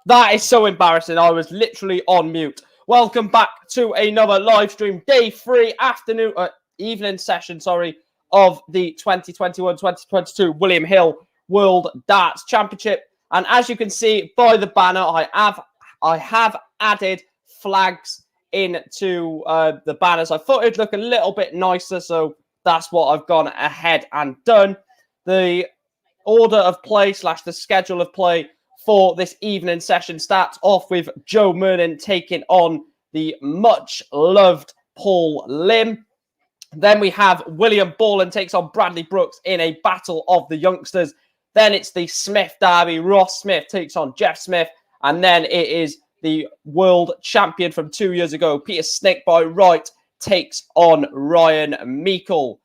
That is so embarrassing. I was literally on mute. Welcome back to another live stream, day 3, evening session, of the 2021-2022 William Hill World Darts Championship. And as you can see by the banner, I have added flags into the banners. I thought it'd look a little bit nicer, so that's what I've gone ahead and done. The order of play / the schedule of play for this evening session starts off with Joe Mernon taking on the much-loved Paul Lim. Then we have William Borland takes on Bradley Brooks in a battle of the youngsters. Then it's the Smith derby. Ross Smith takes on Jeff Smith. And then it is the world champion from 2 years ago, Peter Snakeboy Wright, takes on Ryan Meikle.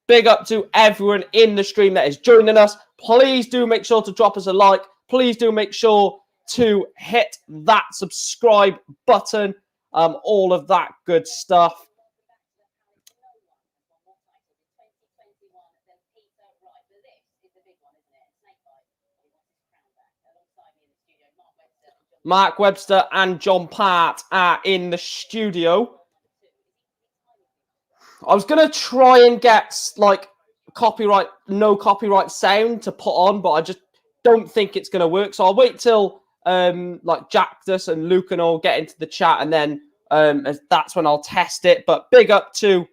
Big up to everyone in the stream that is joining us. Please do make sure to drop us a like. Please do make sure to hit that subscribe button. All of that good stuff. Mark Webster and John Part are in the studio. I was going to try and get no copyright sound to put on, but I just don't think it's going to work. So I'll wait till Jactus and Luke and all get into the chat, and then that's when I'll test it. But big up to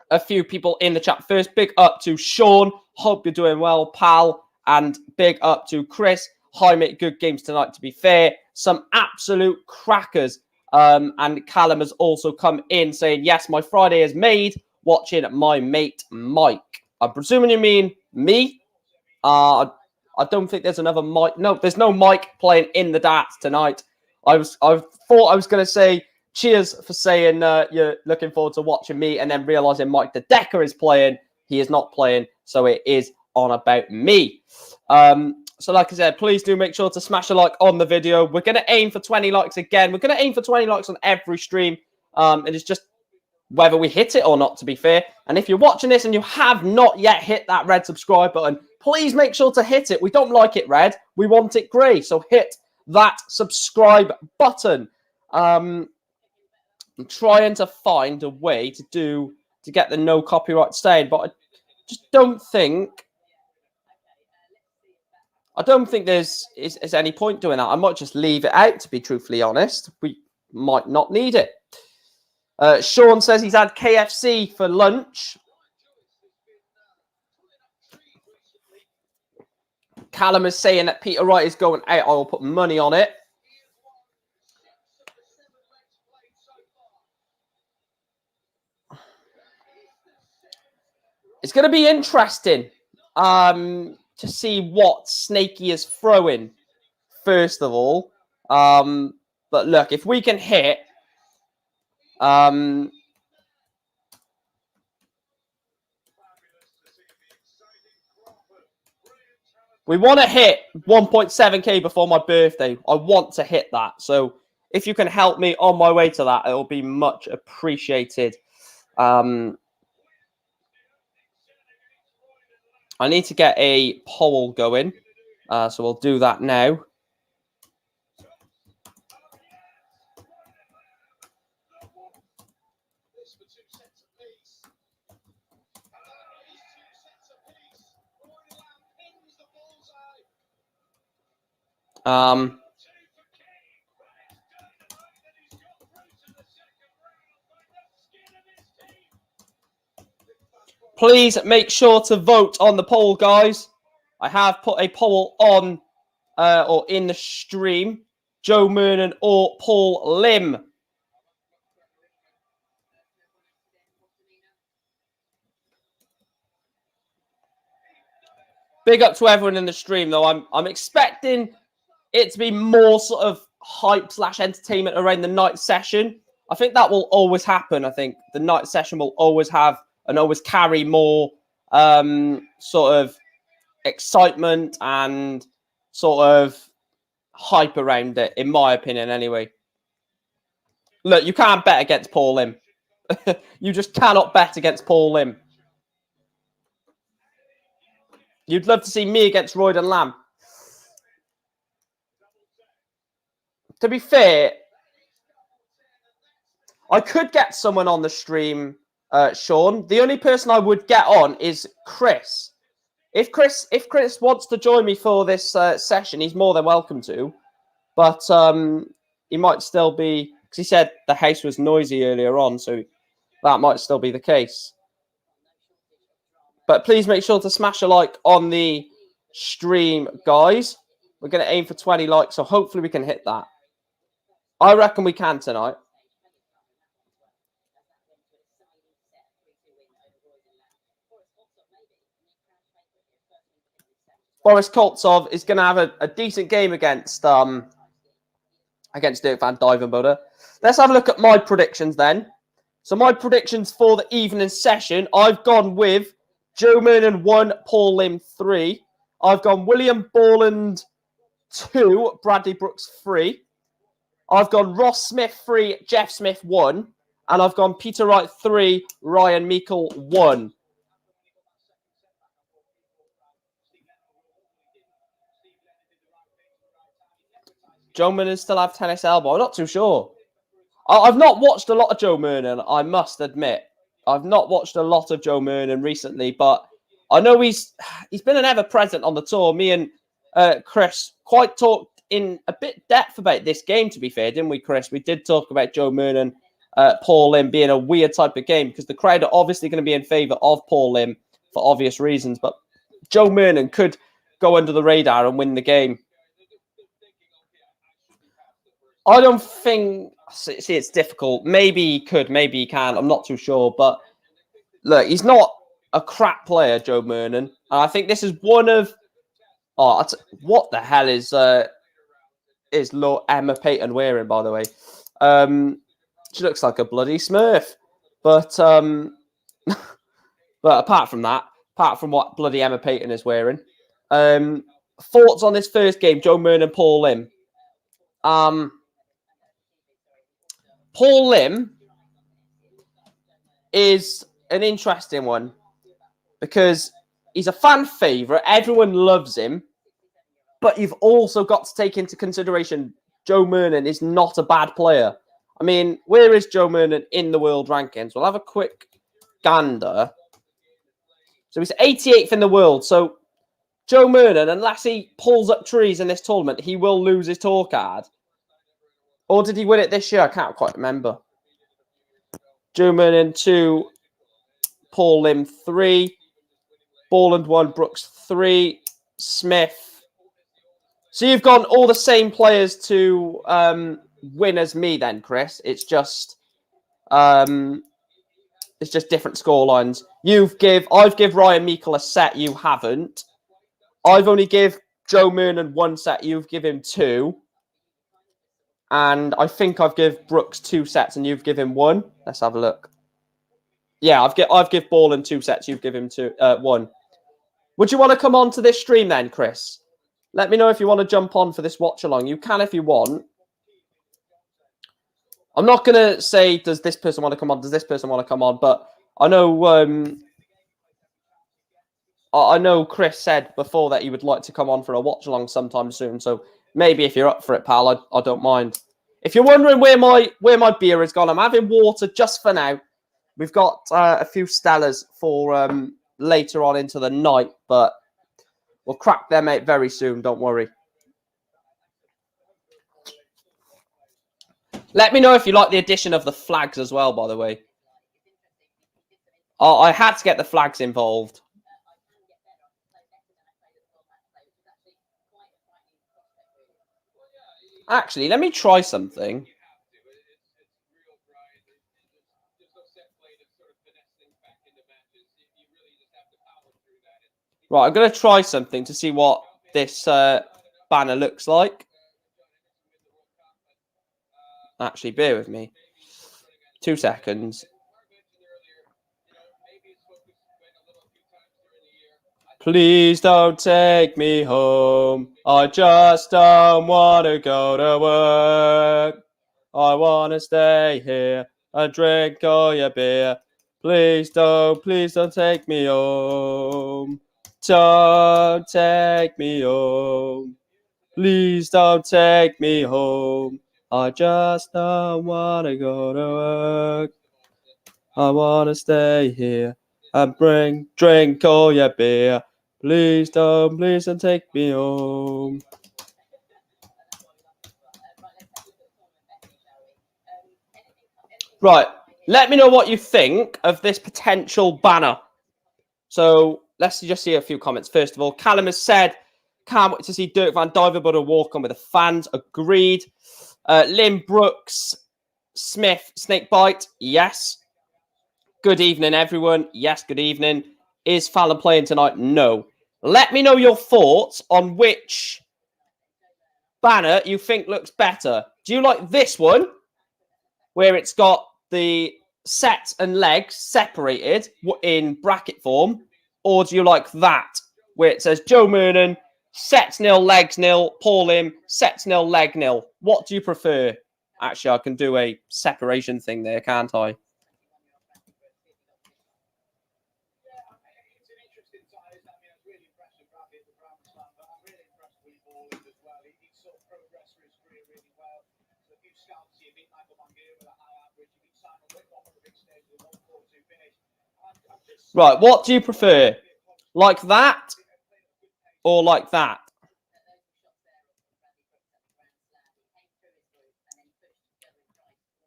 a few people in the chat first. Big up to Sean. Hope you're doing well, pal. And big up to Chris. Hi, mate. Good games tonight, to be fair. Some absolute crackers. And Callum has also come in saying, yes, my Friday is made watching my mate Mike. I'm presuming you mean me. I don't think there's another Mike. No, there's no Mike playing in the darts tonight. I thought I was going to say cheers for saying you're looking forward to watching me, and then realizing Mike the Decker is playing. He is not playing, so it is on about me. So like I said, please do make sure to smash a like on the video. We're going to aim for 20 likes again. We're going to aim for 20 likes on every stream. It is just whether we hit it or not, to be fair. And if you're watching this and you have not yet hit that red subscribe button, please make sure to hit it. We don't like it red. We want it grey. So hit that subscribe button. I'm trying to find a way to get the no copyright staying, but I just don't think there's any point doing that. I might just leave it out, to be truthfully honest. We might not need it. Sean says he's had KFC for lunch. Callum is saying that Peter Wright is going out. I will put money on it. It's going to be interesting to see what Snakey is throwing, first of all. But look, if we can hit... we want to hit 1.7k before my birthday. I want to hit that. So if you can help me on my way to that, it will be much appreciated. I need to get a poll going. So we'll do that now. Please make sure to vote on the poll, guys. I have put a poll on or in the stream. Joe Mernon or Paul Lim. Big up to everyone in the stream, though. I'm expecting it to be more sort of hype / entertainment around the night session. I think that will always happen. I think the night session will always have and always carry more sort of excitement and sort of hype around it, in my opinion, anyway. Look, you can't bet against Paul Lim. You just cannot bet against Paul Lim. You'd love to see me against Royden Lamb. to be fair, I could get someone on the stream, Sean. The only person I would get on is Chris. If Chris wants to join me for this session, he's more than welcome to. But he might still be, because he said the house was noisy earlier on, so that might still be the case. But please make sure to smash a like on the stream, guys. We're going to aim for 20 likes, so hopefully we can hit that. I reckon we can tonight. Boris Koltsov is going to have a decent game against Dirk van Dijvenbode. Let's have a look at my predictions then. So my predictions for the evening session, I've gone with Joe Murnan 1, Paul Lim 3. I've gone William Borland 2, Bradley Brooks 3. I've gone Ross Smith 3, Jeff Smith 1. And I've gone Peter Wright 3, Ryan Meikle 1. Joe Murnan still have tennis elbow? I'm not too sure. I've not watched a lot of Joe Murnan, I must admit. I've not watched a lot of Joe Murnan recently, but I know he's been an ever-present on the tour. Me and Chris quite talked in a bit depth about this game, to be fair, didn't we, Chris? We did talk about Joe Murnan, Paul Lim being a weird type of game because the crowd are obviously going to be in favour of Paul Lim for obvious reasons, but Joe Murnan could go under the radar and win the game. I don't think... See, it's difficult. Maybe he could, maybe he can. I'm not too sure. But look, he's not a crap player, Joe Murnan. And I think this is one of... Oh, what the hell is Lord Emma Payton wearing, by the way? She looks like a bloody Smurf. But but apart from that, apart from what bloody Emma Payton is wearing, thoughts on this first game, Joe Murnan, Paul Lim. Paul Lim is an interesting one because he's a fan favourite. Everyone loves him. But you've also got to take into consideration Joe Murnan is not a bad player. I mean, where is Joe Murnan in the world rankings? We'll have a quick gander. So he's 88th in the world. So Joe Murnan, unless he pulls up trees in this tournament, he will lose his tour card. Or did he win it this year? I can't quite remember. Joe Murnan 2, Paul Lim 3, Borland 1, Brooks 3, Smith. So you've gone all the same players to win as me then, Chris. It's just different scorelines. I've give Ryan Meikle a set, you haven't. I've only give Joe Murnan 1 set, you've given 2. And I think I've give Brooks 2 sets and you've given 1. Let's have a look. Yeah, I've give Borland 2 sets, you've given 1. Would you want to come on to this stream then, Chris? Let me know if you want to jump on for this watch along. You can if you want. I'm not going to say, does this person want to come on? Does this person want to come on? But I know Chris said before that he would like to come on for a watch along sometime soon. So maybe if you're up for it, pal, I don't mind. If you're wondering where my beer has gone, I'm having water just for now. We've got a few Stellas for later on into the night, but we'll crack them out very soon. Don't worry. Let me know if you like the addition of the flags as well, by the way. Oh, I had to get the flags involved. Actually, let me try something. Right, I'm going to try something to see what this banner looks like. Actually, bear with me. 2 seconds. Please don't take me home. I just don't want to go to work. I want to stay here and drink all your beer. Please don't take me home. Don't take me home. Please don't take me home. I just don't want to go to work. I want to stay here and drink all your beer. Please don't take me home. Right, let me know what you think of this potential banner. So let's just see a few comments. First of all, Callum has said, can't wait to see Dirk Van Dijvenbode walk on with the fans. Agreed. Lynn Brooks, Smith, Snakebite. Yes. Good evening, everyone. Yes, good evening. Is Fallon playing tonight? No. Let me know your thoughts on which banner you think looks better. Do you like this one, where it's got the sets and legs separated in bracket form? Or do you like that, where it says Joe Moonen, sets nil, legs nil, Paul Lim, sets nil, leg nil? What do you prefer? Actually, I can do a separation thing there, can't I? Right, what do you prefer? Like that or like that?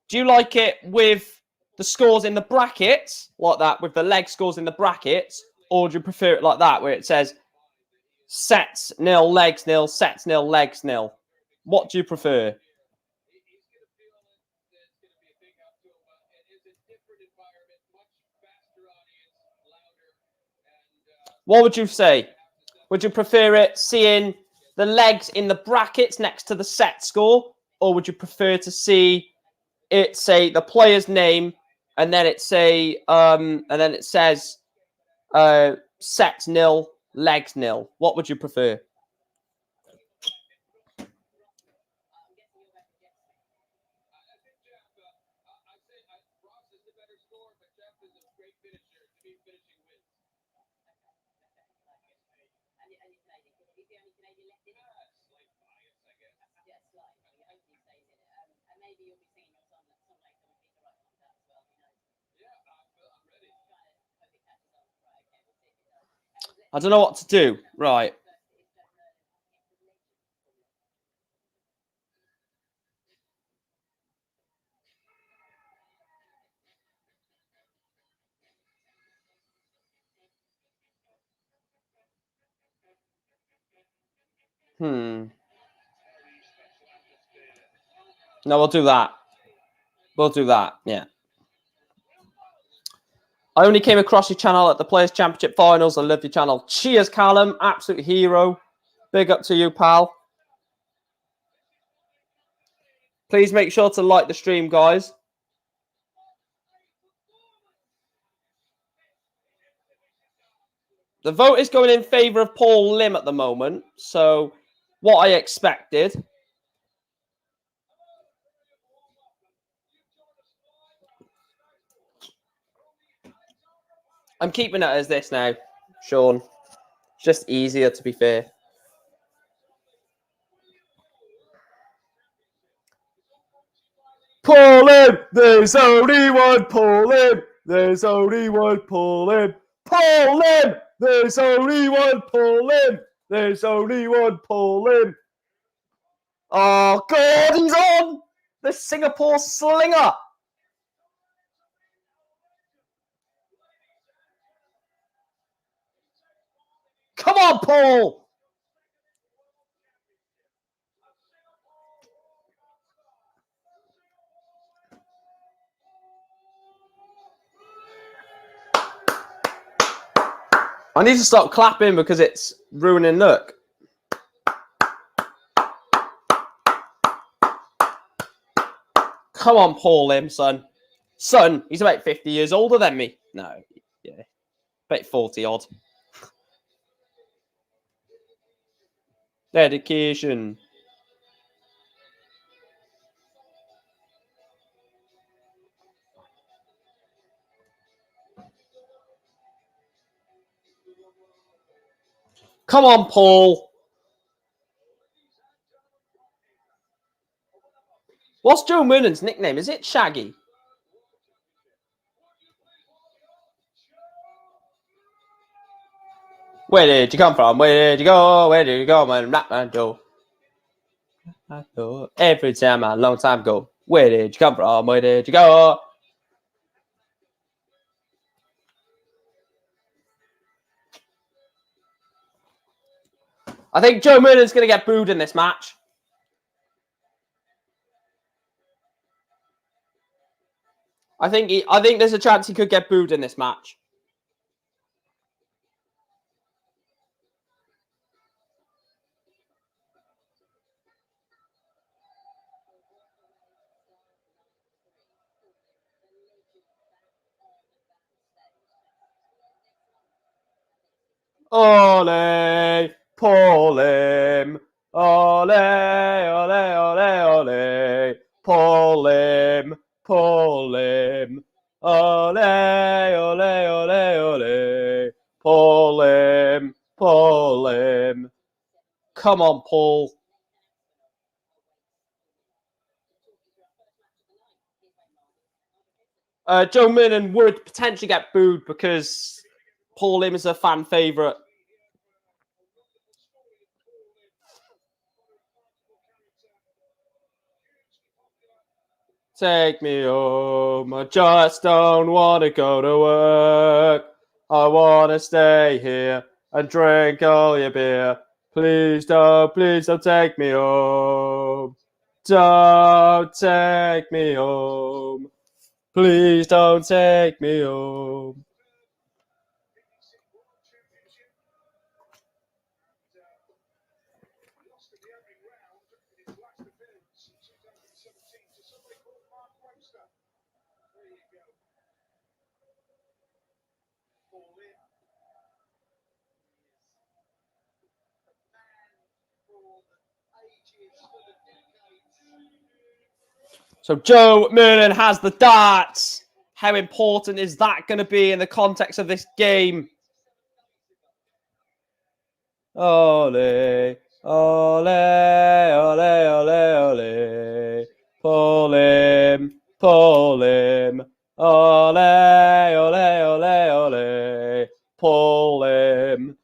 Do you like it with the scores in the brackets, like that, with the leg scores in the brackets? Or do you prefer it like that, where it says sets nil, legs nil, sets nil, legs nil? What do you prefer? What would you say? Would you prefer it seeing the legs in the brackets next to the set score? Or would you prefer to see it say the player's name and then it say and then it says sets nil, legs nil? What would you prefer? I don't know what to do. Right. No, we'll do that. We'll do that. Yeah. I only came across your channel at the Players' Championship Finals. I love your channel. Cheers, Callum. Absolute hero. Big up to you, pal. Please make sure to like the stream, guys. The vote is going in favour of Paul Lim at the moment. So, what I expected. I'm keeping it as this now, Sean. It's just easier, to be fair. Paul Lim! There's only one Paul Lim! There's only one Paul Lim! Paul Lim! There's only one Paul Lim! There's only one Paul Lim! Oh, God, he's on! The Singapore Slinger! Come on, Paul! I need to stop clapping because it's ruining look. Come on, Paul Lim, son. Son, he's about 50 years older than me. No, yeah, about 40 odd. Dedication. Come on, Paul. What's Joe Moonan's nickname? Is it Shaggy? Where did you come from? Where did you go? Where did you go, man? Rapman Joe. Every time a long time ago. Where did you come from? Where did you go? I think Joe Moonan's going to get booed in this match. I think there's a chance he could get booed in this match. Ole, pull him. Ole, ole, ole, ole. Pull him, pull him. Ole, ole, ole, ole. Pull him, pull him. Come on, Paul. Joe Moonan would potentially get booed because Paul Lim is a fan favourite. Take me home, I just don't want to go to work. I want to stay here and drink all your beer. Please don't take me home. Don't take me home. Please don't take me home. So Joe Moonan has the darts. How important is that going to be in the context of this game? Ole, ole, ole, ole, ole. Pull him, pull him. Ole, ole, ole, ole. Pull him.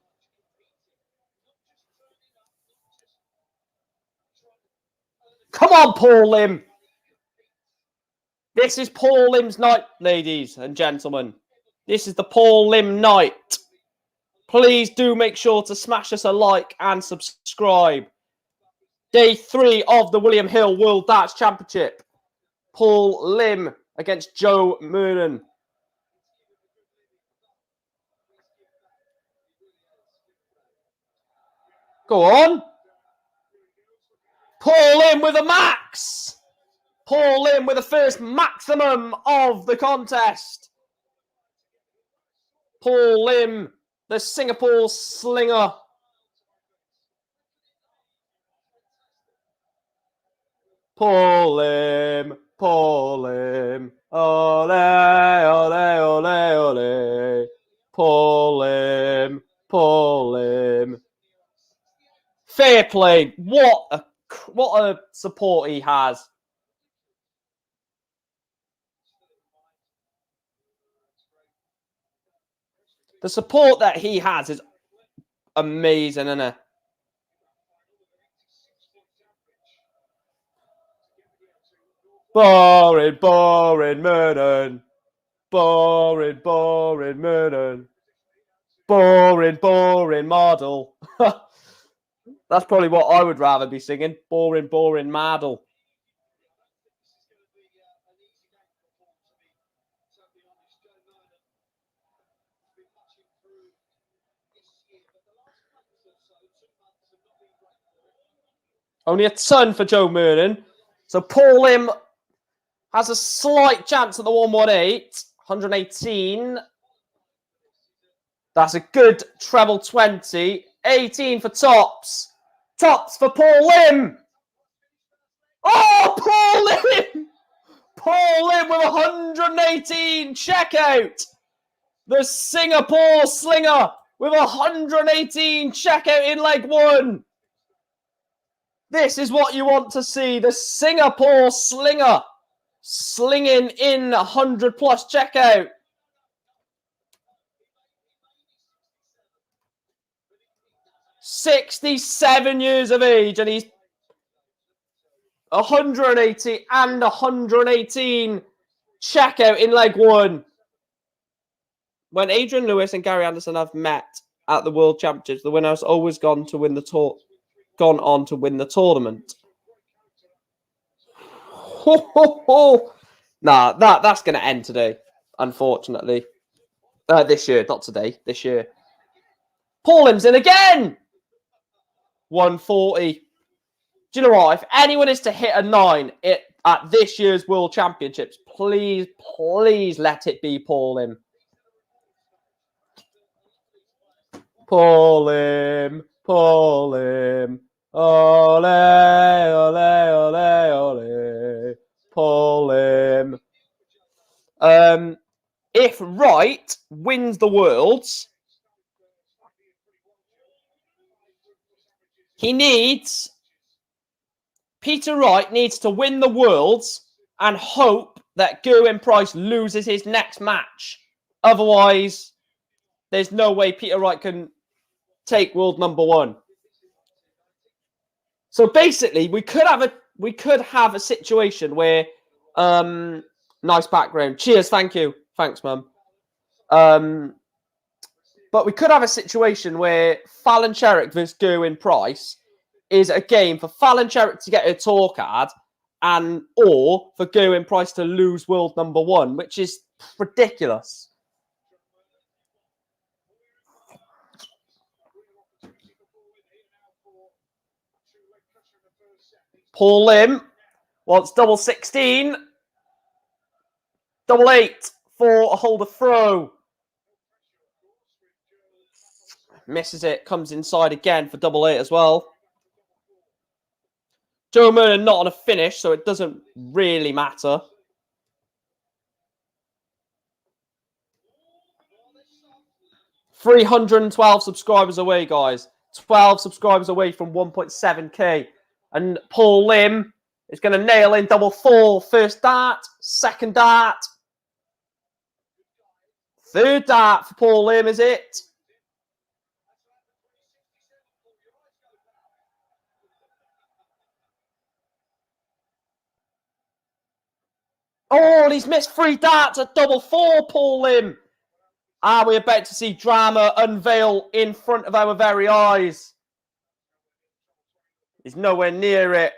Come on, Paul Lim. This is Paul Lim's night, ladies and gentlemen. This is the Paul Lim night. Please do make sure to smash us a like and subscribe. Day 3 of the William Hill World Darts Championship. Paul Lim against Joe Moonan. Go on. Paul Lim with a max. Paul Lim with the first maximum of the contest. Paul Lim, the Singapore slinger. Paul Lim, Paul Lim. Ole, ole, ole, ole. Paul Lim, Paul Lim. Fair play. What a support he has. The support that he has is amazing, isn't it? Boring, boring, Moonan. Boring, boring, Moonan. Boring, boring model. That's probably what I would rather be singing. Boring, boring model. Only a ton for Joe Moonan. So Paul Lim has a slight chance at the 118. 118. That's a good treble 20. 18 for tops. Tops for Paul Lim. Oh, Paul Lim! Paul Lim with 118. Check out. The Singapore slinger with 118. Check out in leg 1. This is what you want to see. The Singapore Slinger slinging in 100 plus checkout. "67 years of age, and he's 180 and 118 checkout in leg one. When Adrian Lewis and Gary Anderson have met at the World Championships, the winner has always gone on to win the tournament." Ho, ho, ho. Nah, that's going to end today, unfortunately. This year, not today, this year. Paul Lim's in again! 140. Do you know what? If anyone is to hit a 9 at this year's World Championships, please, please let it be Paul Lim. Paul Lim, Paul Lim. Ole, ole, ole, ole. Paul Lim. If Wright wins the Worlds, Peter Wright needs to win the Worlds and hope that Gerwyn Price loses his next match. Otherwise, there's no way Peter Wright can take world number 1. So basically, we could have a situation where nice background. Cheers, thank you. Thanks, Mum. But we could have a situation where Fallon Sherrick versus Gerwyn Price is a game for Fallon Sherrick to get her tour card or for Gerwyn Price to lose world number 1, which is ridiculous. Paul Lim wants double 16. Double 8 for a holder throw. Misses it. Comes inside again for double 8 as well. Joe Murnan not on a finish, so it doesn't really matter. $312 subscribers away, guys. 12 subscribers away from 1.7k. And Paul Lim is going to nail in double 4. First dart, second dart. Third dart for Paul Lim, is it? Oh, he's missed 3 darts at double 4, Paul Lim. Are we about to see drama unveil in front of our very eyes? He's nowhere near it.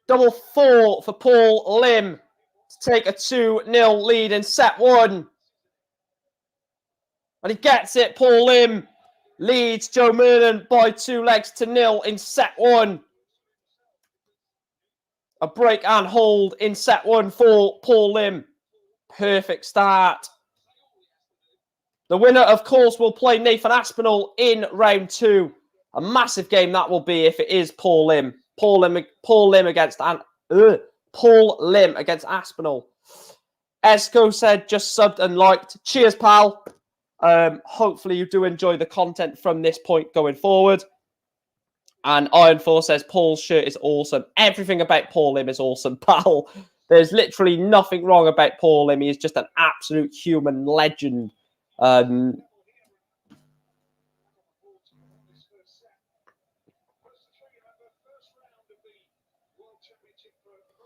Double 4 for Paul Lim to take a 2-0 lead in set 1. And he gets it. Paul Lim leads Joe Murnan by 2 legs to 0 in set 1. A break and hold in set 1 for Paul Lim. Perfect start. The winner, of course, will play Nathan Aspinall in round 2. A massive game that will be if it is Paul Lim. Paul Lim against Aspinall. Esco said just subbed and liked. Cheers, pal. Hopefully you do enjoy the content from this point going forward. And Iron Force says Paul's shirt is awesome. Everything about Paul Lim is awesome, pal. There's literally nothing wrong about Paul Lim. He is just an absolute human legend.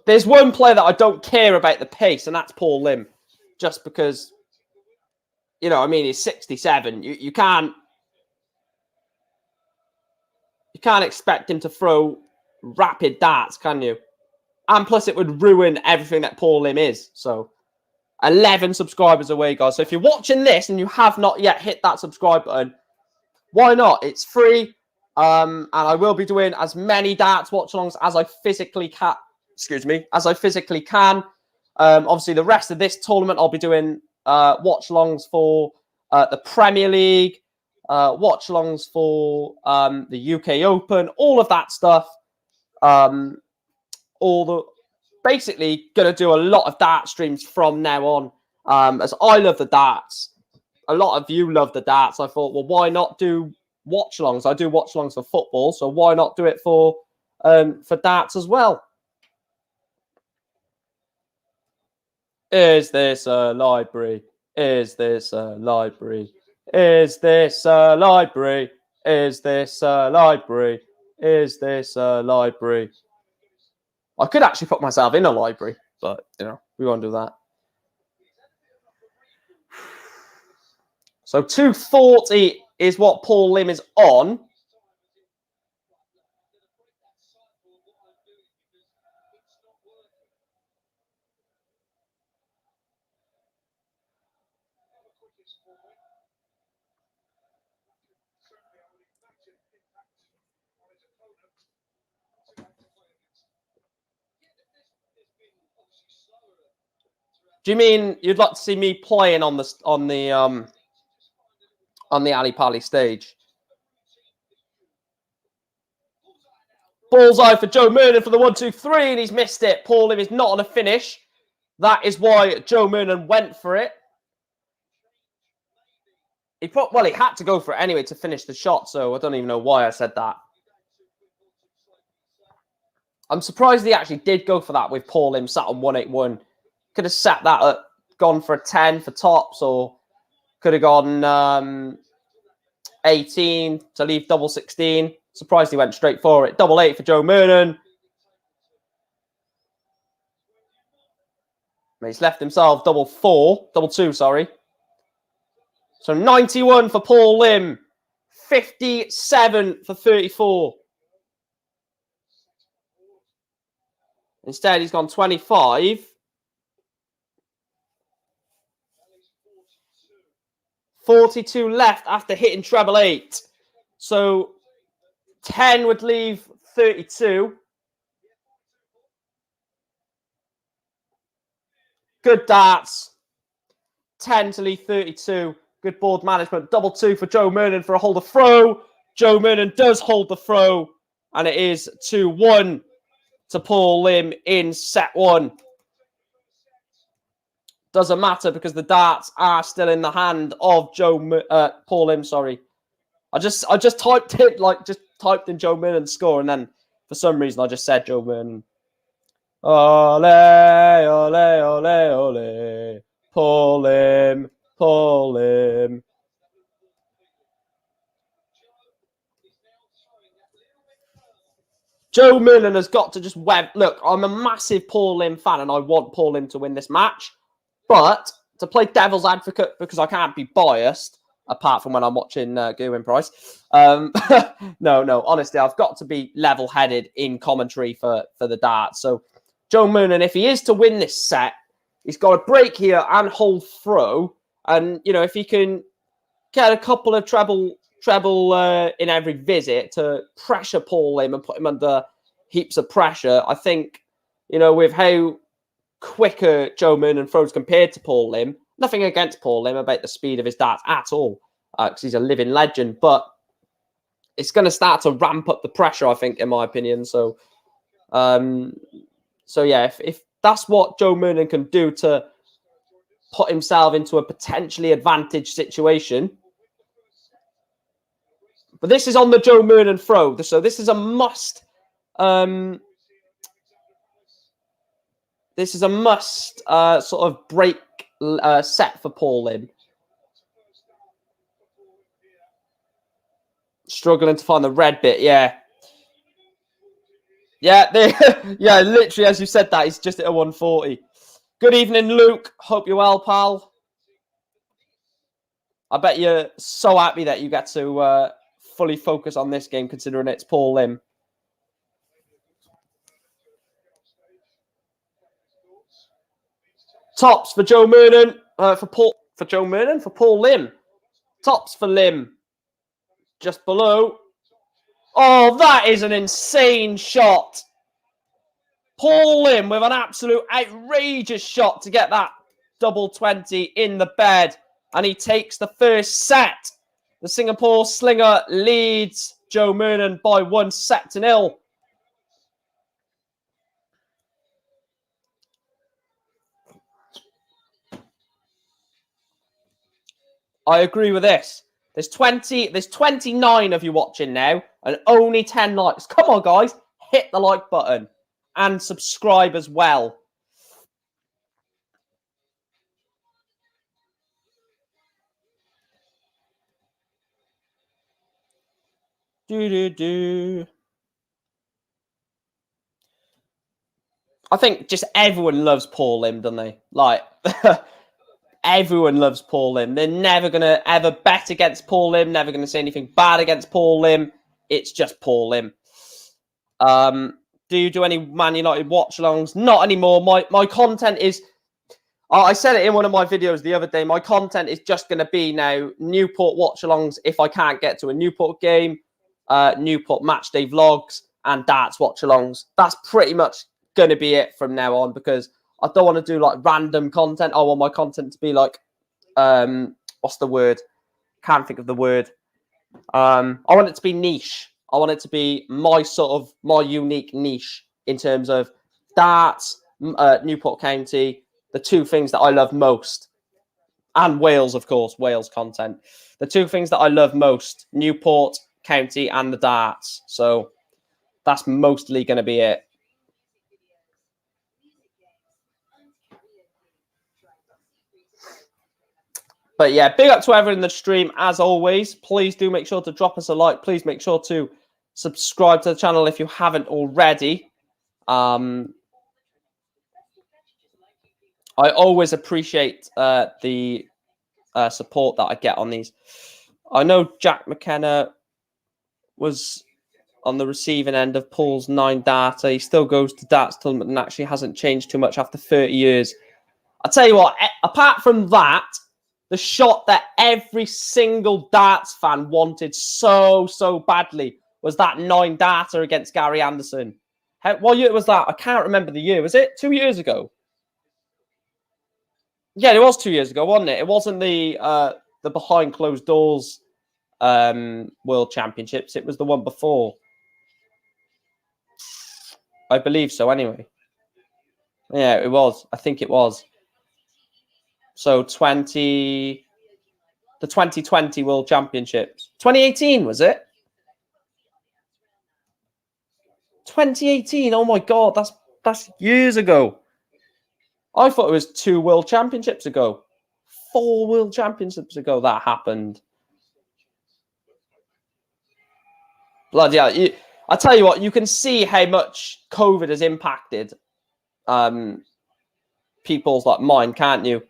There's one player that I don't care about the pace, and that's Paul Lim. Just because, you know, I mean, he's 67. You can't expect him to throw rapid darts, can you? And plus, it would ruin everything that Paul Lim is. So, 11 subscribers away, guys. So, if you're watching this and you have not yet hit that subscribe button, why not? It's free. And I will be doing as many darts watch-alongs as I physically can. Obviously, the rest of this tournament, I'll be doing watch-alongs for the Premier League, watch-alongs for the UK Open, all of that stuff. Basically going to do a lot of dart streams from now on. As I love the darts, a lot of you love the darts. I thought, well, why not do watch-alongs. I do watch-alongs for football, so why not do it for darts as well? Is this a library? Is this a library? Is this a library? Is this a library? Is this a library? I could actually put myself in a library, but, you know, we won't do that. So 240 is what Paul Lim is on. Do you mean you'd like to see me playing on the Ali Pali stage? Bullseye for Joe Murnan for the 1-2-3, and he's missed it. Paul Lim is not on a finish. That is why Joe Murnan went for it. He had to go for it anyway to finish the shot, so I don't even know why I said that. I'm surprised he actually did go for that with Paul Lim sat on 181. Could have sat that at, gone for a 10 for tops, or could have gone 18 to leave double 16. Surprised he went straight for it. Double 8 for Joe Murnan. He's left himself double 2, sorry. So 91 for Paul Lim, 57 for 34. Instead, he's gone 25. 42 left after hitting treble 8. So 10 would leave 32. Good darts. 10 to leave 32. Good board management. Double 2 for Joe Murnan for a hold of throw. Joe Murnan does hold the throw. And it is 2-1 to Paul Lim in set 1. Doesn't matter because the darts are still in the hand of Paul Lim, sorry. I just typed it, typed in Joe Murnan's score, and then for some reason I just said Joe Murnan. Ole, ole, ole, ole. Paul Lim, Paul Lim. Joe Murnan has got to just look, I'm a massive Paul Lim fan and I want Paul Lim to win this match. But to play devil's advocate, because I can't be biased, apart from when I'm watching Gerwyn Price. No, honestly, I've got to be level-headed in commentary for the darts. So Joe Murnan, if he is to win this set, he's got to break here and hold throw. And, you know, if he can get a couple of treble in every visit to pressure Paul Lim and put him under heaps of pressure, I think, you know, with how quicker Joe Murnan throws compared to Paul Lim, nothing against Paul Lim about the speed of his darts at all, because he's a living legend, but it's going to start to ramp up the pressure, I think, in my opinion. So, yeah, if that's what Joe Murnan can do to put himself into a potentially advantaged situation. But this is on the Joe Murnan throw, so this is a must. This is a must sort of break set for Paul Lim. Struggling to find the red bit, yeah. Yeah, yeah, literally, as you said that, he's just at a 140. Good evening, Luke. Hope you're well, pal. I bet you're so happy that you get to fully focus on this game, considering it's Paul Lim. Tops for Joe Murnan, for Paul Lim. Tops for Lim. Just below. Oh, that is an insane shot. Paul Lim with an absolute outrageous shot to get that double 20 in the bed. And he takes the first set. The Singapore slinger leads Joe Murnan by 1-0. I agree with this. There's 29 of you watching now, and only 10 likes. Come on, guys, hit the like button and subscribe as well. I think just everyone loves Paul Lim, don't they? Like, everyone loves Paul Lim. They're never going to ever bet against Paul Lim, never going to say anything bad against Paul Lim. It's just Paul Lim. Do you do any Man United watch-alongs? Not anymore. My content is... I said it in one of my videos the other day. My content is just going to be now Newport watch-alongs if I can't get to a Newport game, Newport matchday vlogs, and darts watch-alongs. That's pretty much going to be it from now on, because I don't want to do like random content. I want my content to be like, what's the word? Can't think of the word. I want it to be niche. I want it to be my unique niche in terms of darts, Newport County, the two things that I love most, and Wales, of course, Wales content. The two things that I love most, Newport County and the darts. So that's mostly going to be it. But yeah, big up to everyone in the stream, as always. Please do make sure to drop us a like. Please make sure to subscribe to the channel if you haven't already. I always appreciate the support that I get on these. I know Jack McKenna was on the receiving end of Paul's 9 data. He still goes to darts tournament and actually hasn't changed too much after 30 years. I'll tell you what, apart from that, the shot that every single darts fan wanted so badly was that 9 data against Gary Anderson. What year was that? I can't remember the year. Was it 2 years ago? Yeah, it was 2 years ago, wasn't it? It wasn't the behind closed doors World Championships. It was the one before. I believe so, anyway. Yeah, it was. I think it was. So the 2020 World Championships. 2018, was it? 2018. Oh my God, that's years ago. I thought it was 2 World Championships ago. 4 World Championships ago that happened. Bloody hell. I tell you what, you can see how much COVID has impacted people's like mind, can't you?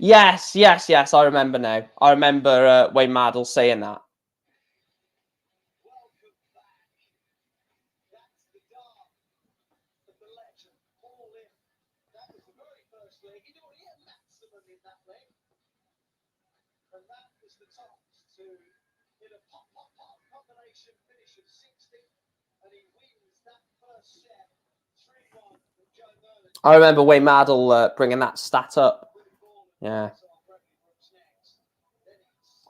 Yes. I remember now. I remember Wayne Mardle saying that. I remember Wayne Mardle bringing that stat up. Yeah.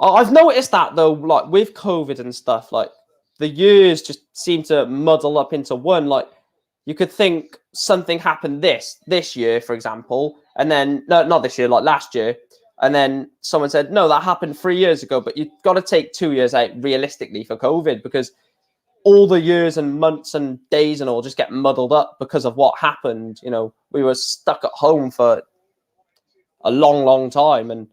I've noticed that though, like with COVID and stuff, like the years just seem to muddle up into one. Like you could think something happened this year, for example, and then no, not this year, like last year, and then someone said, no, that happened 3 years ago, but you've got to take 2 years out realistically for COVID, because all the years and months and days and all just get muddled up because of what happened. You know, we were stuck at home for a long time, and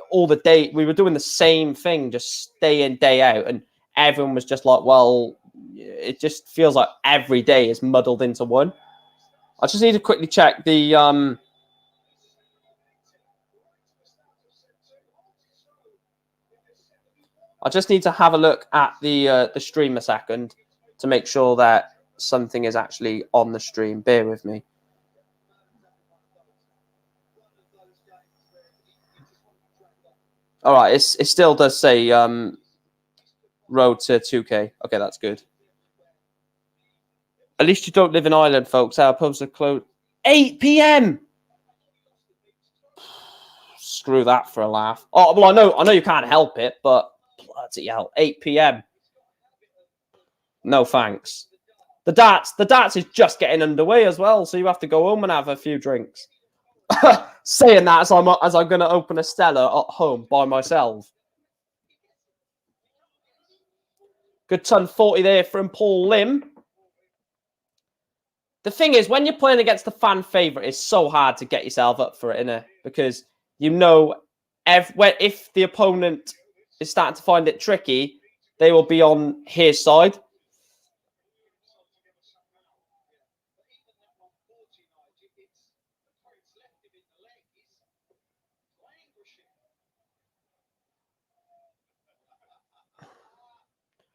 all the day we were doing the same thing, just day in, day out, and everyone was just like, well, it just feels like every day is muddled into one. I just need to quickly check the I just need to have a look at the stream a second to make sure that something is actually on the stream. Bear with me. All right, it still does say road to 2K. Okay, that's good. At least you don't live in Ireland, folks. Our pubs are closed 8 p.m. Screw that for a laugh. Oh well, I know you can't help it, but bloody hell, 8 p.m. No thanks. The darts is just getting underway as well, so you have to go home and have a few drinks. Saying that as I'm going to open a Stella at home by myself. Good ton 40 there from Paul Lim. The thing is, when you're playing against the fan favourite, it's so hard to get yourself up for it, innit? Because you know, if the opponent is starting to find it tricky, they will be on his side.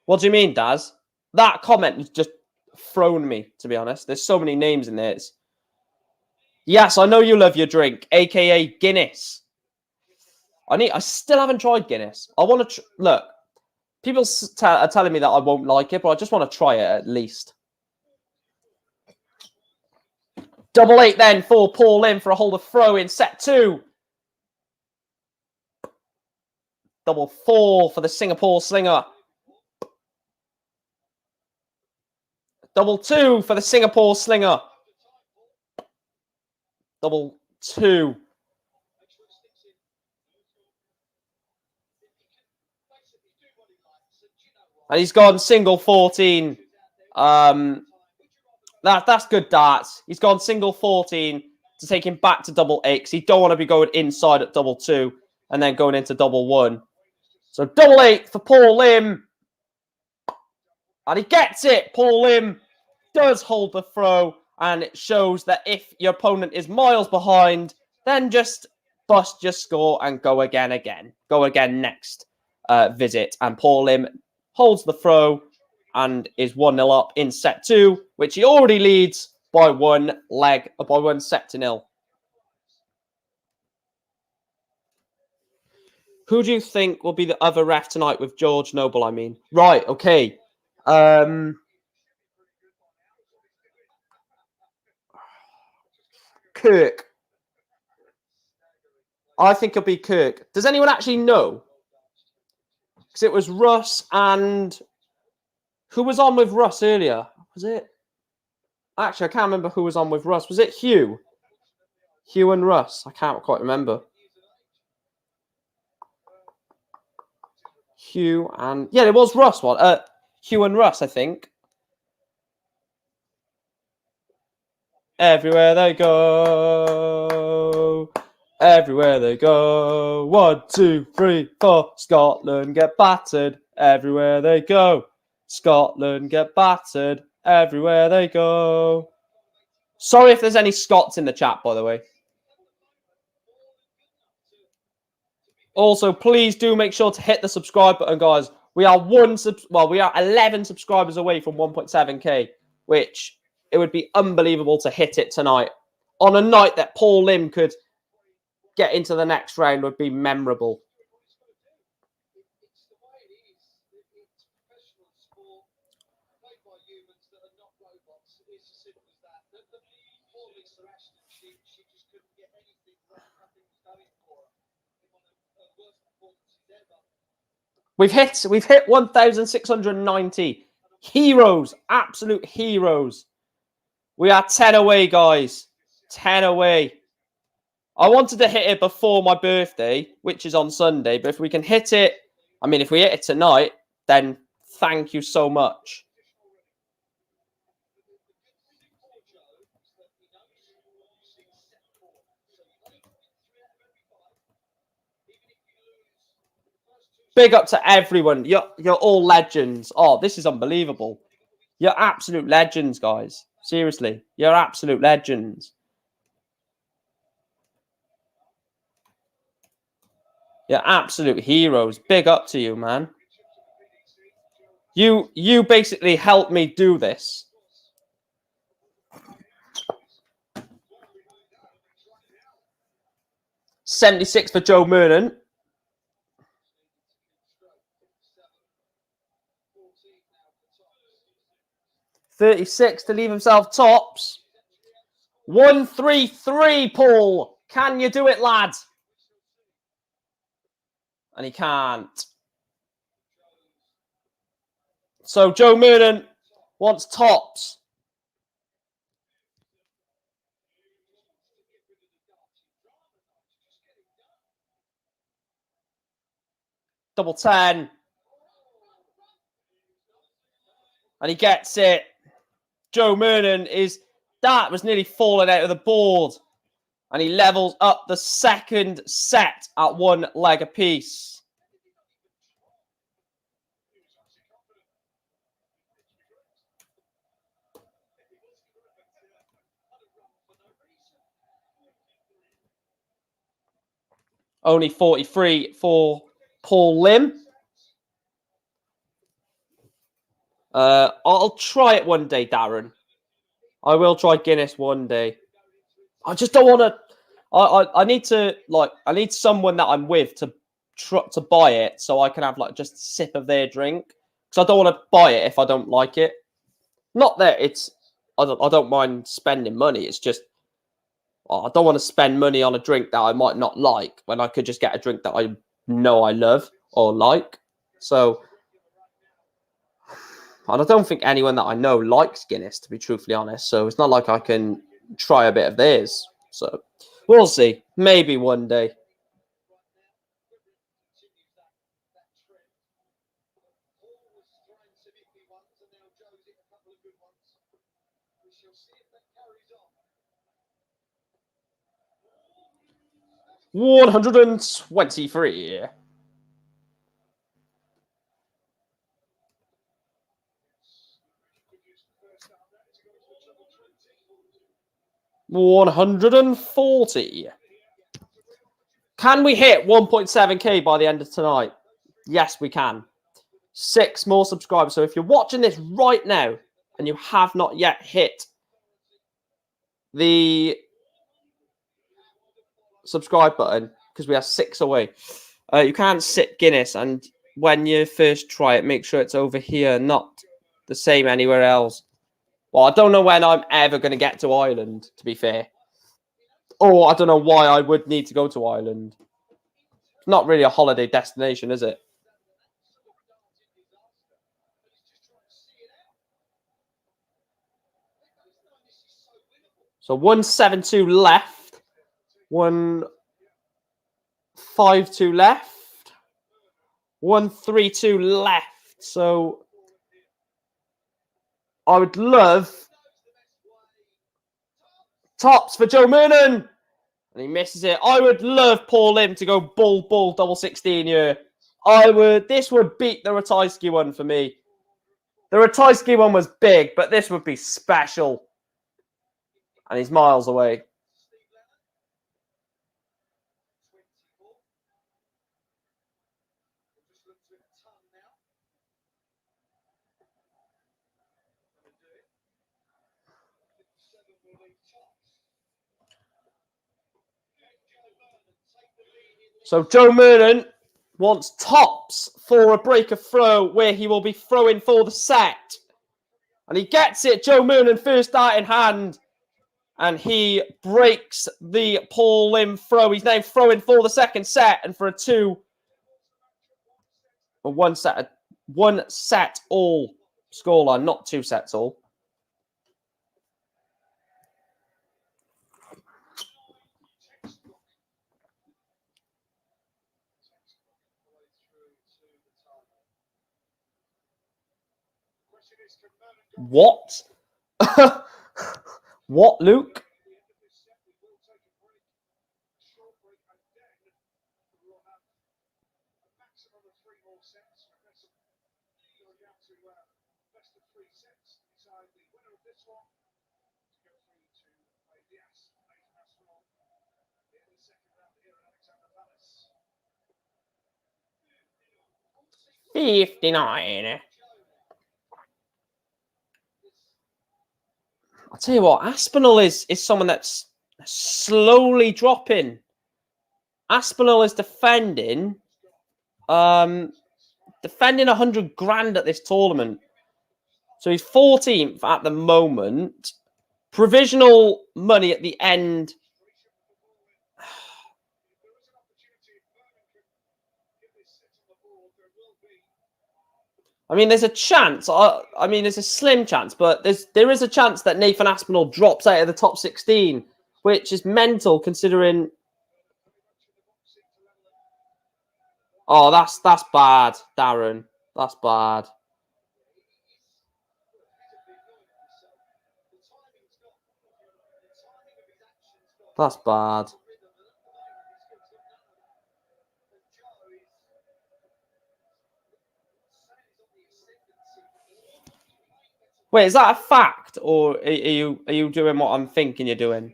What do you mean, Daz? That comment has just thrown me, to be honest. There's so many names in there. Yes, I know you love your drink, aka Guinness. I still haven't tried Guinness. I want to look. People are telling me that I won't like it, but I just want to try it at least. 8-8 then for Paul Lim for a hold of throw in set 2. 4 for the Singapore slinger. 2 for the Singapore slinger. 2. And he's gone single 14. That's good darts. He's gone single 14 to take him back to 8-8 because he don't want to be going inside at 2 and then going into 1. So 8-8 for Paul Lim. And he gets it. Paul Lim does hold the throw. And it shows that if your opponent is miles behind, then just bust your score and go again. Go again next visit. And Paul Lim holds the throw and is 1-0 up in set 2, which he already leads by one set to 0. Who do you think will be the other ref tonight with George Noble, I mean? Right, okay. Kirk. I think it'll be Kirk. Does anyone actually know? Because it was Russ and... Who was on with Russ earlier? Was it? Actually, I can't remember who was on with Russ. Was it Hugh? Hugh and Russ. I can't quite remember. Hugh and... Yeah, it was Russ one. Hugh and Russ, I think. Everywhere they go. Everywhere they go. 1, 2, 3, 4. Scotland get battered. Everywhere they go. Scotland get battered. Everywhere they go. Sorry if there's any Scots in the chat, by the way. Also, please do make sure to hit the subscribe button, guys. We are 11 subscribers away from 1.7k, which it would be unbelievable to hit it tonight. On a night that Paul Lim could get into the next round would be memorable. We've hit 1,690. Heroes, absolute heroes. We are 10 away, guys. 10 away. I wanted to hit it before my birthday, which is on Sunday. But if we can hit it, I mean, if we hit it tonight, then thank you so much. Big up to everyone. You're all legends. Oh, this is unbelievable. You're absolute legends, guys. Seriously, you're absolute legends. You're absolute heroes. Big up to you, man. You basically helped me do this. $76 for Joe Mernon. 36 to leave himself tops. 1-3-3, Paul. Can you do it, lad? And he can't. So Joe Mernon wants tops. Double 10. And he gets it. Joe Murnan that was nearly falling out of the board. And he levels up the second set at 1 leg apiece. Only 43 for Paul Lim. I'll try it one day, Darren. I will try Guinness one day. I just don't want to. I need to I need someone that I'm with to buy it so I can have just a sip of their drink, because I don't want to buy it if I don't like it. Not that I don't mind spending money. It's just I don't want to spend money on a drink that I might not like when I could just get a drink that I know I love or like. So, and I don't think anyone that I know likes Guinness, to be truthfully honest. So it's not like I can try a bit of theirs. So we'll see. Maybe one day. $123. $140. Can we hit 1.7k by the end of tonight? Yes, we can. 6 more subscribers. So if you're watching this right now and you have not yet hit the subscribe button, because we are 6 away, you can sit Guinness, and when you first try it, make sure it's over here, not the same anywhere else. Well, I don't know when I'm ever going to get to Ireland, to be fair. Or I don't know why I would need to go to Ireland. It's not really a holiday destination, is it? So 172 left. 152 left. 132 left. So I would love tops for Joe Murnan. And he misses it. I would love Paul Lim to go bull, double 16 here. This would beat the Ratajski one for me. The Ratajski one was big, but this would be special. And he's miles away. So Joe Murnan wants tops for a break of throw where he will be throwing for the set. And he gets it. Joe Murnan first dart in hand. And he breaks the Paul Lim throw. He's now throwing for the second set. And for one set all scoreline, not 2 sets all. What? What, Luke? $59. I'll tell you what, Aspinall is someone that's slowly dropping. Aspinall is defending 100 grand at this tournament. So he's 14th at the moment. Provisional money at the end. I mean, there's a chance. I mean, there's a slim chance, but there is a chance that Nathan Aspinall drops out of the top 16, which is mental considering. Oh, that's bad, Darren. That's bad. That's bad. Wait, is that a fact, or are you doing what I'm thinking you're doing?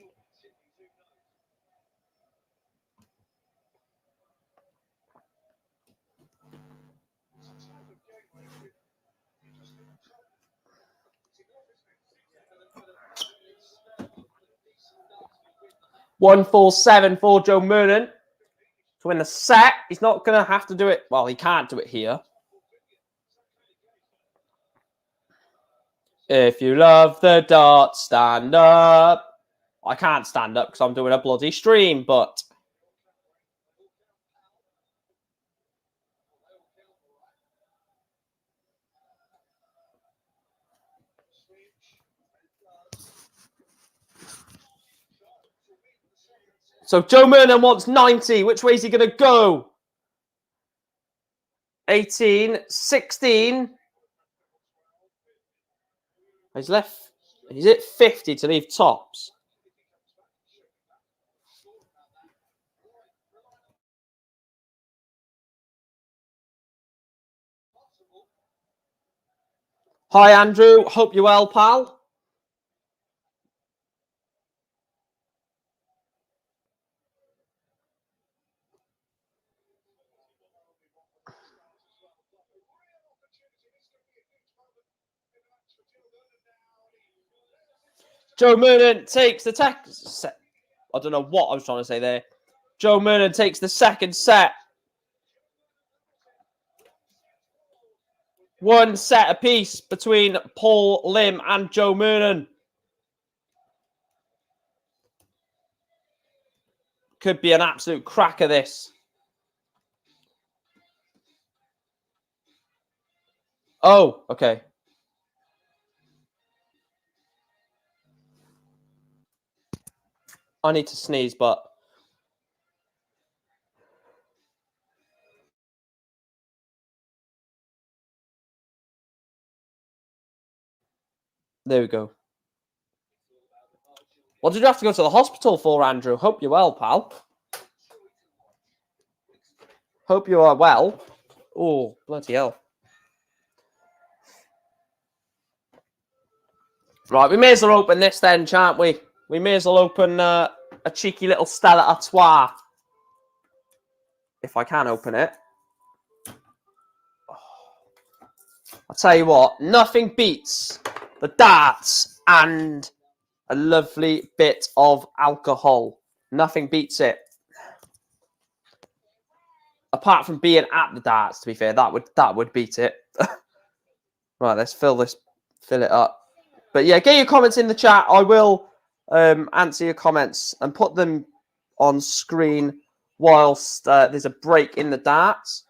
$147 for Joe Mernon to win the set. He's not going to have to do it. Well, he can't do it here. If you love the darts, stand up. I can't stand up because I'm doing a bloody stream, but... So Joe Mernon wants 90. Which way is he going to go? 18, 16. He's at 50 to leave tops. Hi, Andrew. Hope you're well, pal. Joe Mernon takes the set. I don't know what I was trying to say there. Joe Mernon takes the second set. One set apiece between Paul Lim and Joe Mernon. Could be an absolute cracker, this. Oh, okay. I need to sneeze, but... There we go. What did you have to go to the hospital for, Andrew? Hope you're well, pal. Hope you are well. Oh, bloody hell. Right, we may as well open this then, shan't we? We may as well open a cheeky little Stella Artois. If I can open it. I'll tell you what, nothing beats the darts and a lovely bit of alcohol. Nothing beats it. Apart from being at the darts, to be fair, that would beat it. Right, let's fill it up. But yeah, get your comments in the chat. I will answer your comments and put them on screen whilst there's a break in the darts.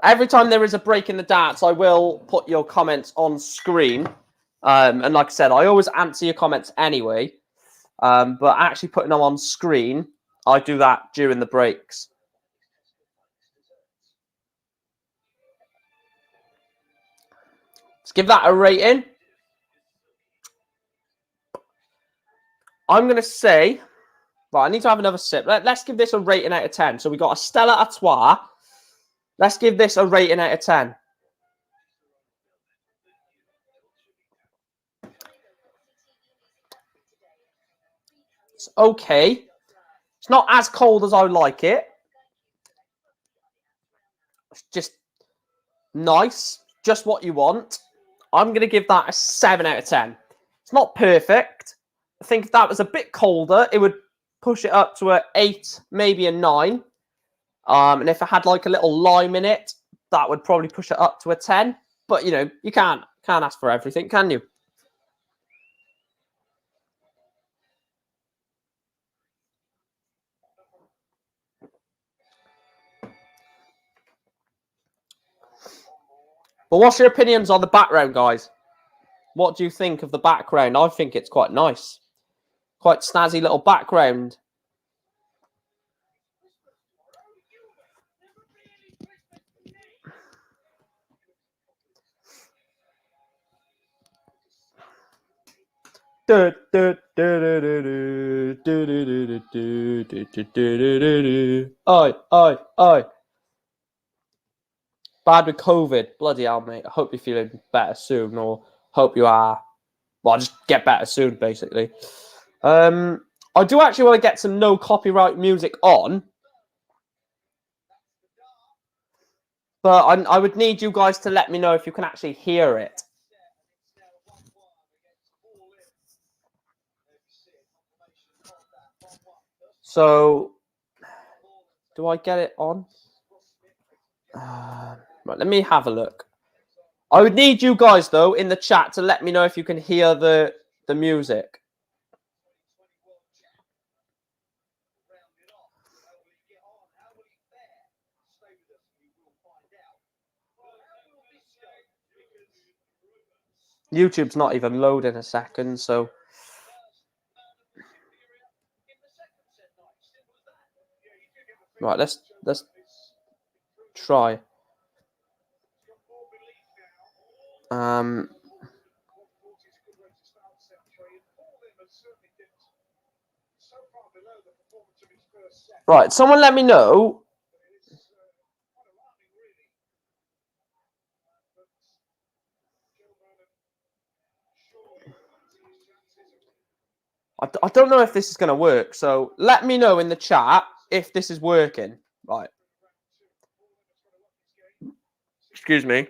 Every time there is a break in the darts, I will put your comments on screen. And like I said, I always answer your comments anyway. But actually putting them on screen, I do that during the breaks. Let's give that a rating. I'm going to say... Right, I need to have another sip. Let's give this a rating out of 10. So we got a Stella Artois. Let's give this a rating out of 10. It's okay. It's not as cold as I would like it. It's just nice. Just what you want. I'm going to give that a 7 out of 10. It's not perfect. I think if that was a bit colder, it would push it up to an 8, maybe a 9. And if it had like a little lime in it, that would probably push it up to a 10. But, you know, you can't ask for everything, can you? But what's your opinions on the background, guys? What do you think of the background? I think it's quite nice. Quite snazzy little background. Oi, oi, oi. Bad with COVID. Bloody hell, mate. I hope you're feeling better soon, or hope you are. Well, just get better soon, basically. I do actually want to get some no copyright music on. But I would need you guys to let me know if you can actually hear it. So, do I get it on? Right, let me have a look. I would need you guys, though, in the chat to let me know if you can hear the music. YouTube's not even loading a second, so... Right, let's try. Right, someone let me know. I don't know if this is going to work, so let me know in the chat if this is working. Right. Excuse me.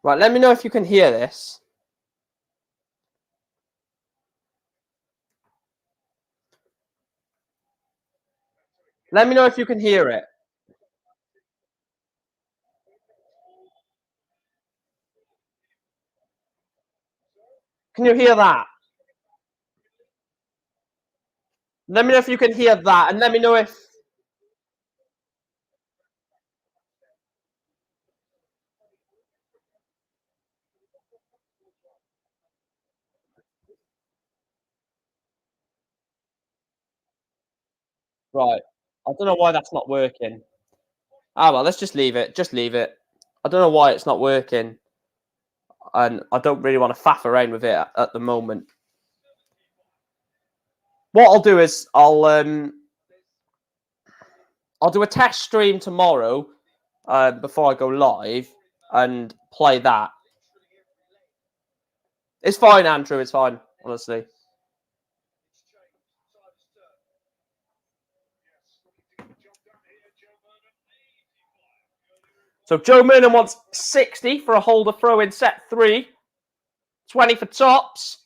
Right, let me know if you can hear this. Let me know if you can hear it. Can you hear that? Let me know if you can hear that, and let me know if... Right. I don't know why that's not working. Ah, well, let's just leave it. Just leave it. I don't know why it's not working. And I don't really want to faff around with it at the moment. What I'll do is I'll do a test stream tomorrow before I go live and play that. It's fine, Andrew. It's fine, honestly. So Joe Murnan wants 60 for a holder throw in set 3. 20 for tops.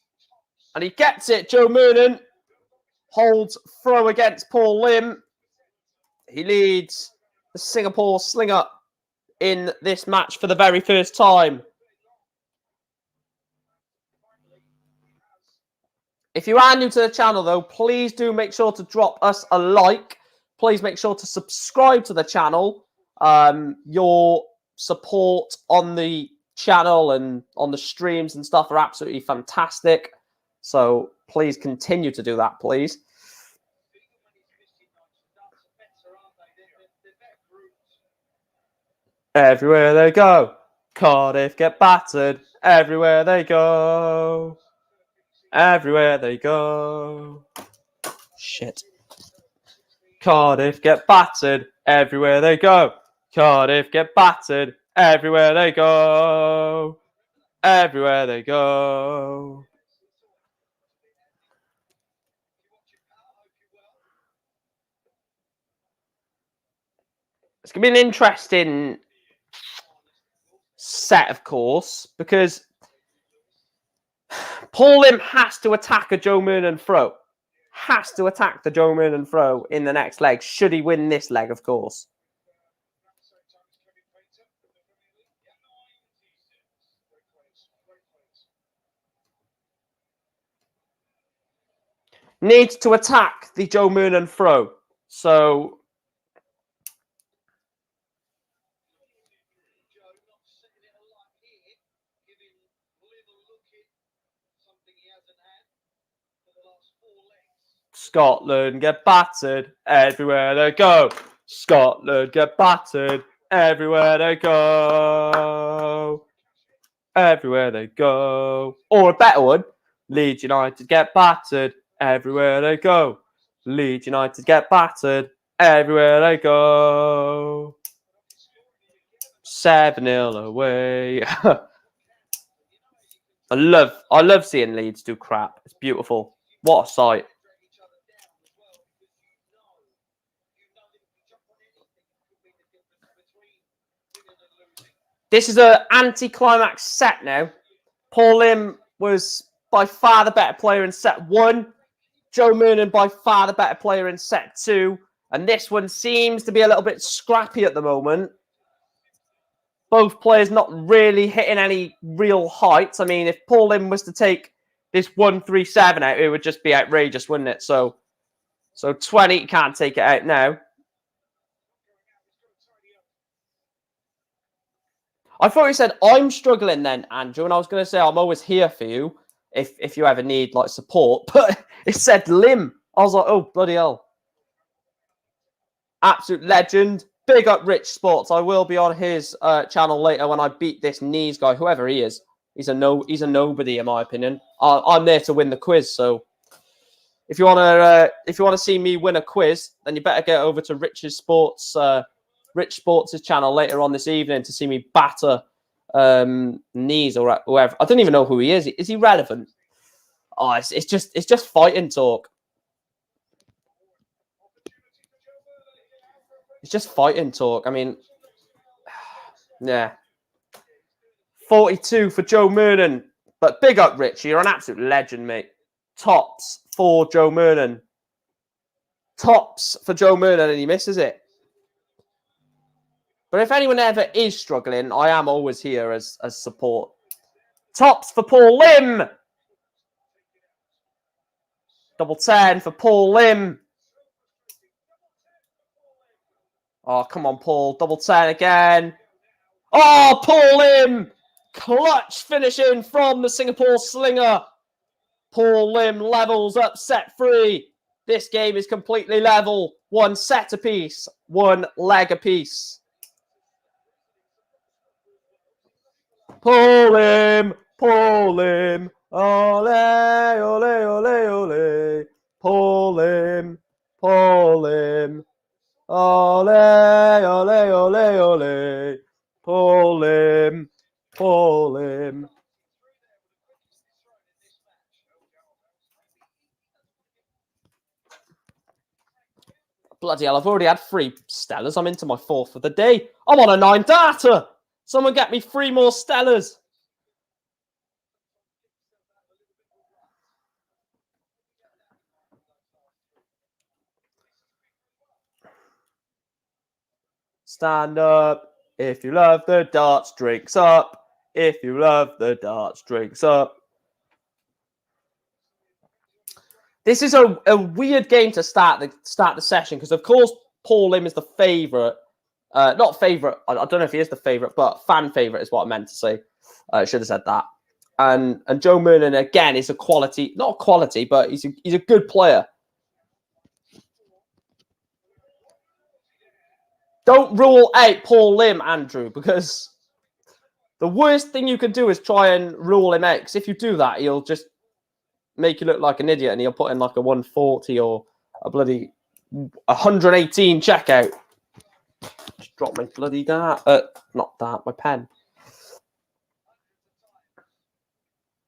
And he gets it. Joe Murnan holds throw against Paul Lim. He leads the Singapore Slinger in this match for the very first time. If you are new to the channel, though, please do make sure to drop us a like. Please make sure to subscribe to the channel. Your support on the channel and on the streams and stuff are absolutely fantastic. So please continue to do that, please. Everywhere they go, Cardiff get battered. Everywhere they go. Everywhere they go. Shit. Cardiff get battered. Everywhere they go. Cardiff get battered. Everywhere they go. Everywhere they go. It's going to be an interesting set, of course, because Paul Lim has to attack a Joe Murnan throw. Has to attack the Joe Murnan throw in the next leg, should he win this leg, of course. Needs to attack the Joe Moonen throw. So Scotland get battered everywhere they go. Scotland get battered everywhere they go. Everywhere they go. Or a better one, Leeds United get battered everywhere they go. Leeds United get battered everywhere they go. 7-0 away. I love seeing Leeds do crap. It's beautiful. What a sight. This is an anti-climax set now. Paul Lim was by far the better player in set 1. Joe Moonen by far the better player in set 2. And this one seems to be a little bit scrappy at the moment. Both players not really hitting any real heights. I mean, if Paul Lim was to take this 1-3-7 out, it would just be outrageous, wouldn't it? So 20 can't take it out now. I thought you said I'm struggling then, Andrew, and I was going to say I'm always here for you if you ever need like support. But it said Lim. I was like, oh bloody hell! Absolute legend. Big up Rich Sports. I will be on his channel later when I beat this knees guy, whoever he is. He's a nobody in my opinion. I'm there to win the quiz, so if you want to see me win a quiz, then you better get over to Rich Sports' channel later on this evening to see me batter knees or whoever. I don't even know who he is. Is he relevant? Oh, it's just fighting talk. It's just fighting talk. I mean, yeah. 42 for Joe Moonen. But big up, Rich. You're an absolute legend, mate. Tops for Joe Moonen. Tops for Joe Moonen, and he misses it. But if anyone ever is struggling, I am always here as support. Tops for Paul Lim. Double 10 for Paul Lim. Oh, come on, Paul. Double 10 again. Oh, Paul Lim. Clutch finishing from the Singapore Slinger. Paul Lim levels up set 3. This game is completely level. 1 set apiece. 1 leg apiece. Paul Lim. Paul Lim. Ole, ole, ole, ole. Paul Lim. Paul Lim. Ole, ole, ole, ole. Paul Lim. Paul Lim. Bloody hell, I've already had 3 Stellas. I'm into my 4th of the day. I'm on a 9 data. Someone get me 3 more Stellas. Stand up. If you love the darts, drinks up. If you love the darts, drinks up. This is a weird game to start the session because, of course, Paul Lim is the favourite. Not favourite. I don't know if he is the favourite, but fan favourite is what I meant to say. I should have said that. And Joe Moonen, again, is a quality, not quality, but he's a good player. Don't rule out Paul Lim, Andrew, because the worst thing you can do is try and rule him out. Because if you do that, he'll just make you look like an idiot and he'll put in like a 140 or a bloody 118 checkout. Just drop my bloody dart. Not dart, my pen.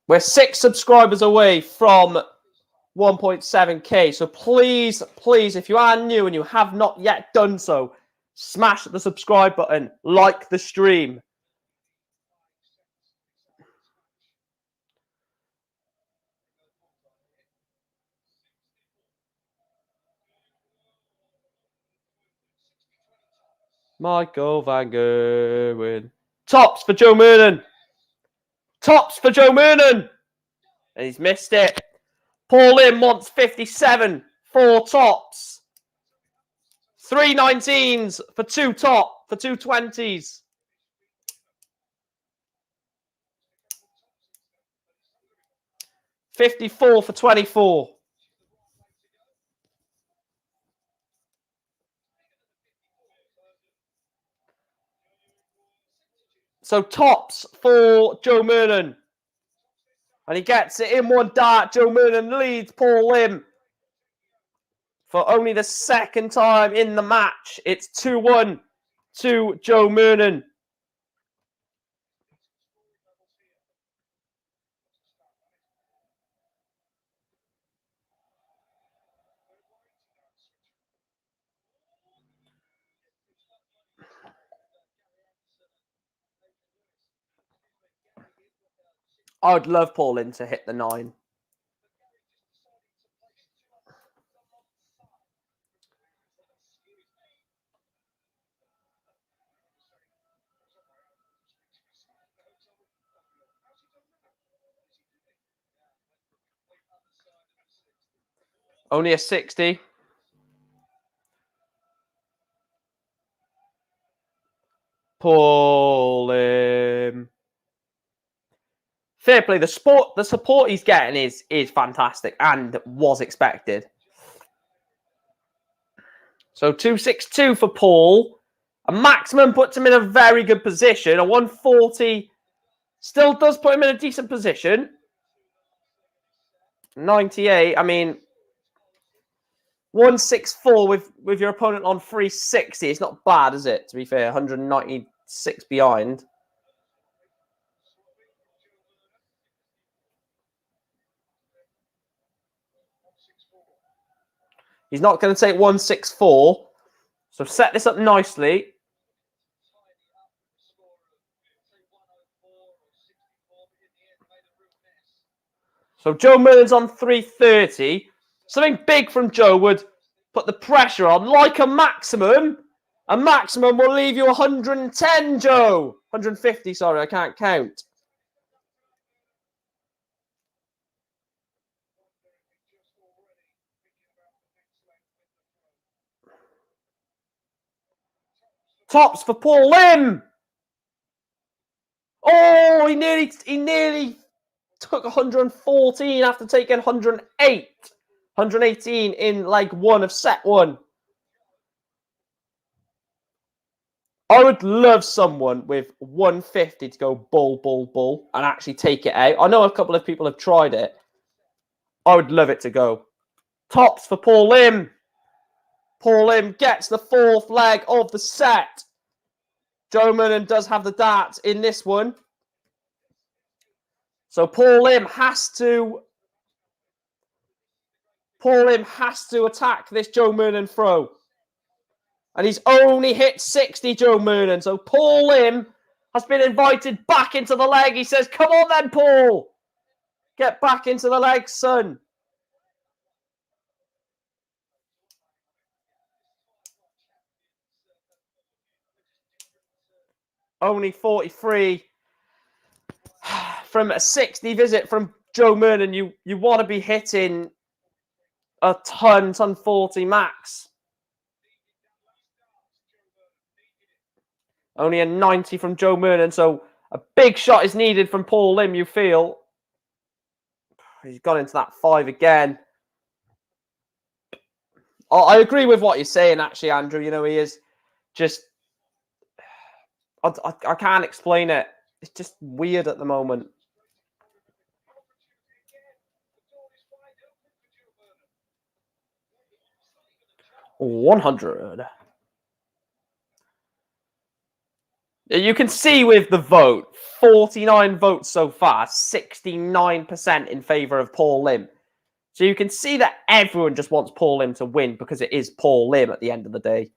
We're 6 subscribers away from 1.7k. So please, please, if you are new and you have not yet done so, smash the subscribe button, like the stream. Michael Van Gerwen. Tops for Joe Moonen. Tops for Joe Moonen. And he's missed it. Paul Lim wants 57. 4 tops. 3 19s for 2 top. For 2 20s. $54 for 24. So tops for Joe Moonen. And he gets it in 1 dart. Joe Moonen leads Paul Lim for only the 2nd time in the match. It's 2-1 to Joe Moonen. I would love Paul Lim to hit the 9. Only a 60. Paul Lim. Fair play. The support he's getting is fantastic and was expected. So 262 for Paul. A maximum puts him in a very good position. A 140 still does put him in a decent position. 98. I mean, 164 with your opponent on 360. It's not bad, is it? To be fair, 196 behind. He's not going to take 164. So set this up nicely. So Joe Moonen's on 330. Something big from Joe would put the pressure on, like a maximum. A maximum will leave you 110, Joe. 150, sorry, I can't count. Tops for Paul Lim. Oh, he nearly took 114 after taking 108. 118 in leg 1 of set 1. I would love someone with 150 to go bull, bull, bull and actually take it out. I know a couple of people have tried it. I would love it to go. Tops for Paul Lim. Paul Lim gets the 4th leg of the set. Joe Moonen does have the darts in this one. So Paul Lim has to attack this Joe Moonen throw. And he's only hit 60, Joe Moonen. So Paul Lim has been invited back into the leg. He says, come on then, Paul. Get back into the leg, son. Only 43 from a 60 visit from Joe Moonen. You want to be hitting a ton 40 max. Only a 90 from Joe Moonen. So a big shot is needed from Paul Lim, you feel. He's gone into that 5 again. I agree with what you're saying, actually, Andrew. You know, he is just... I can't explain it. It's just weird at the moment. 100. You can see with the vote, 49 votes so far, 69% in favour of Paul Lim. So you can see that everyone just wants Paul Lim to win because it is Paul Lim at the end of the day.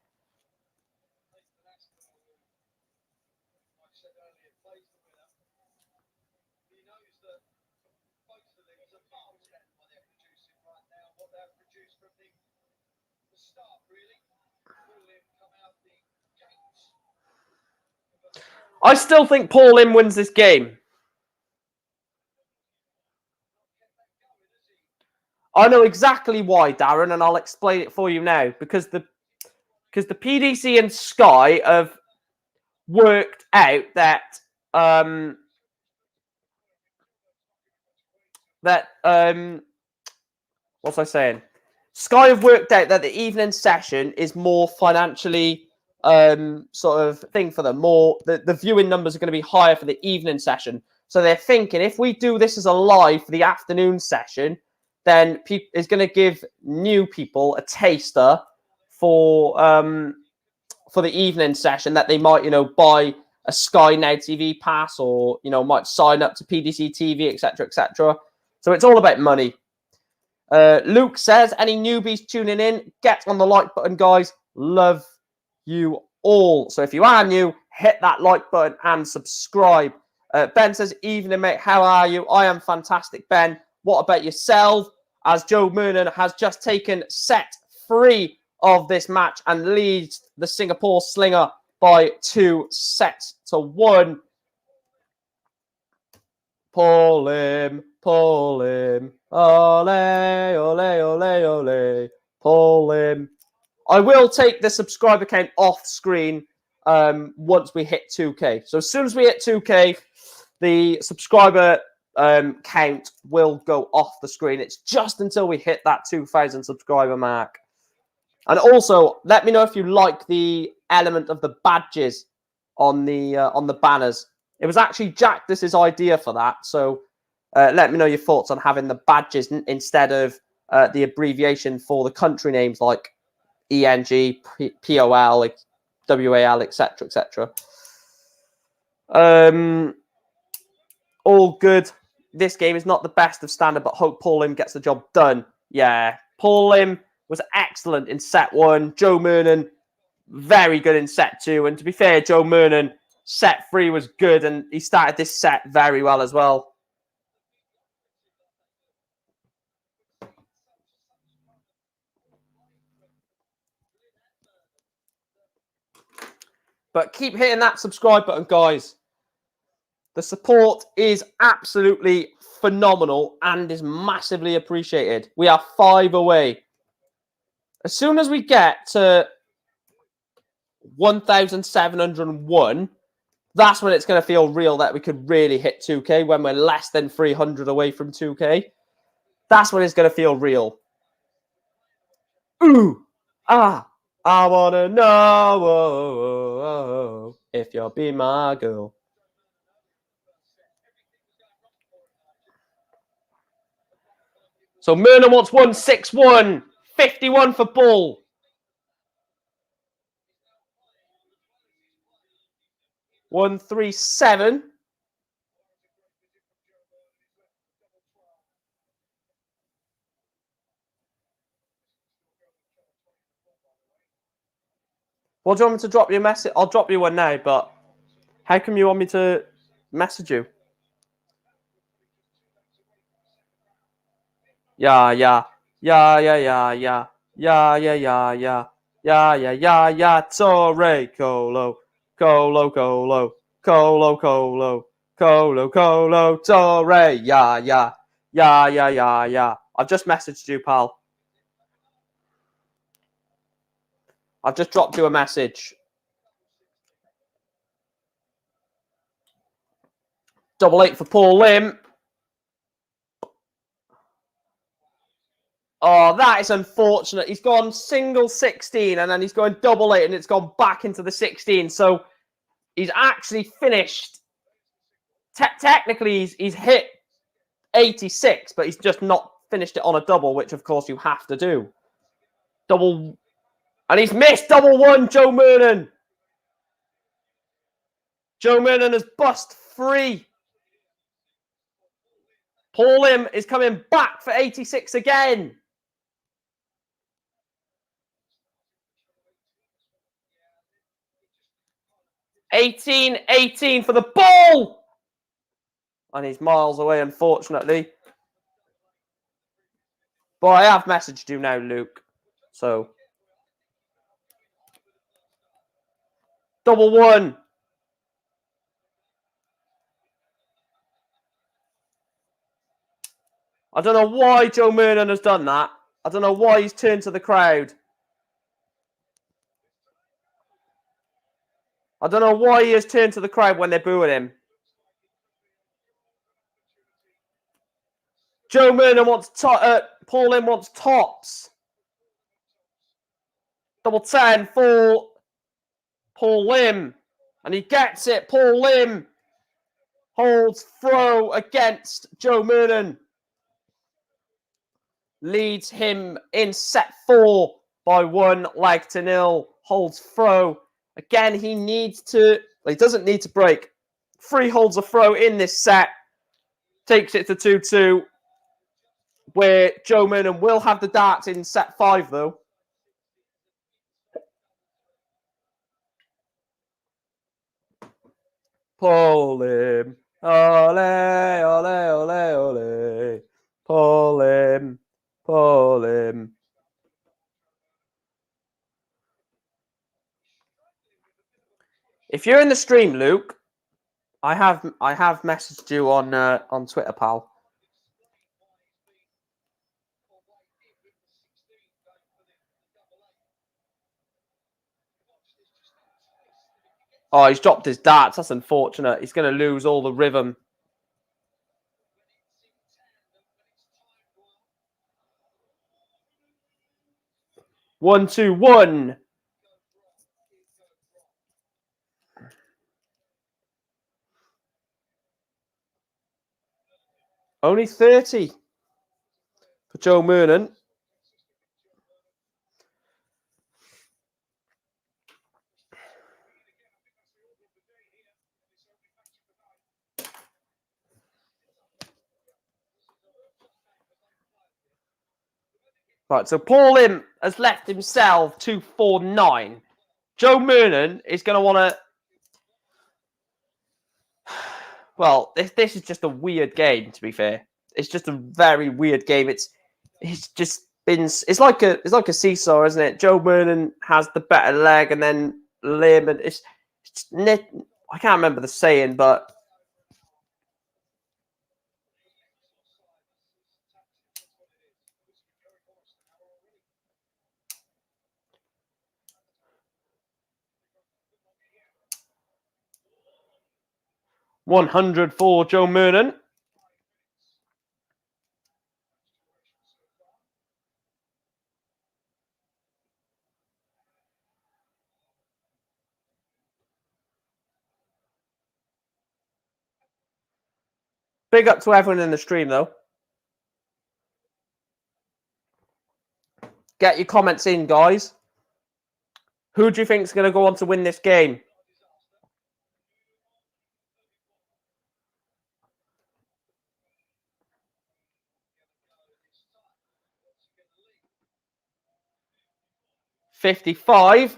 I still think Paul Lim wins this game. I know exactly why, Darren, and I'll explain it for you now. Because the PDC and Sky have worked out that what's I saying? Sky have worked out that the evening session is more financially sort of thing for them. More the viewing numbers are going to be higher for the evening session. So they're thinking if we do this as a live for the afternoon session, then it's going to give new people a taster for the evening session that they might, buy a Sky Now TV pass or, might sign up to PDC TV, etc., etc. So it's all about money. Luke says, any newbies tuning in, get on the like button, guys. Love you all. So if you are new, hit that like button and subscribe. Ben says, evening, mate. How are you? I am fantastic, Ben. What about yourself? As Joe Moonen has just taken set 3 of this match and leads the Singapore Slinger by 2-1. Pull him. Ole, ole, ole, ole. Pull him. I will take the subscriber count off screen once we hit 2K. So as soon as we hit 2K, the subscriber count will go off the screen. It's just until we hit that 2,000 subscriber mark. And also, let me know if you like the element of the badges on the banners. It was actually Jackdus's idea for that. So let me know your thoughts on having the badges instead of the abbreviation for the country names like ENG, POL, WAL, etc., etc. All good. This game is not the best of standard, but hope Paul Lim gets the job done. Yeah, Paul Lim was excellent in set 1. Joe Moonen, very good in set 2. And to be fair, Joe Moonen, set 3 was good, and he started this set very well as well. But keep hitting that subscribe button, guys. The support is absolutely phenomenal and is massively appreciated. We are 5 away. As soon as we get to 1,701, that's when it's going to feel real that we could really hit 2K when we're less than 300 away from 2K. That's when it's going to feel real. Ooh, I want to know if you'll be my girl. So Myrna wants 161, 51 for Bull. One, 3, 7. Well, do you want me to drop you a message? I'll drop you one now, but how come you want me to message you? Yeah. Torre, Colo, Torre, yeah. I've just messaged you, pal. I've just dropped you a message. Double 8 for Paul Lim. Oh, that is unfortunate. He's gone single 16 and then he's going double 8 and it's gone back into the 16. So he's actually finished. Technically, he's hit 86, but he's just not finished it on a double, which of course you have to do. Double. And he's missed double 1, Joe Moonen. Joe Moonen has bust 3. Paul Lim is coming back for 86 again. 18 for the ball. And he's miles away, unfortunately. But I have messaged you now, Luke. So. Double 1. I don't know why Joe Murnan has done that. I don't know why he's turned to the crowd. I don't know why he has turned to the crowd when they're booing him. Joe Murnan wants Paul Lim wants tops. Double 10 for Paul Lim. And he gets it. Paul Lim holds throw against Joe Murnan. Leads him in set 4 by 1-0. Holds throw. Again, he needs to... Well, he doesn't need to break. 3 holds a throw in this set. Takes it to 2-2. Where Joe Murnan will have the darts in set 5, though. Paul Lim. Ole, ole, ole, ole. Paul Lim. Paul Lim. If you're in the stream, Luke, I have messaged you on Twitter, pal. Oh, he's dropped his darts. That's unfortunate. He's going to lose all the rhythm. One, 2, 1. Only 30 for Joe Murnan. Right, so Paul Lim has left himself 2-4-9. Joe Murnan is going to want to... Well, this is just a weird game, to be fair. It's just a very weird game. It's just been... It's like a seesaw, isn't it? Joe Murnan has the better leg, and then Lim, and it's I can't remember the saying, but... $100 for Joe Murnan. Big up to everyone in the stream, though. Get your comments in, guys. Who do you think is going to go on to win this game? $55.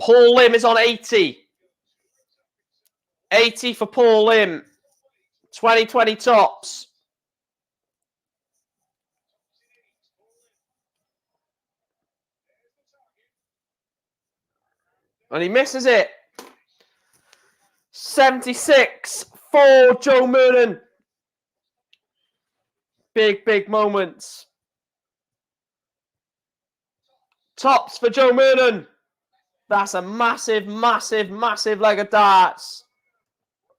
Paul Lim is on 80. 80 for Paul Lim. 2020 tops. And he misses it. 76 for Joe Murnan. Big moments. Tops for Joe Murnan. That's a massive leg of darts.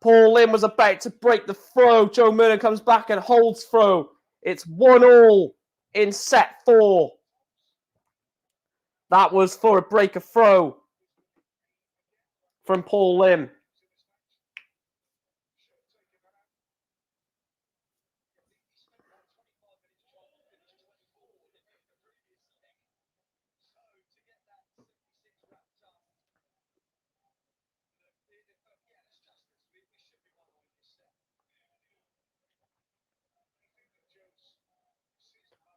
Paul Lim was about to break the throw. Joe Murnan comes back and holds throw. It's 1-1 in set 4. That was for a break of throw from Paul Lim.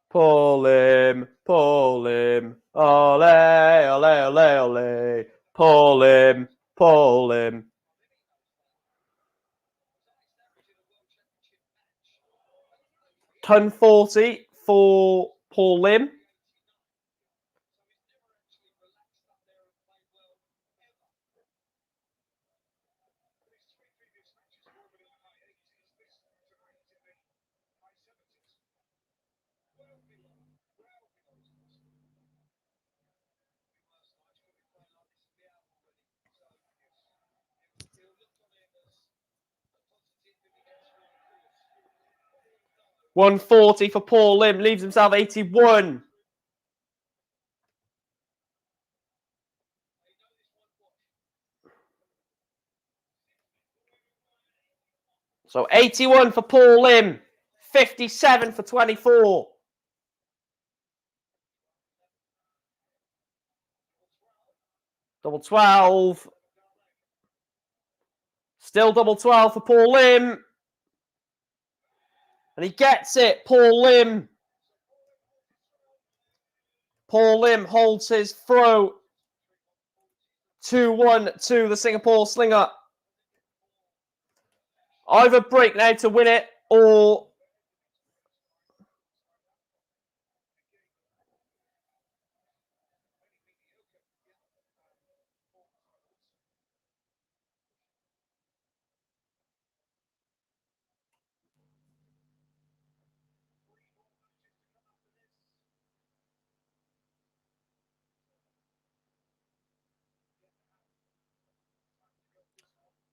Paul Lim, Paul Lim, ole, ole, ole, ole, Paul Lim, Paul Lim. $10.40 for Paul Lim. 140 for Paul Lim. Leaves himself 81. So 81 for Paul Lim. 57 for 24. Double 12. Still double 12 for Paul Lim. And he gets it. Paul Lim. Paul Lim holds his throw. 2-1 to the Singapore Slinger. Either break now to win it or...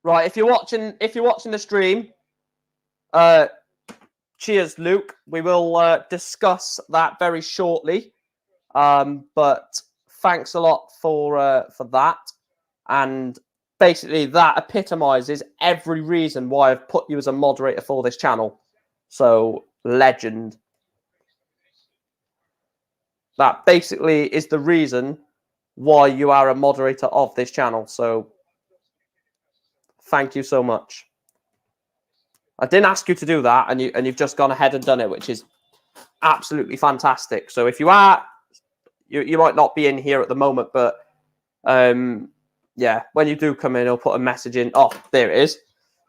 Right, if you're watching the stream, cheers, Luke. We will discuss that very shortly. But thanks a lot for that. And basically, that epitomizes every reason why I've put you as a moderator for this channel. So, legend. That basically is the reason why you are a moderator of this channel. So, thank you so much. I didn't ask you to do that, and you've just gone ahead and done it, which is absolutely fantastic. So if you are, you might not be in here at the moment, but yeah, when you do come in, I'll put a message in. Oh, there it is.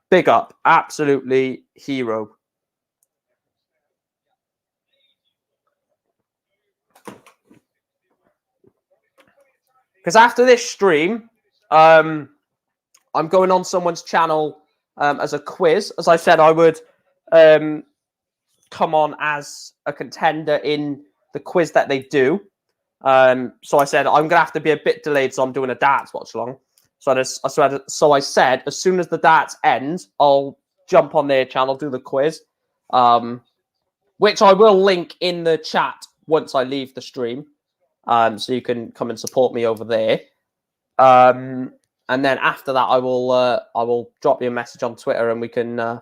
Big up, absolutely hero. Because after this stream, I'm going on someone's channel as a quiz. As I said, I would come on as a contender in the quiz that they do. So I said, I'm going to have to be a bit delayed, so I'm doing a darts watch along. So I said, as soon as the darts ends, I'll jump on their channel, do the quiz, which I will link in the chat once I leave the stream. So you can come and support me over there. And then after that, I will drop you a message on Twitter and we can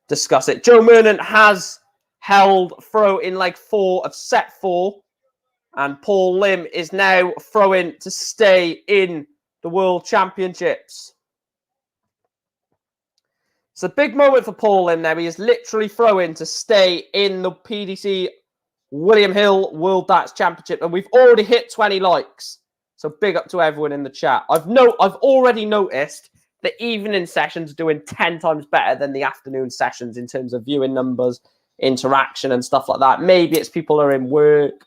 discuss it. Joe Murnant has held throw in leg 4 of set 4. And Paul Lim is now throwing to stay in the World Championships. It's a big moment for Paul Lim now. He is literally throwing to stay in the PDC William Hill World Darts Championship. And we've already hit 20 likes. So big up to everyone in the chat. I've already noticed the evening sessions doing 10 times better than the afternoon sessions in terms of viewing numbers, interaction and stuff like that. Maybe it's people are in work,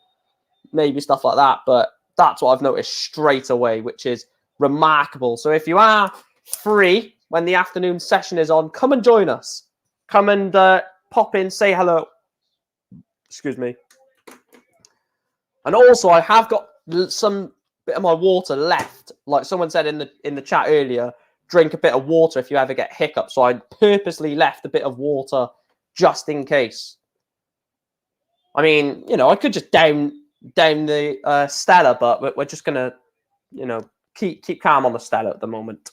maybe stuff like that. But that's what I've noticed straight away, which is remarkable. So if you are free when the afternoon session is on, come and join us. Come and pop in, say hello. Excuse me. And also, I have got some bit of my water left. Like someone said in the chat earlier, drink a bit of water if you ever get hiccups. So I purposely left a bit of water just in case. I mean, you know, I could just down the Stella, but we're just gonna, you know, keep calm on the Stella at the moment.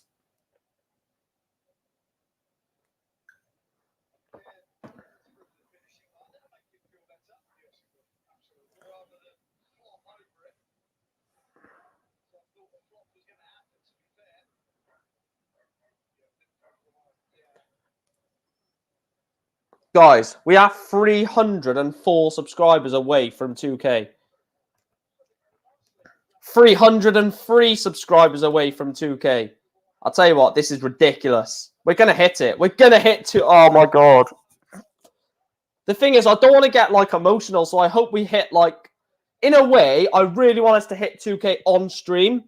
Guys, we are 304 subscribers away from 2K. 303 subscribers away from 2K. I'll tell you what, this is ridiculous. We're going to hit it. We're going to hit to... Oh, my God. The thing is, I don't want to get, like, emotional, so I hope we hit, like... In a way, I really want us to hit 2K on stream,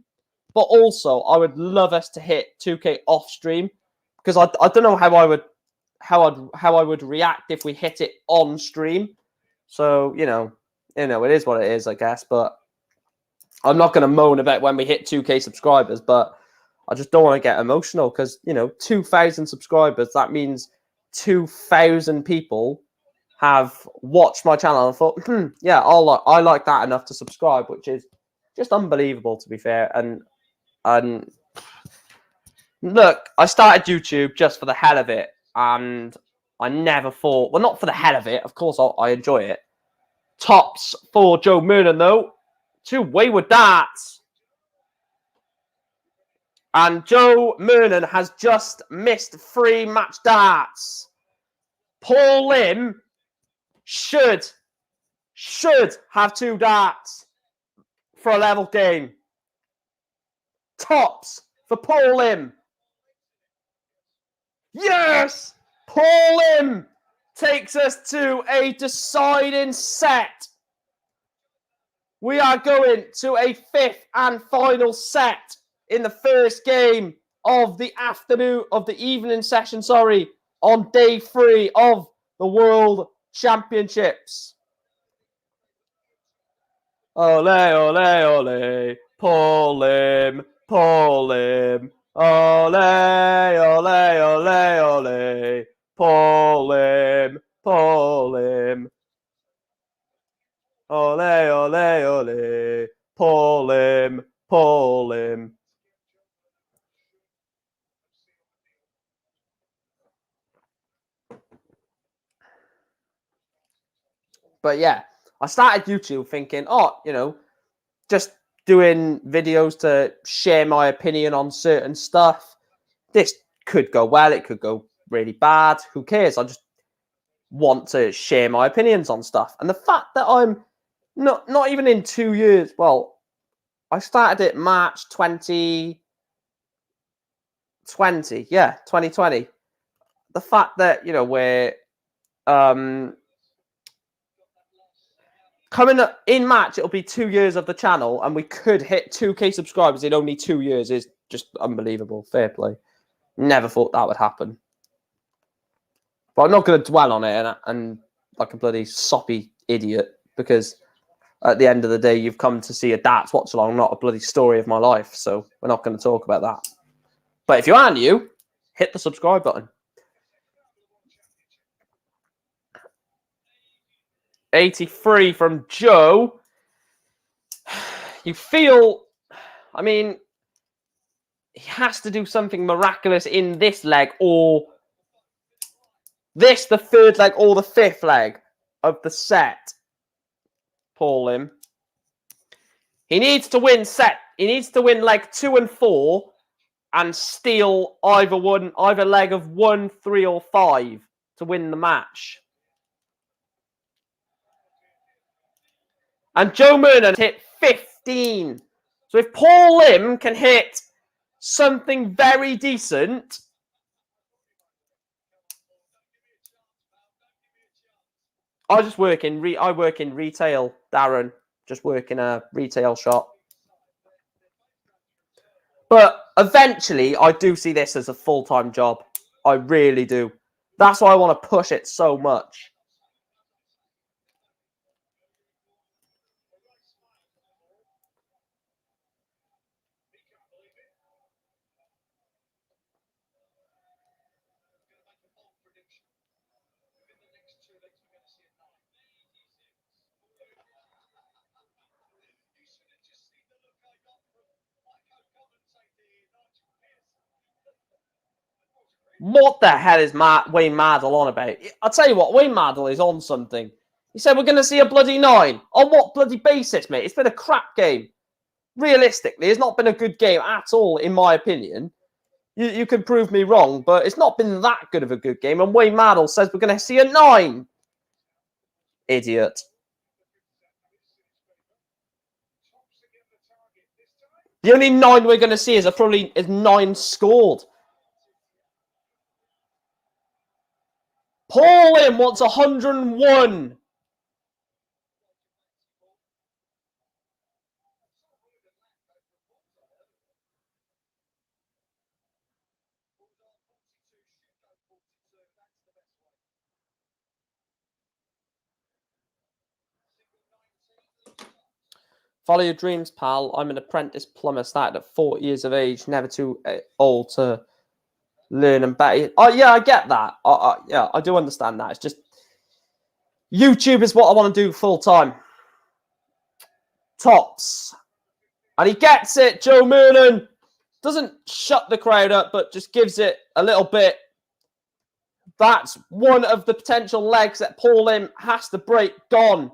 but also I would love us to hit 2K off stream, because I don't know how I would react if we hit it on stream. So, you know, it is what it is, I guess, but I'm not going to moan about when we hit 2K subscribers, but I just don't want to get emotional because, you know, 2,000 subscribers, that means 2,000 people have watched my channel and thought, yeah, I like that enough to subscribe, which is just unbelievable, to be fair. And look, I started YouTube just for the hell of it, and I never thought, well, not for the hell of it. Of course, I enjoy it. Tops for Joe Murnan, though. 2 wayward darts. And Joe Murnan has just missed 3 match darts. Paul Lim should have 2 darts for a level game. Tops for Paul Lim. Yes! Paul Lim takes us to a deciding set. We are going to a 5th and final set in the first game of the evening session, on day 3 of the World Championships. Ole, ole, ole, Paul Lim, Paul Lim. Ole, ole, ole, ole, Paul Lim, Paul Lim. Ole, ole, ole, Paul Lim, Paul Lim. But yeah, I started YouTube thinking, just doing videos to share my opinion on certain stuff. This could go well, it could go really bad. Who cares? I just want to share my opinions on stuff. And the fact that I'm not even in 2 years, well, I started it March 2020. Yeah, 2020. The fact that, we're coming up in March, it'll be 2 years of the channel, and we could hit 2K subscribers in only 2 years is just unbelievable. Fair play. Never thought that would happen. But I'm not going to dwell on it and like a bloody soppy idiot, because at the end of the day, you've come to see a darts watch along, not a bloody story of my life. So we're not going to talk about that. But if you are new, hit the subscribe button. 83 from Joe. You feel, he has to do something miraculous in this leg, or this, the 3rd leg, or the 5th leg of the set. Paul Lim. He needs to win leg 2 and 4 and steal either leg of 1, 3, or 5 to win the match. And Joe Murnan hit 15. So if Paul Lim can hit something very decent, I work in retail, Darren. Just work in a retail shop. But eventually, I do see this as a full-time job. I really do. That's why I want to push it so much. What the hell is Wayne Mardle on about? I'll tell you what, Wayne Mardle is on something. He said we're going to see a bloody 9. On what bloody basis, mate? It's been a crap game. Realistically, it's not been a good game at all, in my opinion. You can prove me wrong, but it's not been that good of a good game. And Wayne Mardle says we're going to see a 9. Idiot. The only 9 we're going to see is 9 scored. Paul Lim wants 101. Follow your dreams, pal. I'm an apprentice plumber, started at 40 years of age, never too old to learn and better. Oh, yeah, I get that. Yeah, I do understand that. It's just, YouTube is what I want to do full time. Tops. And he gets it. Joe Moonen doesn't shut the crowd up, but just gives it a little bit. That's one of the potential legs that Paul Lim has to break. Gone.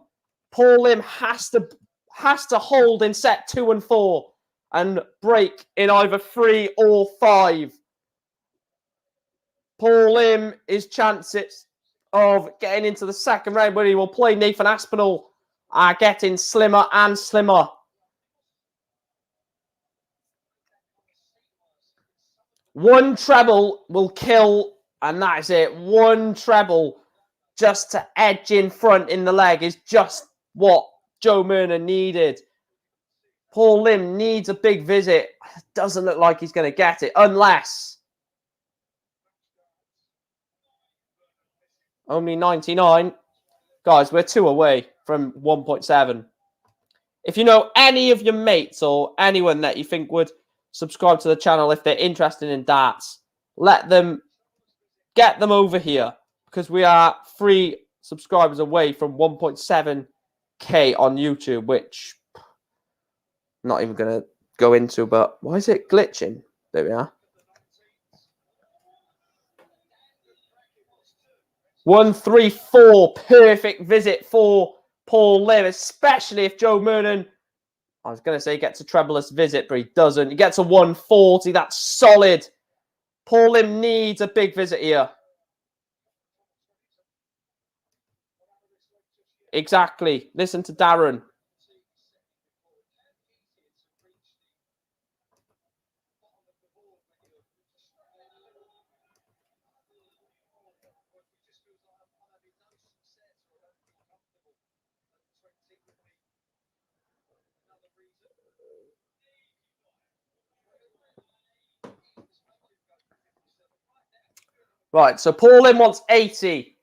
Paul Lim has to hold in set 2 and 4 and break in either 3 or 5. Paul Lim, his chances of getting into the second round where he will play Nathan Aspinall are getting slimmer and slimmer. One treble will kill, and that is it. One treble just to edge in front in the leg is just what Joe Moonen needed. Paul Lim needs a big visit. Doesn't look like he's going to get it, unless only 99. Guys, we're 2 away from 1.7. If you know any of your mates or anyone that you think would subscribe to the channel if they're interested in darts, get them over here, because we are 3 subscribers away from 1.7k on YouTube, which I'm not even going to go into, but why is it glitching? There we are. 134, perfect visit for Paul Lim, especially if Joe Moonen, I was going to say, gets a trebleless visit, but he doesn't. He gets a 140. That's solid. Paul Lim needs a big visit here. Exactly. Listen to Darren. Right, so Paul Lim wants 80.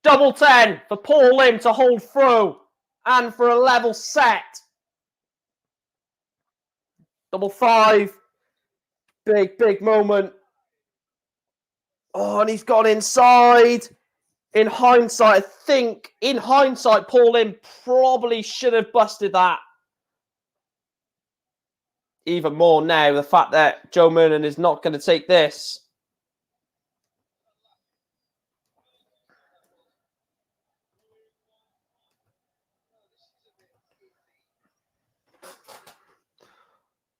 Double 10 for Paul Lim to hold through and for a level set. Double 5. Big moment. Oh, and he's gone inside. In hindsight, Paul Lim probably should have busted that. Even more now, the fact that Joe Moonen is not going to take this.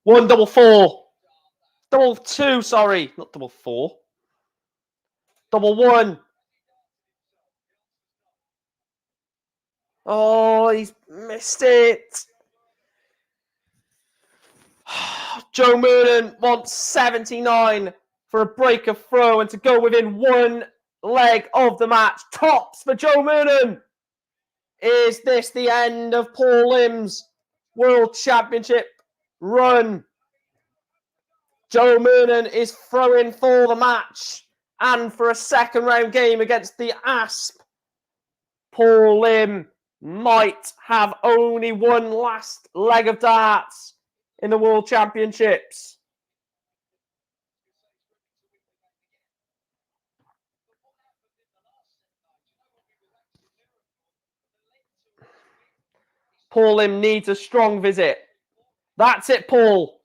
One double 4. Double 2, sorry. Not double 4. Double 1. Oh, he's missed it. Joe Moonen wants 79 for a break of throw and to go within 1 leg of the match. Tops for Joe Moonen. Is this the end of Paul Lim's World Championship run? Joe Moonen is throwing for the match and for a second round game against the Asp. Paul Lim might have only 1 last leg of darts in the World Championships. Paul Lim needs a strong visit. That's it, Paul.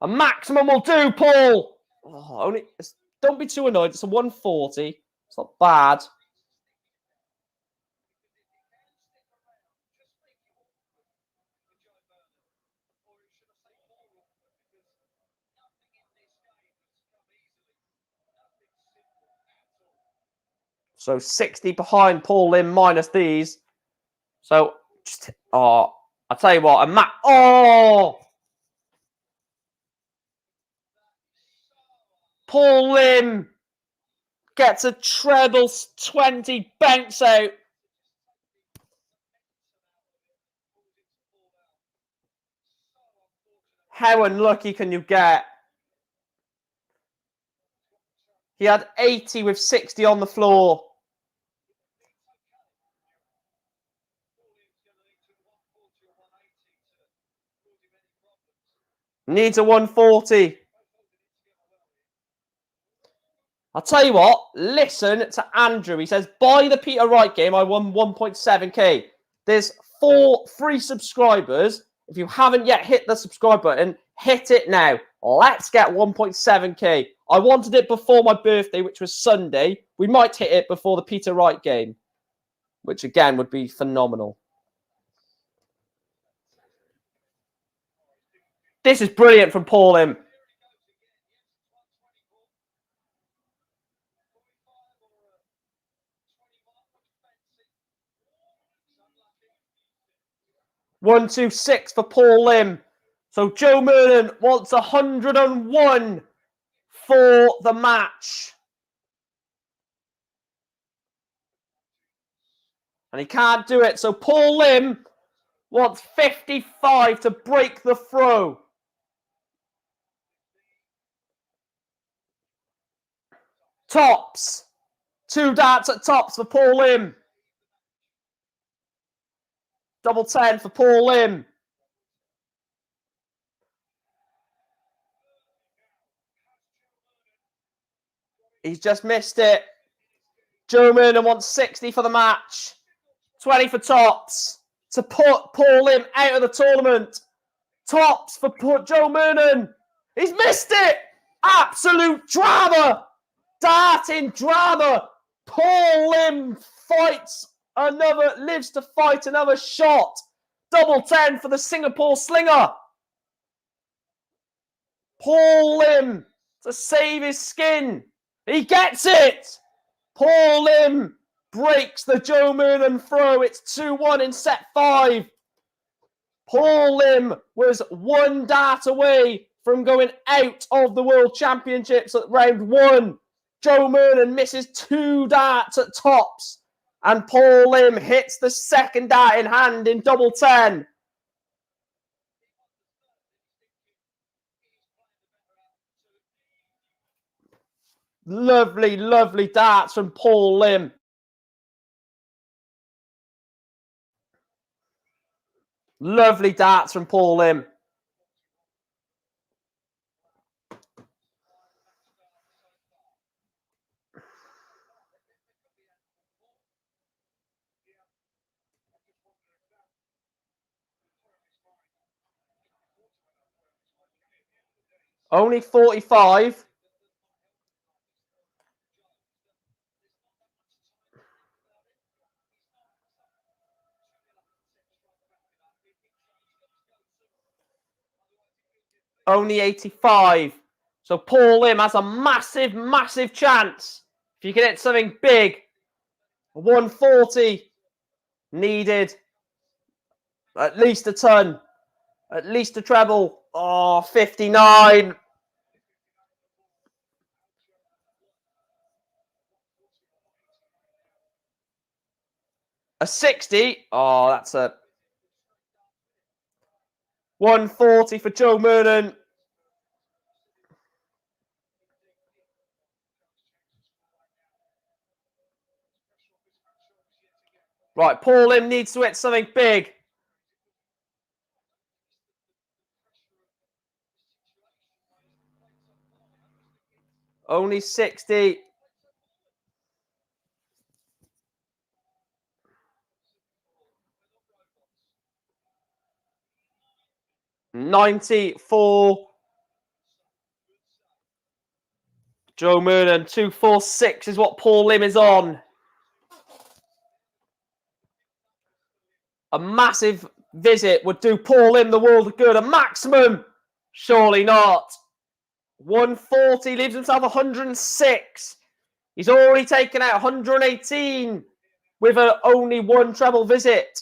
A maximum will do, Paul. Oh, don't be too annoyed. It's a 140. It's not bad. So 60 behind Paul Lim minus these. So, I'll tell you what, Paul Lim gets a treble 20, banks out. How unlucky can you get? He had 80 with 60 on the floor. Needs a 140. I'll tell you what, listen to Andrew. He says, by the Peter Wright game, I won 1.7k. There's 4 free subscribers. If you haven't yet hit the subscribe button, hit it now. Let's get 1.7k. I wanted it before my birthday, which was Sunday. We might hit it before the Peter Wright game, which again would be phenomenal. This is brilliant from Paul Lim. One, 2, 6 for Paul Lim. So Joe Mernon wants 101 for the match. And he can't do it. So Paul Lim wants 55 to break the throw. Tops. 2 darts at tops for Paul Lim. Double 10 for Paul Lim. He's just missed it. Joe Mernon wants 60 for the match. 20 for tops to put Paul Lim out of the tournament. Tops for Joe Mernon. He's missed it. Absolute drama. Darting drama. Paul Lim lives to fight another shot. Double 10 for the Singapore slinger. Paul Lim to save his skin. He gets it. Paul Lim breaks the Joe Mernon throw. It's 2-1 in set 5. Paul Lim was 1 dart away from going out of the World Championships at round 1. Joe Mernon misses 2 darts at tops. And Paul Lim hits the second dart in hand in double 10. Lovely, lovely darts from Paul Lim. Lovely darts from Paul Lim. Only 45. Only 85. So Paul Lim has a massive, massive chance. If you can hit something big, 140 needed. At least a ton. At least a treble. Oh, 59. A 60. Oh, that's a 140 for Joe Mernon. Right, Paul Lim needs to hit something big. Only 60. $90 for Joe Mernon. 246 is what Paul Lim is on. A massive visit would do Paul Lim the world of good. A maximum? Surely not. 140 leaves himself 106. He's already taken out 118 with only 1 treble visit.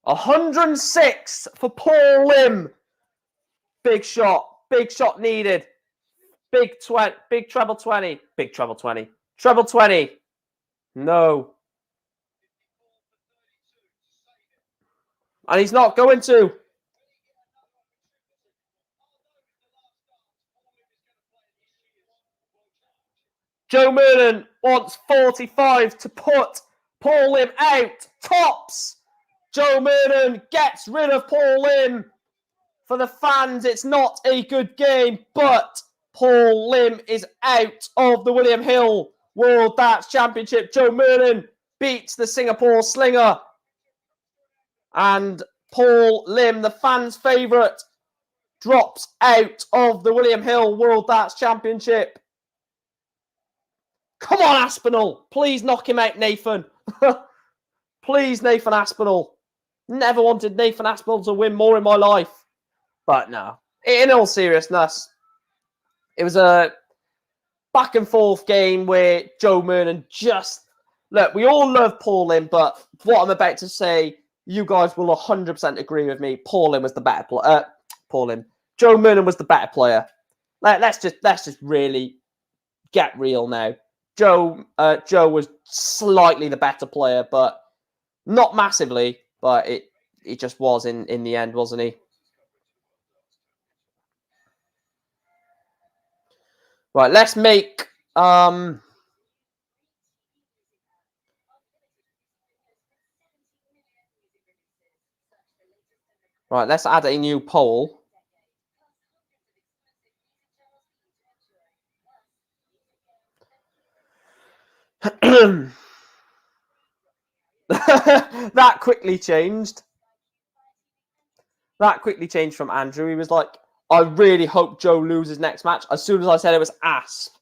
$106 for Paul Lim. Big shot needed. Big treble 20. Big treble 20. Treble 20. No. And he's not going to. Joe Mernon wants 45 to put Paul Lim out. Tops. Joe Murden gets rid of Paul Lim. For the fans, it's not a good game, but Paul Lim is out of the William Hill World Darts Championship. Joe Murden beats the Singapore Slinger. And Paul Lim, the fans' favourite, drops out of the William Hill World Darts Championship. Come on, Aspinall. Please knock him out, Nathan. Please, Nathan Aspinall. Never wanted Nathan Aspinall to win more in my life. But no. In all seriousness, it was a back and forth game where Joe Murden just... Look, we all love Paul Lim, but what I'm about to say, you guys will 100% agree with me. Paul Lim was the better player. Paul Lim. Joe Murden was the better player. Let's just really get real now. Joe was slightly the better player, but not massively. But it just was in the end, wasn't he? Right, let's make right, let's add a new poll. That quickly changed. That quickly changed from Andrew. He was like, I really hope Joe loses next match. As soon as I said it was Asp.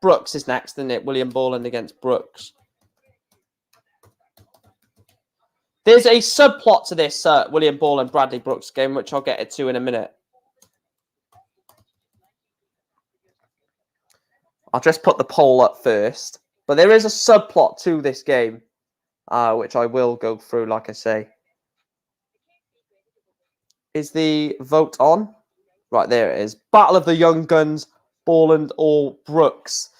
Brooks is next, isn't it? William Borland against Brooks. There's a subplot to this William Borland Bradley Brooks game, which I'll get to in a minute. I'll just put the poll up first. But there is a subplot to this game, which I will go through, like I say. Is the vote on? Right, there it is. Battle of the Young Guns, Borland or Brooks.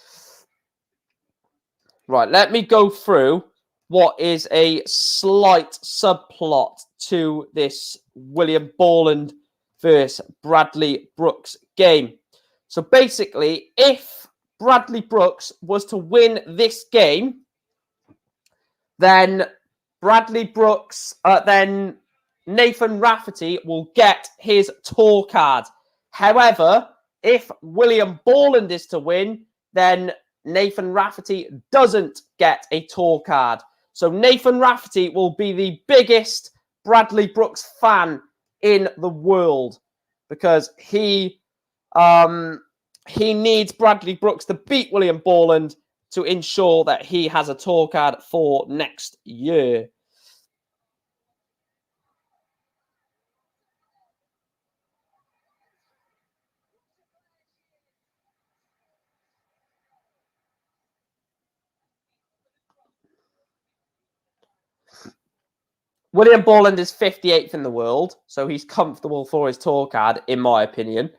Right, let me go through what is a slight subplot to this William Borland versus Bradley Brooks game. So basically, if Bradley Brooks was to win this game, then Bradley Brooks, then Nathan Rafferty will get his tour card. However, if William Borland is to win, then Nathan Rafferty doesn't get a tour card. So Nathan Rafferty will be the biggest Bradley Brooks fan in the world because he needs Bradley Brooks to beat William Borland to ensure that he has a tour card for next year. William Borland is 58th in the world, so he's comfortable for his tour card, in my opinion.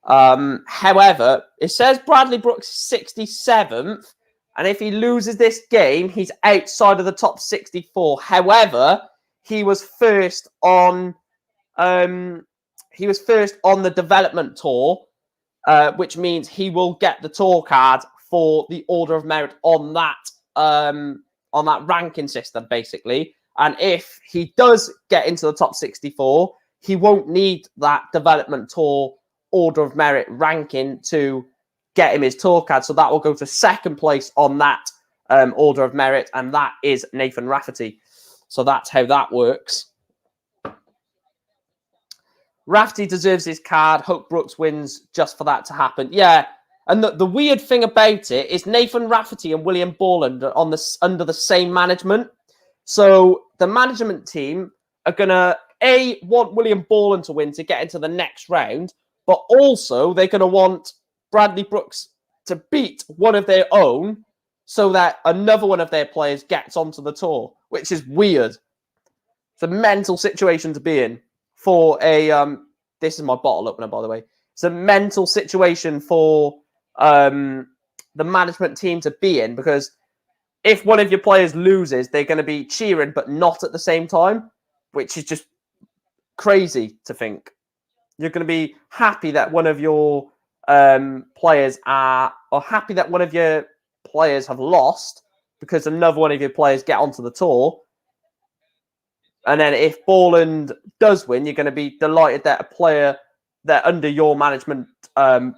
However, it says Bradley Brooks 67th, and if he loses this game, he's outside of the top 64. However, he was first on the development tour, which means he will get the tour card for the Order of Merit on that ranking system, basically. And if he does get into the top 64, he won't need that development tour Order of Merit ranking to get him his tour card. So that will go to second place on that Order of Merit, and that is Nathan Rafferty. So that's how that works. Rafferty deserves his card. Hope Brooks wins just for that to happen. Yeah, and the weird thing about it is Nathan Rafferty and William Borland are under the same management. So the management team are going to, want William Borland to win to get into the next round, but also they're going to want Bradley Brooks to beat one of their own so that another one of their players gets onto the tour, which is weird. It's a mental situation to be in for a... this is my bottle opener, by the way. It's a mental situation for the management team to be in, because if one of your players loses, they're going to be cheering, but not at the same time, which is just crazy to think. You're going to be happy that one of your players or happy that one of your players have lost because another one of your players get onto the tour. And then if Borland does win, you're going to be delighted that a player that under your management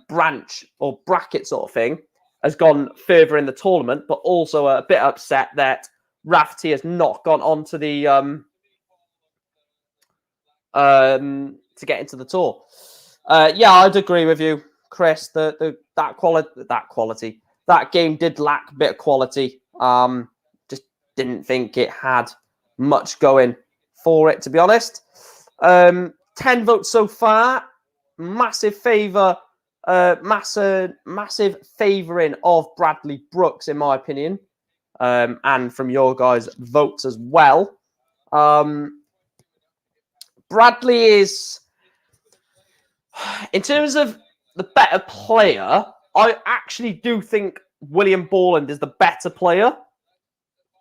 branch or bracket sort of thing has gone further in the tournament, but also a bit upset that Rafferty has not gone on to the to get into the tour. Yeah, I'd agree with you, Chris. That game did lack a bit of quality. Just didn't think it had much going for it, to be honest. 10 votes so far. Massive favouring of Bradley Brooks, in my opinion, and from your guys' votes as well. Bradley is, in terms of the better player, I actually do think William Borland is the better player.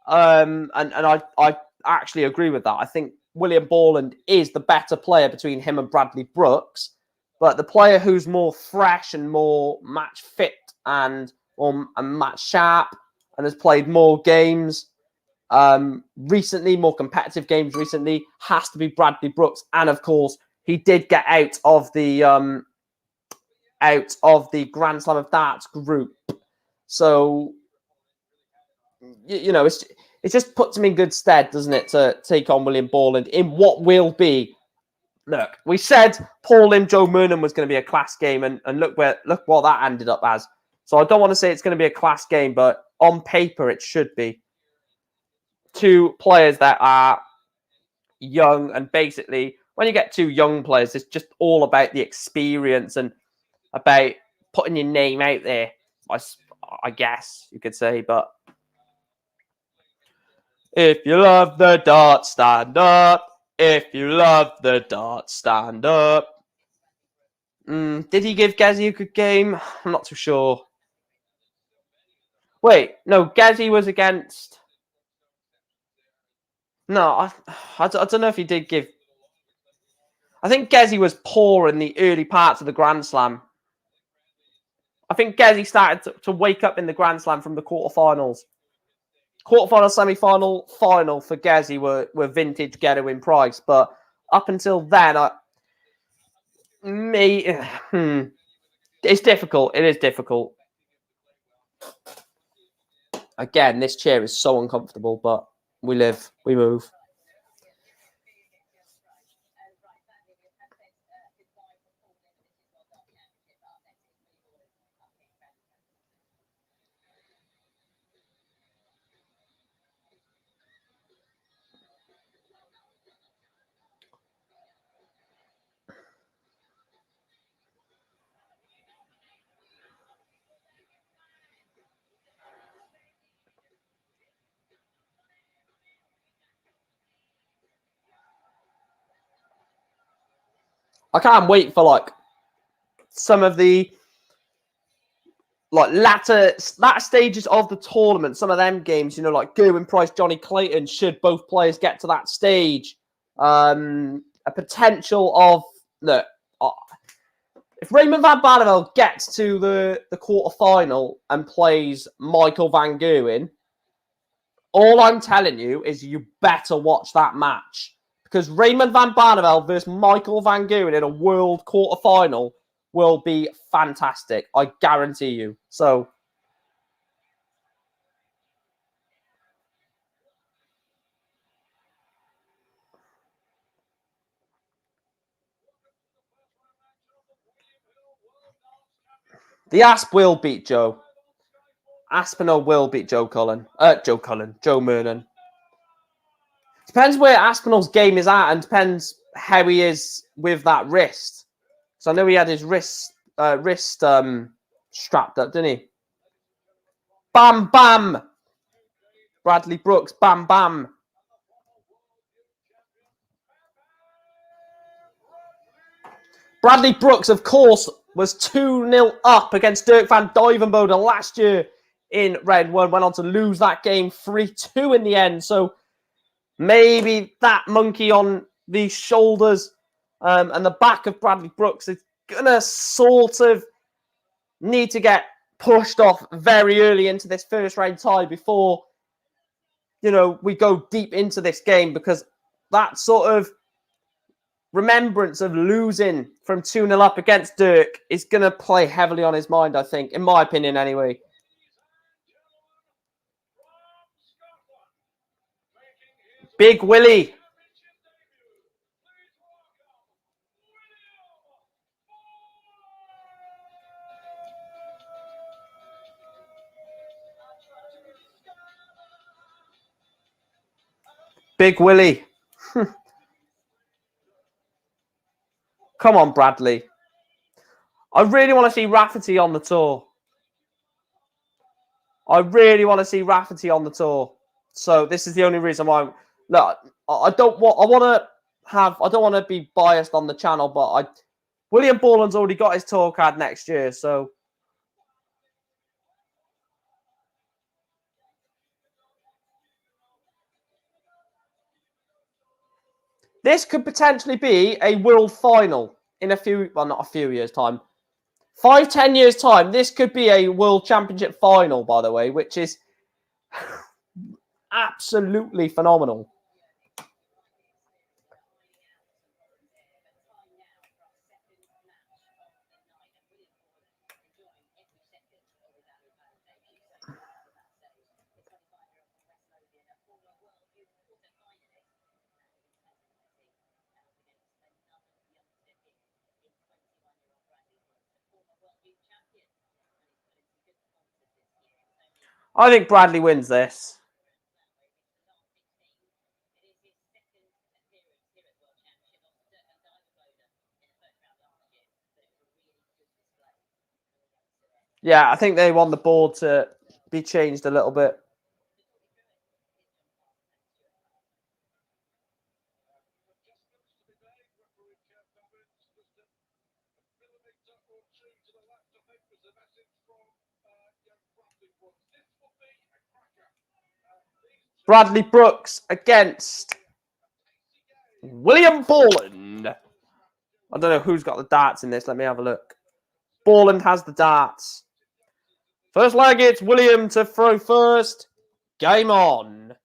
And I actually agree with that. I think William Borland is the better player between him and Bradley Brooks. But the player who's more fresh and more match fit and match sharp and has played more games recently, more competitive games recently, has to be Bradley Brooks. And of course, he did get out of the Grand Slam of Darts group. So, you know, it just puts him in good stead, doesn't it, to take on William Borland in what will be. Look, we said Paul Lim, Joe Murnan was going to be a class game, and look what that ended up as. So I don't want to say it's going to be a class game, but on paper it should be. Two players that are young, and basically when you get two young players, it's just all about the experience and about putting your name out there, I guess you could say. But if you love the dart, stand up. If you love the dart, stand up. Did he give Gezi a good game? I'm not too sure. Wait, no, Gezi was against... No, I don't know if he did give... I think Gezi was poor in the early parts of the Grand Slam. I think Gezi started to wake up in the Grand Slam from the quarterfinals. Quarterfinal, semi-final, final for Gezi were vintage Gerwyn Price. But up until then, it's difficult. It is difficult. Again, this chair is so uncomfortable, but we live, we move. I can't wait for some of the latter stages of the tournament. Some of them games, like Gerwyn Price, Johnny Clayton. Should both players get to that stage, a potential of if Raymond van Barneveld gets to the quarterfinal and plays Michael van Gerwen, all I'm telling you is you better watch that match. Because Raymond van Barneveld versus Michael van Gerwen in a world quarterfinal will be fantastic. I guarantee you. So, the Asp will beat Joe. Aspinall will beat Joe Murnan. Depends where Aspinall's game is at, and depends how he is with that wrist. So I know he had his wrist strapped up, didn't he? Bam, bam. Bradley Brooks, bam, bam. Bradley Brooks, of course, was 2-0 up against Dirk van Duijvenbode last year in round one. Went on to lose that game 3-2 in the end. So maybe that monkey on the shoulders and the back of Bradley Brooks is going to sort of need to get pushed off very early into this first round tie before, you know, we go deep into this game, because that sort of remembrance of losing from 2-0 up against Dirk is going to play heavily on his mind, I think, in my opinion anyway. Big Willie. Big Willie. Come on, Bradley. I really want to see Rafferty on the tour. I really want to see Rafferty on the tour. So this is the only reason why. Look, I don't want to be biased on the channel, but William Borland's already got his tour card next year, so this could potentially be a world final in not a few years' time. 5-10 years' time, this could be a world championship final, by the way, which is absolutely phenomenal. I think Bradley wins this. Yeah, I think they want the board to be changed a little bit. Bradley Brooks against William Borland. I don't know who's got the darts in this. Let me have a look. Borland has the darts. First leg, it's William to throw first. Game on.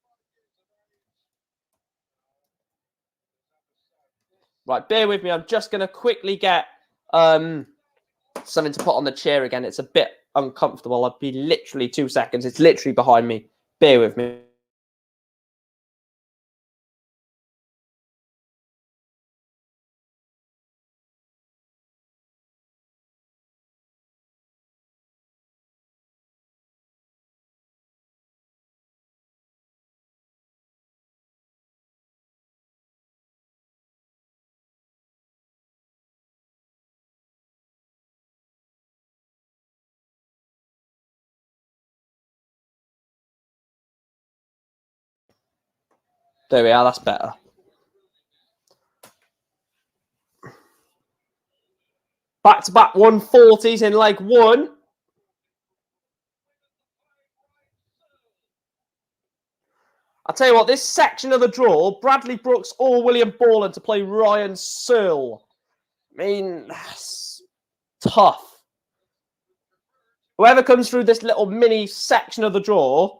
Right, bear with me. I'm just going to quickly get something to put on the chair again. It's a bit uncomfortable. I'll be literally 2 seconds. It's literally behind me. Bear with me. There we are. That's better. Back-to-back 140s in leg one. I'll tell you what, this section of the draw, Bradley Brooks or William Borland to play Ryan Searle. I mean, that's tough. Whoever comes through this little mini section of the draw,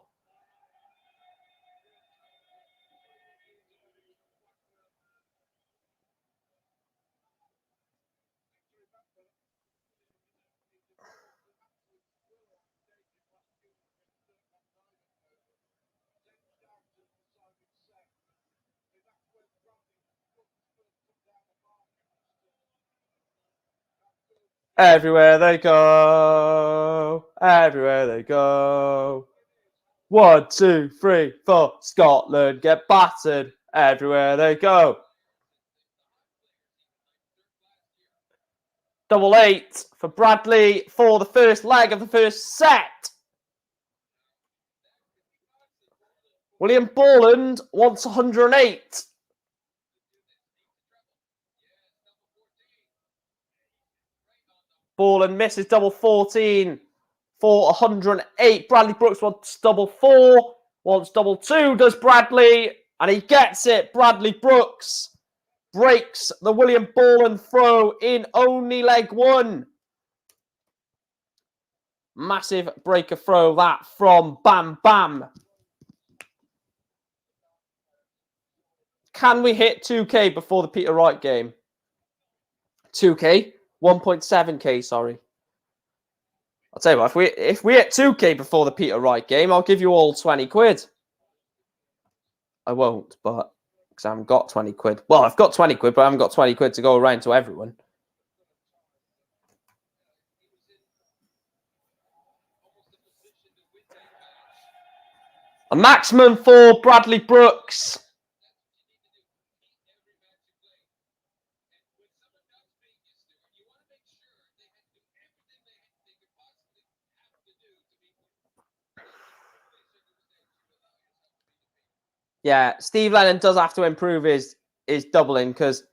everywhere they go, everywhere they go. 1, 2, 3, 4. Scotland get battered everywhere they go. 8-8 for Bradley for the first leg of the first set. William Borland wants 108. Borland misses double 14 for 108. Bradley Brooks wants double 4. Wants double 2, does Bradley. And he gets it. Bradley Brooks breaks the William Borland throw in only leg 1. Massive breaker throw that from Bam Bam. Can we hit 2K before the Peter Wright game? 2K? 1.7K, sorry. I'll tell you what, if we hit 2K before the Peter Wright game, I'll give you all 20 quid. I won't, but because I haven't got 20 quid. Well, I've got 20 quid, but I haven't got 20 quid to go around to everyone. A maximum for Bradley Brooks. Yeah, Steve Lennon does have to improve his doubling because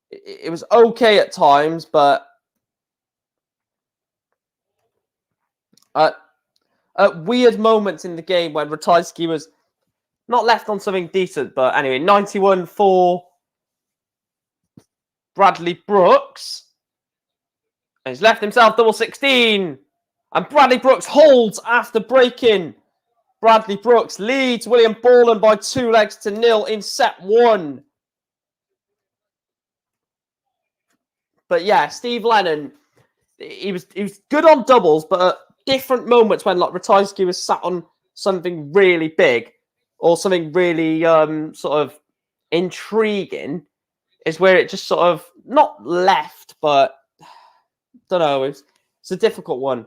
it was okay at times, but at weird moments in the game when Ratajski was not left on something decent. But anyway, 91 for Bradley Brooks. And he's left himself double 16. And Bradley Brooks holds after breaking. Bradley Brooks leads William Borland by 2-0 in set 1. But yeah, Steve Lennon, he was good on doubles, but at different moments when like Ratajski was sat on something really big or something really sort of intriguing, is where it just sort of not left, but don't know. It's a difficult one.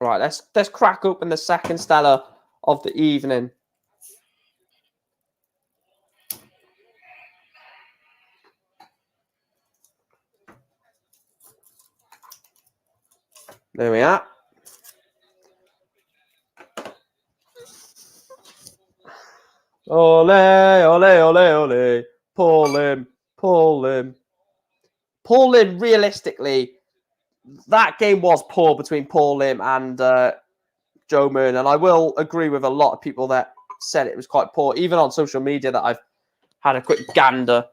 Right, let's crack open the second stellar of the evening. There we are. Ole, ole, ole, ole. Pull him. Paul Lim, realistically, that game was poor between Paul Lim and Joe Myrne, and I will agree with a lot of people that said it was quite poor, even on social media that I've had a quick gander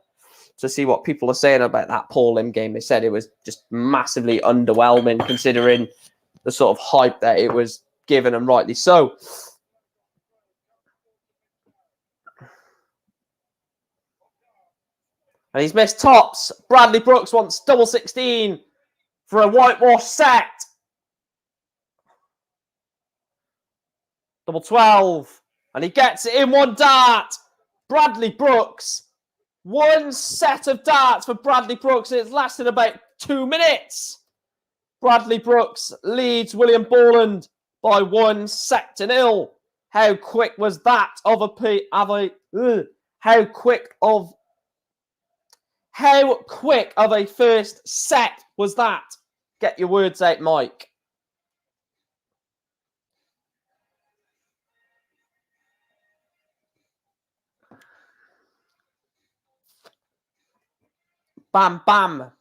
to see what people are saying about that Paul Lim game. They said it was just massively underwhelming considering the sort of hype that it was given, and rightly so. And he's missed tops. Bradley Brooks wants double 16 for a whitewash set. Double 12. And he gets it in one dart. Bradley Brooks. One set of darts for Bradley Brooks. It's lasted about 2 minutes. Bradley Brooks leads William Borland by 1-0. How quick was that of How quick of a first set was that? Get your words out, Mike. Bam, bam.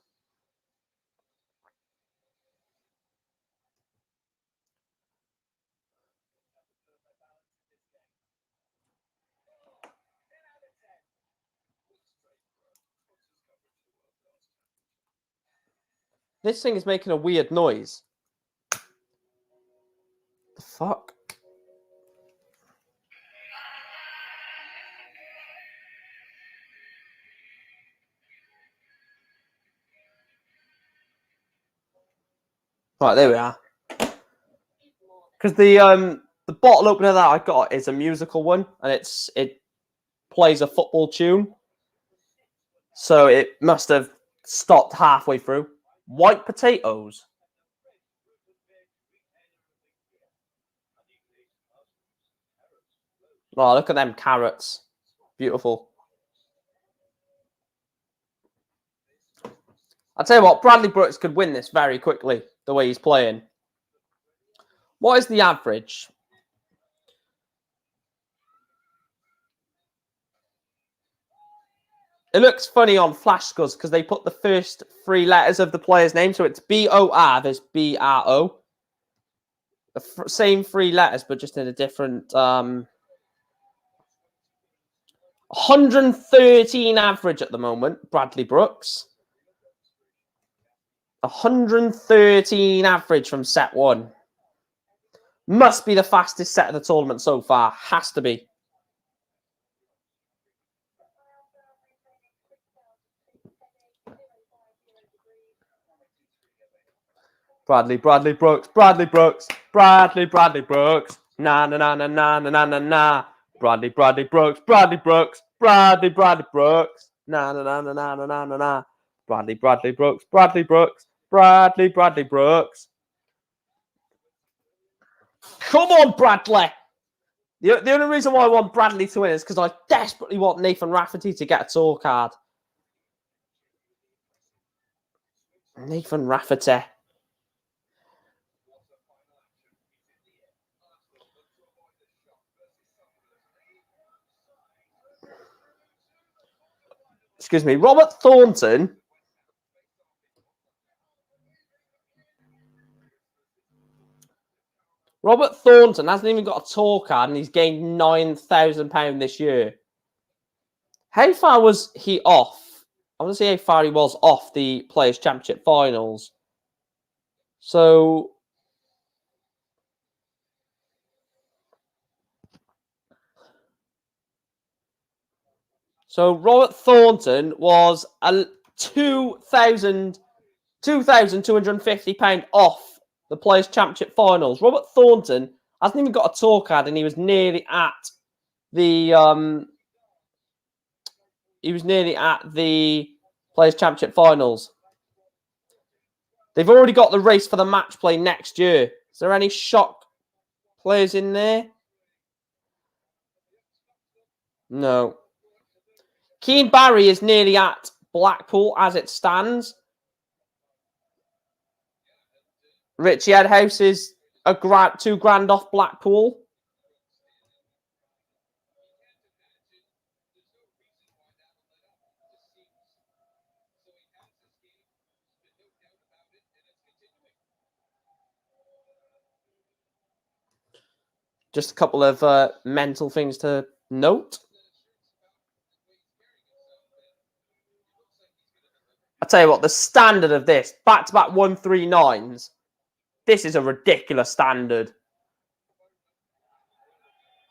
This thing is making a weird noise. The fuck? Right, there we are. Because the bottle opener that I got is a musical one, and it plays a football tune. So it must have stopped halfway through. White potatoes. Oh, look at them carrots. Beautiful. I'll tell you what, Bradley Brooks could win this very quickly, the way he's playing. What is the average? It looks funny on Flash Scores because they put the first 3 letters of the player's name. So it's B-O-R, there's B-R-O. The same 3 letters, but just in a different... 113 average at the moment, Bradley Brooks. 113 average from set 1. Must be the fastest set of the tournament so far. Has to be. Bradley Brooks. Bradley Brooks. Na na na na na na na na na. Bradley Brooks. Bradley Brooks. Na na na na na na na na na. Bradley Brooks. Bradley Brooks. Come on, Bradley. The only reason why I want Bradley to win is because I desperately want Nathan Rafferty to get a tour card. Nathan Rafferty. Excuse me, Robert Thornton. Robert Thornton hasn't even got a tour card and he's gained £9,000 this year. How far was he off? I want to see how far he was off the Players' Championship finals. So Robert Thornton was a £2,250 off the Players' Championship finals. Robert Thornton hasn't even got a tour card, and he was nearly at the Players' Championship finals. They've already got the race for the match play next year. Is there any shock players in there? No. Keane Barry is nearly at Blackpool as it stands. Richie Edhouse is £2,000 off Blackpool. Just a couple of mental things to note. I tell you what, the standard of this, back-to-back 139s, this is a ridiculous standard.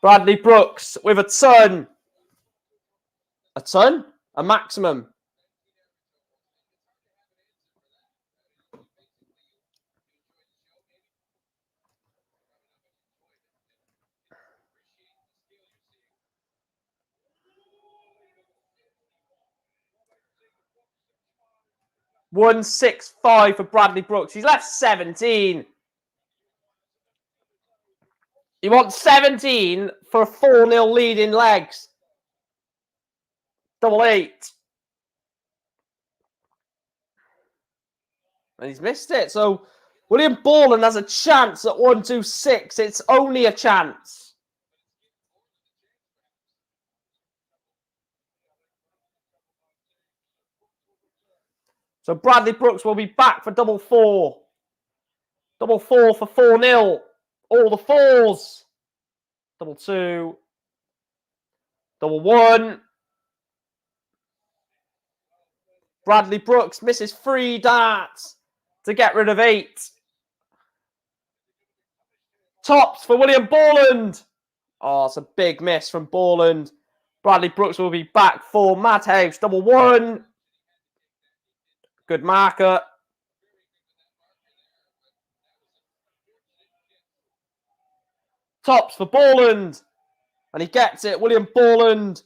Bradley Brooks with a ton. A ton? A maximum. $165 for Bradley Brooks. He's left 17. You want 17 for a 4-0 lead in legs. 888. And he's missed it. So William Borland has a chance at 126. It's only a chance. So Bradley Brooks will be back for double 4. Double 4 for 4-0. All the 4s. Double 2. Double 1. Bradley Brooks misses 3 darts to get rid of 8. Tops for William Borland. Oh, it's a big miss from Borland. Bradley Brooks will be back for Madhouse. Double 1. Good marker. Tops for Borland. And he gets it. William Borland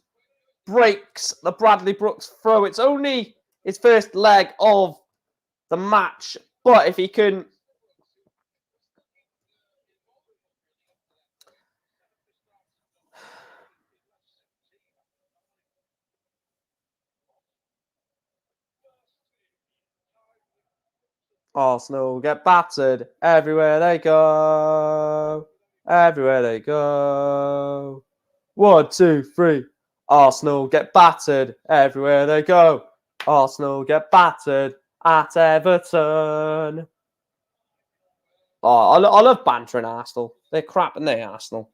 breaks the Bradley Brooks throw. It's only his first leg of the match. But if he can... Arsenal get battered everywhere they go. Everywhere they go. 1, 2, 3. Arsenal get battered everywhere they go. Arsenal get battered at Everton. Oh, I love bantering Arsenal. They're crap, and they Arsenal.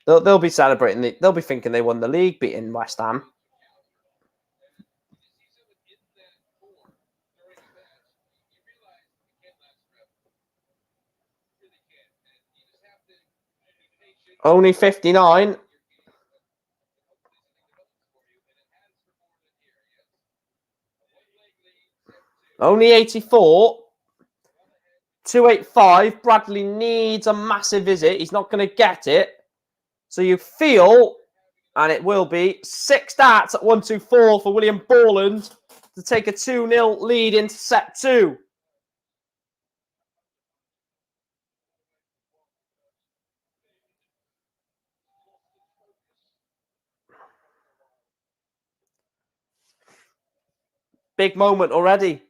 They'll be celebrating. They'll be thinking they won the league, beating West Ham. Only 59. Only 84. 285. Bradley needs a massive visit. He's not going to get it. So you feel, and it will be, 6 darts at 1-2-4 for William Borland to take a 2-0 lead into set 2. Big moment already.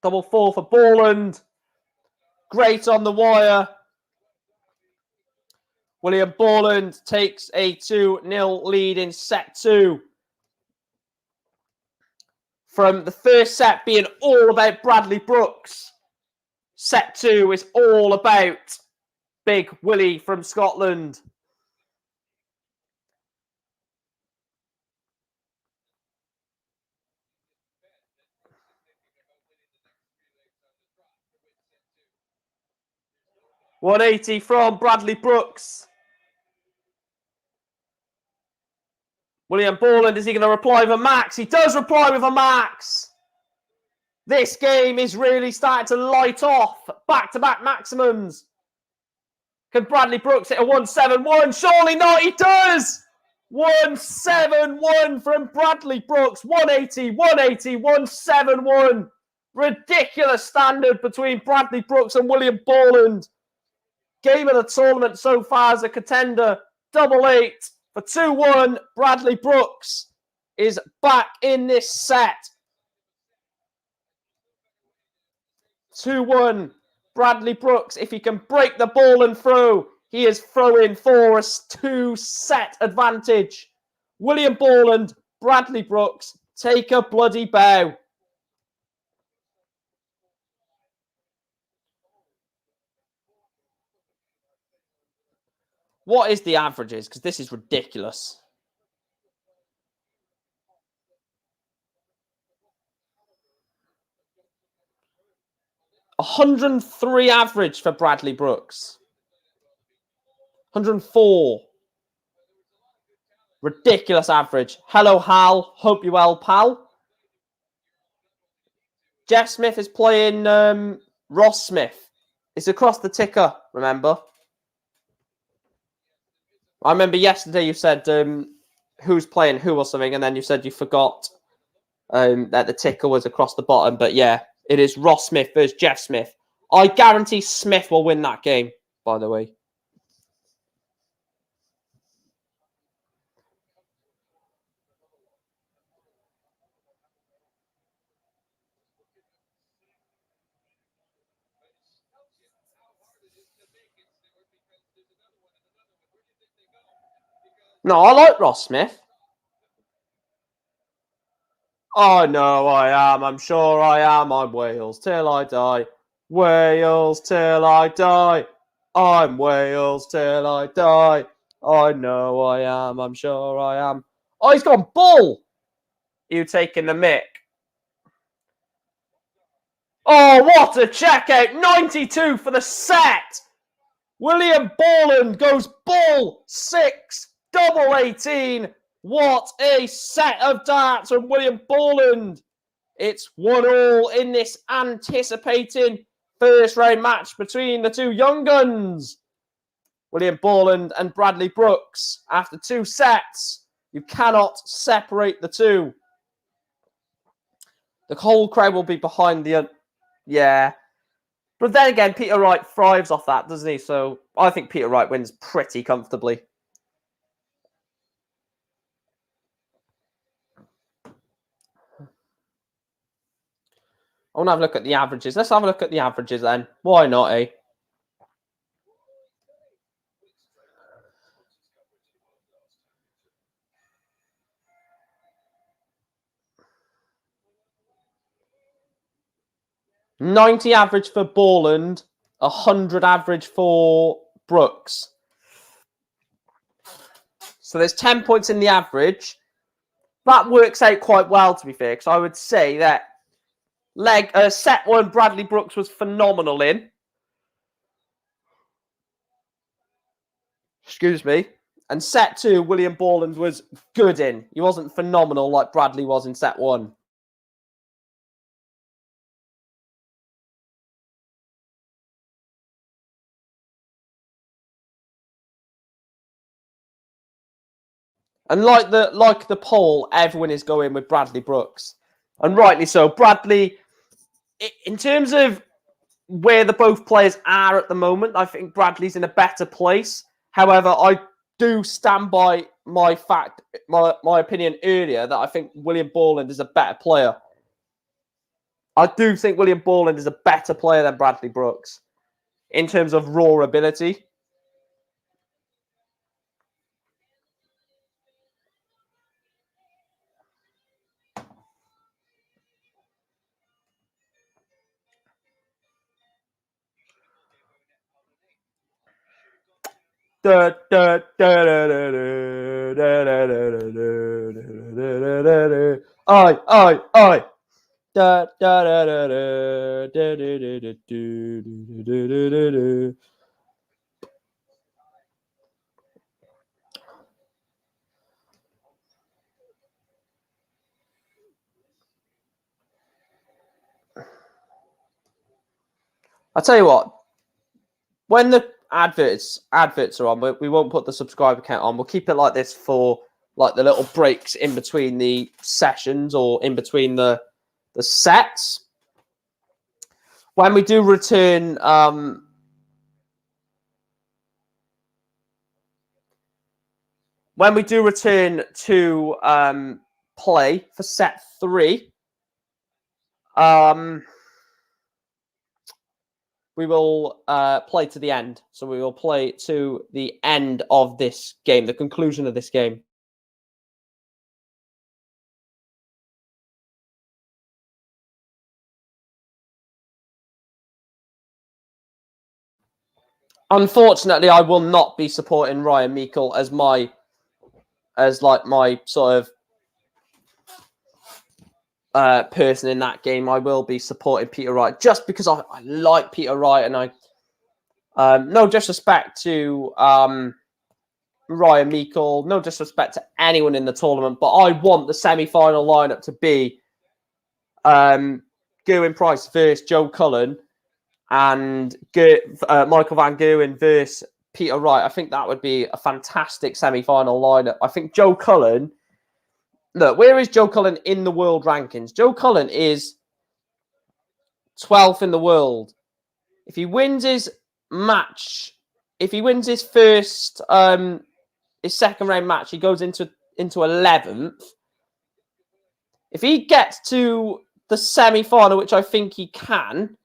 Double 4 for Borland. Great on the wire. William Borland takes a 2-0 lead in set 2. From the first set being all about Bradley Brooks, set 2 is all about Big Willie from Scotland. .180 from Bradley Brooks. William Borland, is he going to reply with a max? He does reply with a max. This game is really starting to light off. Back-to-back maximums. Can Bradley Brooks hit a 171? Surely not, he does! 171 from Bradley Brooks. 180, 180, 171. Ridiculous standard between Bradley Brooks and William Borland. Game of the tournament so far as a contender. 8-8 for 2-1. Bradley Brooks is back in this set. 2-1. Bradley Brooks, if he can break the ball and throw, he is throwing for a 2-set advantage. William Borland, Bradley Brooks, take a bloody bow. What is the averages? Because this is ridiculous. .103 average for Bradley Brooks. 104. Ridiculous average. Hello, Hal. Hope you're well, pal. Jeff Smith is playing Ross Smith. It's across the ticker, remember? I remember yesterday you said who's playing who or something, and then you said you forgot that the ticker was across the bottom. But yeah, it is Ross Smith versus Jeff Smith. I guarantee Smith will win that game, by the way. No, I like Ross Smith. I know I am. I'm sure I am. I'm Wales till I die. Wales till I die. I'm Wales till I die. I know I am. I'm sure I am. Oh, he's gone bull. You taking the mick. Oh, what a check out. 92 for the set. William Borland goes bull 6, double 18. What a set of darts from William Borland. It's 1-1 in this anticipating first round match between the two young guns. William Borland and Bradley Brooks. After 2 sets, you cannot separate the two. The whole crowd will be behind the... Yeah. But then again, Peter Wright thrives off that, doesn't he? So I think Peter Wright wins pretty comfortably. I want to have a look at the averages. Let's have a look at the averages then. Why not, eh? $90 average for Borland, 100 average for Brooks. So there's 10 points in the average. That works out quite well, to be fair, because I would say that set 1, Bradley Brooks was phenomenal in. Excuse me. And set 2, William Borland was good in. He wasn't phenomenal like Bradley was in set 1. And like the poll, everyone is going with Bradley Brooks. And rightly so. Bradley, in terms of where the both players are at the moment, I think Bradley's in a better place. However, I do stand by my opinion earlier that I think William Borland is a better player. I do think William Borland is a better player than Bradley Brooks in terms of raw ability. Oi. I'll tell you what, when the adverts are on, we won't put the subscriber count on. We'll keep it like this for like the little breaks in between the sessions or in between the sets. When we do return, to play for set 3, we will play to the end. So we will play to the end of this game, the conclusion of this game. Unfortunately, I will not be supporting Ryan Meikle as my sort of person in that game. I will be supporting Peter Wright just because I like Peter Wright, and no disrespect to Ryan Meikle, no disrespect to anyone in the tournament, but I want the semi-final lineup to be Gerwyn Price versus Joe Cullen and Michael Van Gerwen versus Peter Wright. I think that would be a fantastic semi-final lineup. I think Joe Cullen... Look, where is Joe Cullen in the world rankings? Joe Cullen is 12th in the world. If he wins his match, if he wins his first, his second round match, he goes into 11th. If he gets to the semi-final, which I think he can,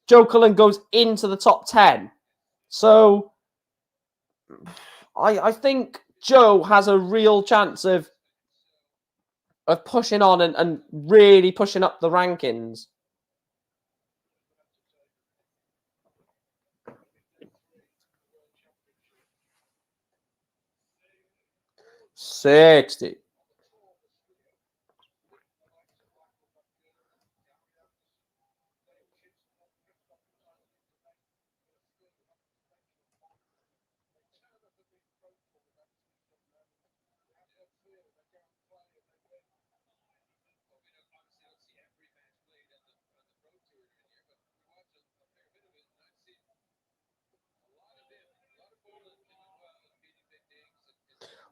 Joe Cullen goes into the top 10. So I think Joe has a real chance of pushing on and really pushing up the rankings. $60.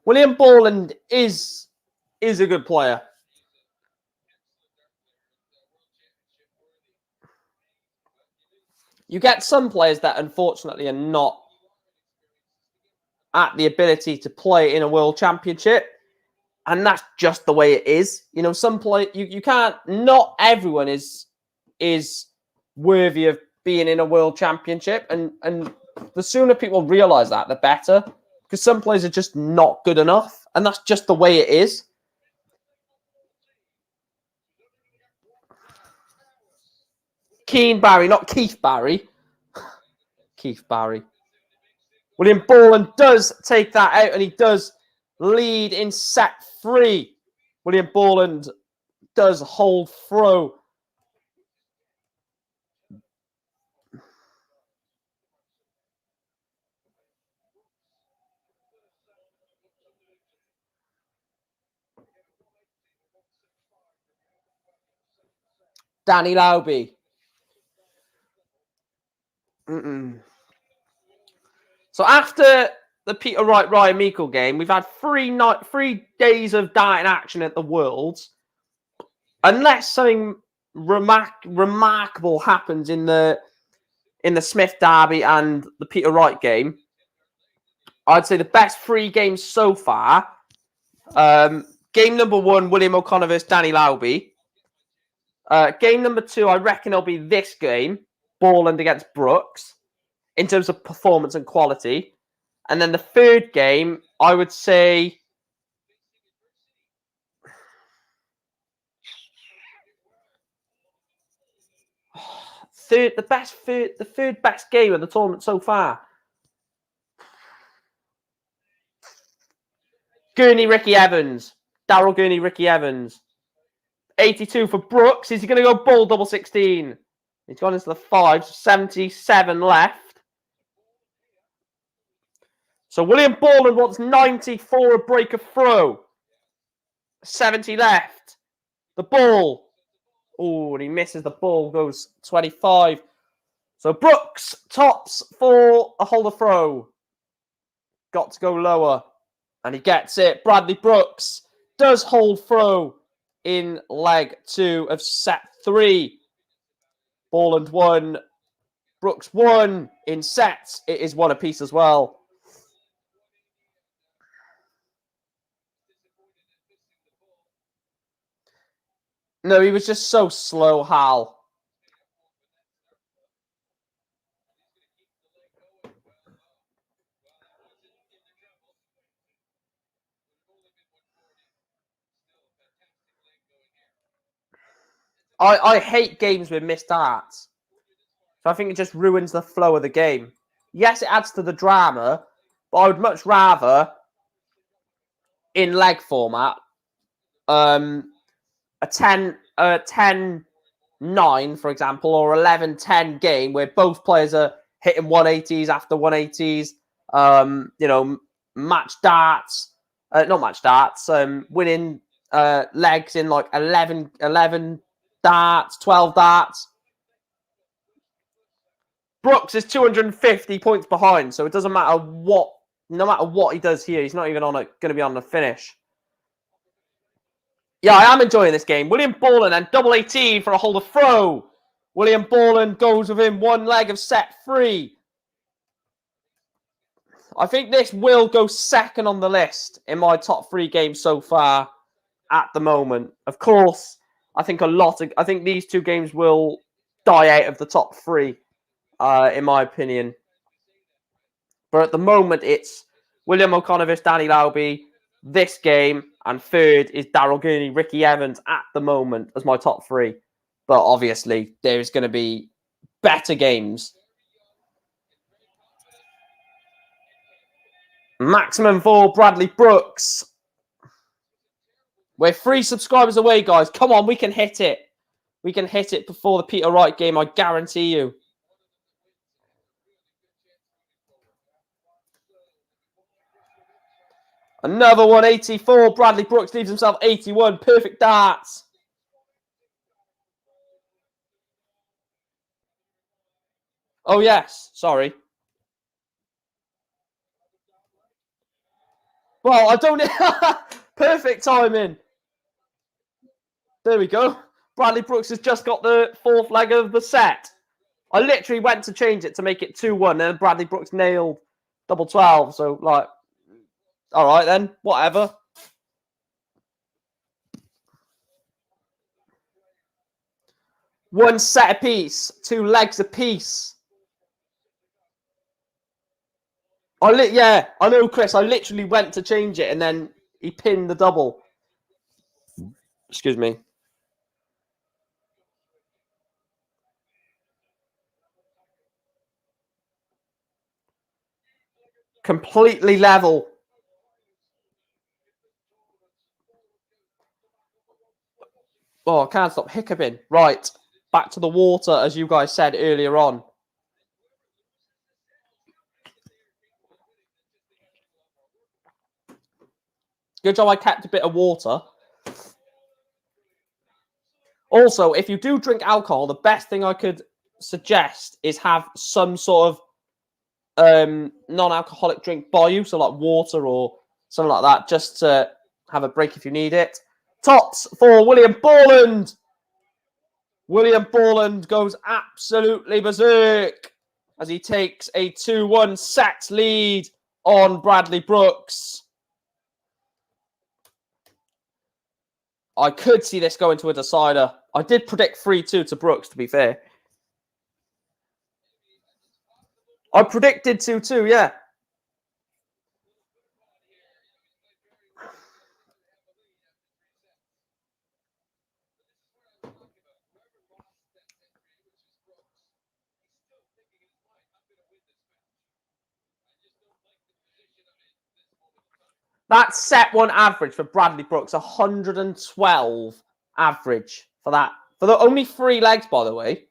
William Borland is a good player. You get some players that unfortunately are not at the ability to play in a world championship, and that's just the way it is. You know, some play you can't. Not everyone is is worthy of being in a world championship. And the sooner people realise that, the better. Because some players are just not good enough. And that's just the way it is. Keane Barry, not Keith Barry. Keith Barry. William Borland does take that out, and he does lead in set 3. William Borland does hold throw. Danny Lauby. So after the Peter Wright Ryan Meikle game, we've had 3 days of darting action at the Worlds. Unless something remarkable happens in the Smith Derby and the Peter Wright game, I'd say the best 3 games so far. Game number 1, William O'Connor versus Danny Lauby. Game number 2, I reckon it'll be this game, Borland against Brooks, in terms of performance and quality. And then the 3rd game, I would say... the third best game of the tournament so far. Gurney, Ricky Evans. Daryl Gurney, Ricky Evans. 82 for Brooks. Is he going to go ball double 16? He's gone into the 5. 77 left. So William Borland wants 90 for a break of throw. 70 left. The ball. Oh, and he misses the ball. Goes 25. So Brooks tops for a holder throw. Got to go lower. And he gets it. Bradley Brooks does hold throw in leg 2 of set 3. Borland 1. Brooks 1 in sets. It is 1 apiece as well. No, he was just so slow, Hal. I hate games with missed darts. So I think it just ruins the flow of the game. Yes, it adds to the drama, but I would much rather, in leg format, a 10-9, for example, or 11-10 game where both players are hitting 180s after 180s, match darts, not match darts, winning legs in like 11 darts, 12 darts. Brooks is 250 points behind, so it doesn't matter what, no matter what he does here, he's not even going to be on the finish. Yeah, I am enjoying this game. William Borland and double 18 for a holder throw. William Borland goes within 1 leg of set 3. I think this will go second on the list in my top 3 games so far at the moment. Of course, I think these 2 games will die out of the top 3, in my opinion. But at the moment, it's William O'Connor versus Danny Lauby, this game, and 3rd is Daryl Gurney, Ricky Evans at the moment as my top 3. But obviously, there's going to be better games. Maximum for Bradley Brooks. We're 3 subscribers away, guys. Come on, we can hit it. We can hit it before the Peter Wright game, I guarantee you. Another 184. Bradley Brooks leaves himself 81. Perfect darts. Oh, yes. Sorry. Well, I don't... Perfect timing. There we go. Bradley Brooks has just got the 4th leg of the set. I literally went to change it to make it 2-1, and Bradley Brooks nailed double 12. So, like, all right then, whatever. One set apiece, 2 legs apiece. Yeah, I know, Chris. I literally went to change it and then he pinned the double. Excuse me. Completely level. Oh, I can't stop hiccuping. Right, back to the water, as you guys said earlier on. Good job I kept a bit of water. Also, if you do drink alcohol, the best thing I could suggest is have some sort of non-alcoholic drink by you, so like water or something like that, just to have a break if you need it. Tops for William Borland. William Borland goes absolutely berserk as he takes a 2-1 set lead on Bradley Brooks. I could see this going to a decider. I did predict 3-2 to Brooks, to be fair. I predicted 2-2, yeah. That set 1 average for Bradley Brooks, 112 average for that. For the only 3 legs, by the way.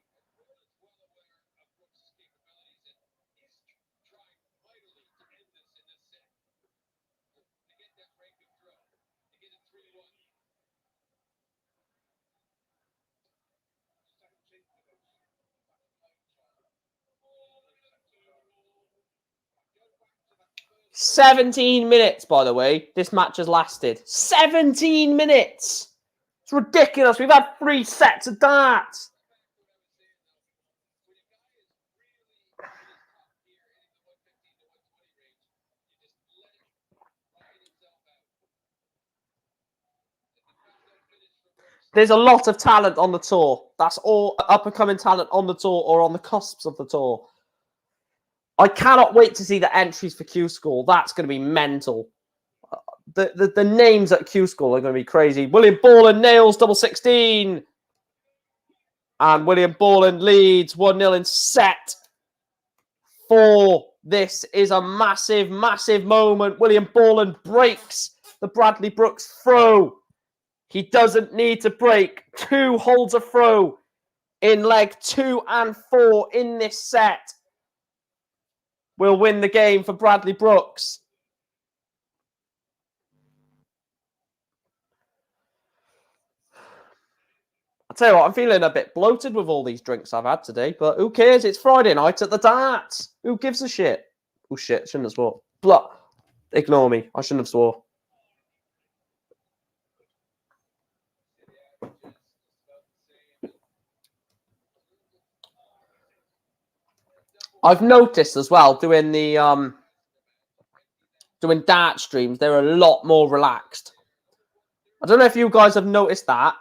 "17 minutes, by the way, this match has lasted. 17 minutes! It's ridiculous. We've had 3 sets of darts. There's a lot of talent on the tour. That's all up-and-coming talent on the tour or on the cusps of the tour. I cannot wait to see the entries for Q School. That's going to be mental. The names at Q School are going to be crazy. William Borland nails double 16. And William Borland leads 1-0 in set 4. This is a massive, massive moment. William Borland breaks the Bradley Brooks throw. He doesn't need to break. 2 holds a throw in leg 2 and 4 in this set. Will win the game for Bradley Brooks. I'll tell you what, I'm feeling a bit bloated with all these drinks I've had today, but who cares? It's Friday night at the darts. Who gives a shit? Oh shit, shouldn't have swore. Blah. Ignore me. I shouldn't have swore. I've noticed as well doing the doing dart streams, they're a lot more relaxed. I don't know if you guys have noticed that,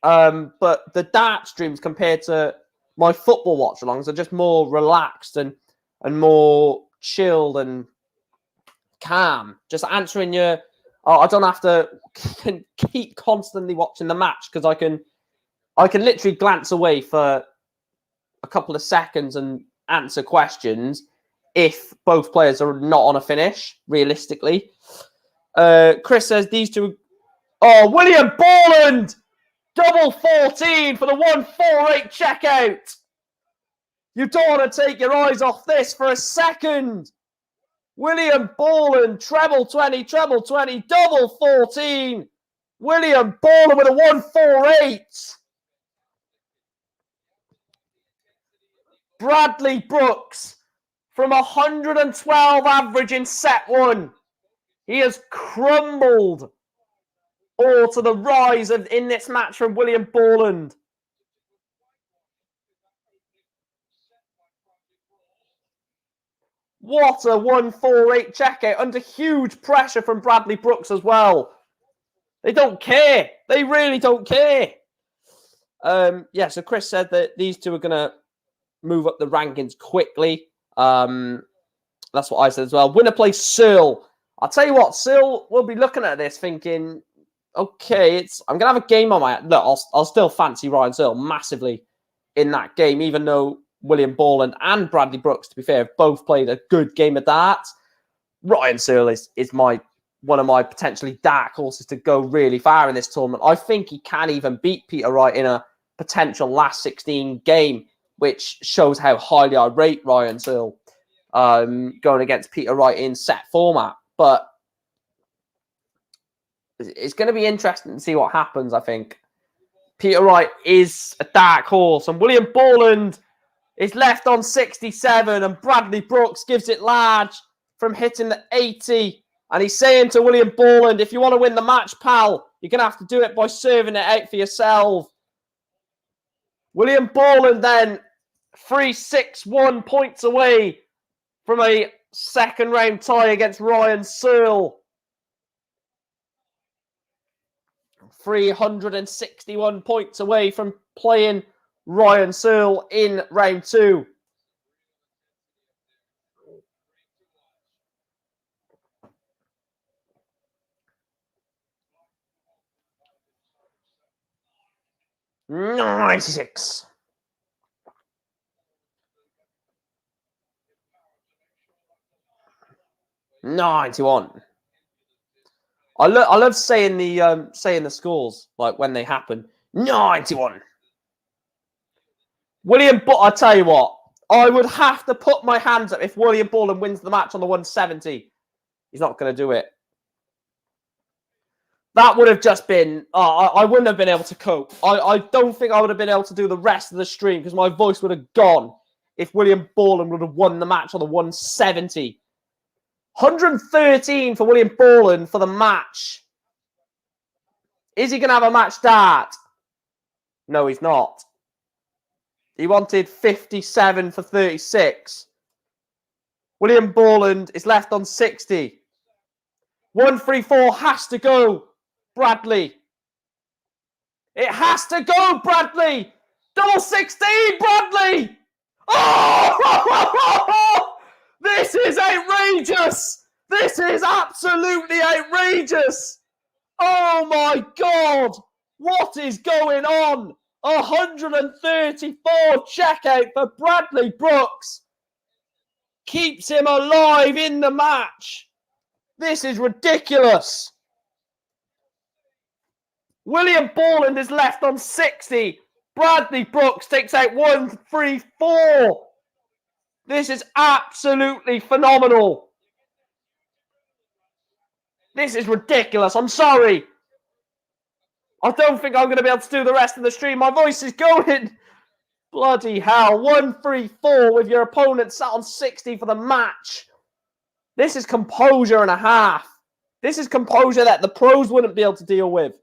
but the dart streams compared to my football watch-alongs are just more relaxed and more chilled and calm. Just answering your... I don't have to keep constantly watching the match because I can literally glance away for a couple of seconds and answer questions if both players are not on a finish, realistically. Chris says these two... Oh, William Borland! Double 14 for the 148 checkout. You don't want to take your eyes off this for a second. William Borland, treble 20, double 14. William Borland with a 148. Bradley Brooks from 112 average in set 1. He has crumbled all to the rise in this match from William Borland. What a 148 checkout under huge pressure from Bradley Brooks as well. They don't care. They really don't care. Yeah, so Chris said that these two are going to move up the rankings quickly. That's what I said as well. Winner plays Searle. I'll tell you what, Searle will be looking at this thinking, okay, I'm going to have a game on my... Look, I'll still fancy Ryan Searle massively in that game, even though William Borland and Bradley Brooks, to be fair, have both played a good game of darts. Ryan Searle is one of my potentially dark horses to go really far in this tournament. I think he can even beat Peter Wright in a potential last 16 game, which shows how highly I rate Ryan Searle going against Peter Wright in set format. But it's going to be interesting to see what happens, I think. Peter Wright is a dark horse, and William Borland is left on 67, and Bradley Brooks gives it large from hitting the 80. And he's saying to William Borland, if you want to win the match, pal, you're going to have to do it by serving it out for yourself. William Borland then 3-6-1 points away from a second round tie against Ryan Searle. 361 points away from playing Ryan Searle in round 2. $96. $91. I love saying the scores like when they happen. 91. I tell you what, I would have to put my hands up if William Borland wins the match on the 170. He's not going to do it. That would have just been... I wouldn't have been able to cope. I don't think I would have been able to do the rest of the stream because my voice would have gone if William Borland would have won the match on the 170. 113 for William Borland for the match. Is he going to have a match dart? No, he's not. He wanted 57 for 36. William Borland is left on 60. 134 has to go, Bradley. It has to go, Bradley. Double 16, Bradley. Oh! This is outrageous. This is absolutely outrageous. Oh, my God. What is going on? 134 checkout for Bradley Brooks. Keeps him alive in the match. This is ridiculous. William Borland is left on 60. Bradley Brooks takes out 134. This is absolutely phenomenal. This is ridiculous. I'm sorry. I don't think I'm going to be able to do the rest of the stream. My voice is going. Bloody hell. 134 with your opponent sat on 60 for the match. This is composure and a half. This is composure that the pros wouldn't be able to deal with.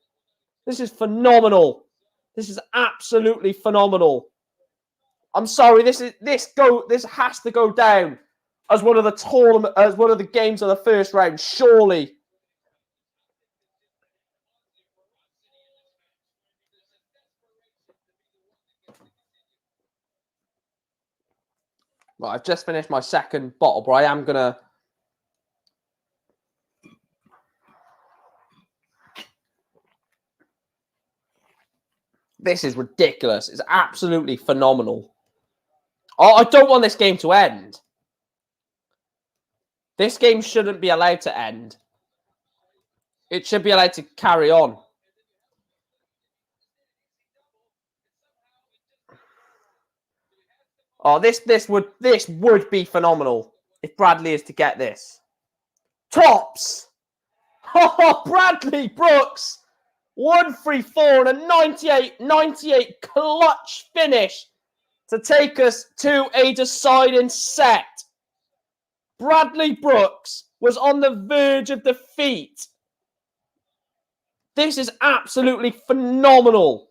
This is phenomenal. This is absolutely phenomenal. I'm sorry. This has to go down as one of the games of the first round. Surely. Well, I've just finished my second bottle, but I am gonna. This is ridiculous. It's absolutely phenomenal. Oh, I don't want this game to end. This game shouldn't be allowed to end. It should be allowed to carry on. Oh, this would be phenomenal if Bradley is to get this. Tops! Oh, Bradley Brooks! 134 and a 98 clutch finish to take us to a deciding set. Bradley Brooks was on the verge of defeat. This is absolutely phenomenal.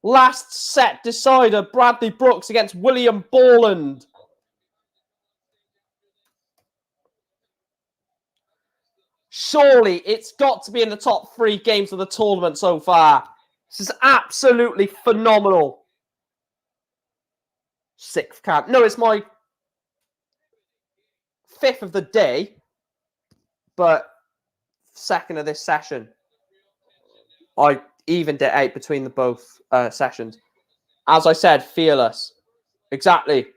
Last set decider, Bradley Brooks against William Borland. Surely it's got to be in the top 3 games of the tournament so far. This is absolutely phenomenal. Sixth camp. No, it's my fifth of the day, but second of this session. I evened it out between the both sessions. As I said, fearless. Exactly.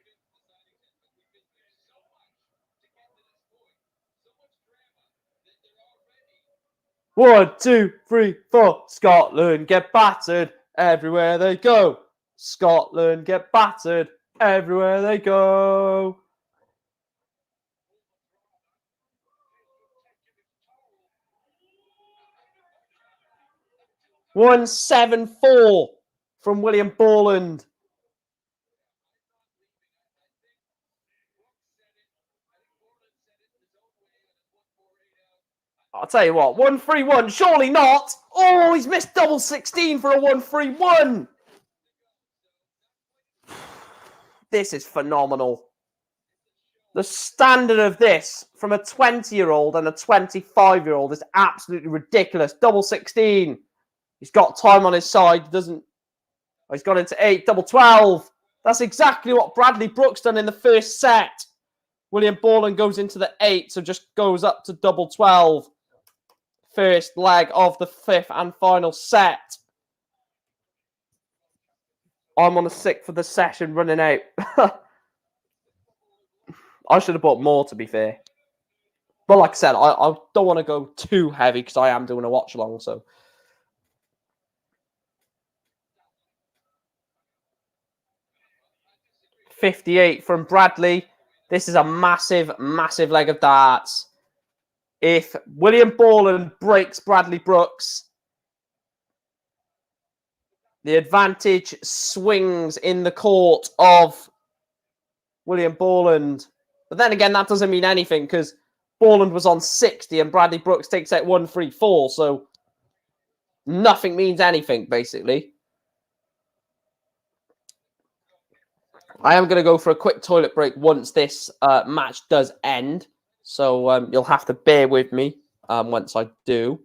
One, two, three, four. Scotland get battered everywhere they go. Scotland get battered everywhere they go. One, 7-4 from William Borland. I'll tell you what, 1-3-1, surely not. Oh, he's missed double 16 for a 1-3-1. This is phenomenal. The standard of this from a 20-year-old and a 25-year-old is absolutely ridiculous. Double 16. He's got time on his side. He's got into 8, double 12. That's exactly what Bradley Brooks done in the first set. William Borland goes into the 8, so just goes up to double 12. First leg of the fifth and final set. I'm on the 6th of the session running out. I should have bought more, to be fair. But like I said, I don't want to go too heavy because I am doing a watch along. So 58 from Bradley. This is a massive, massive leg of darts. If William Borland breaks Bradley Brooks, the advantage swings in the court of William Borland. But then again, that doesn't mean anything because Borland was on 60 and Bradley Brooks takes out 1-3-4. So nothing means anything, basically. I am going to go for a quick toilet break once this match does end. So you'll have to bear with me once I do.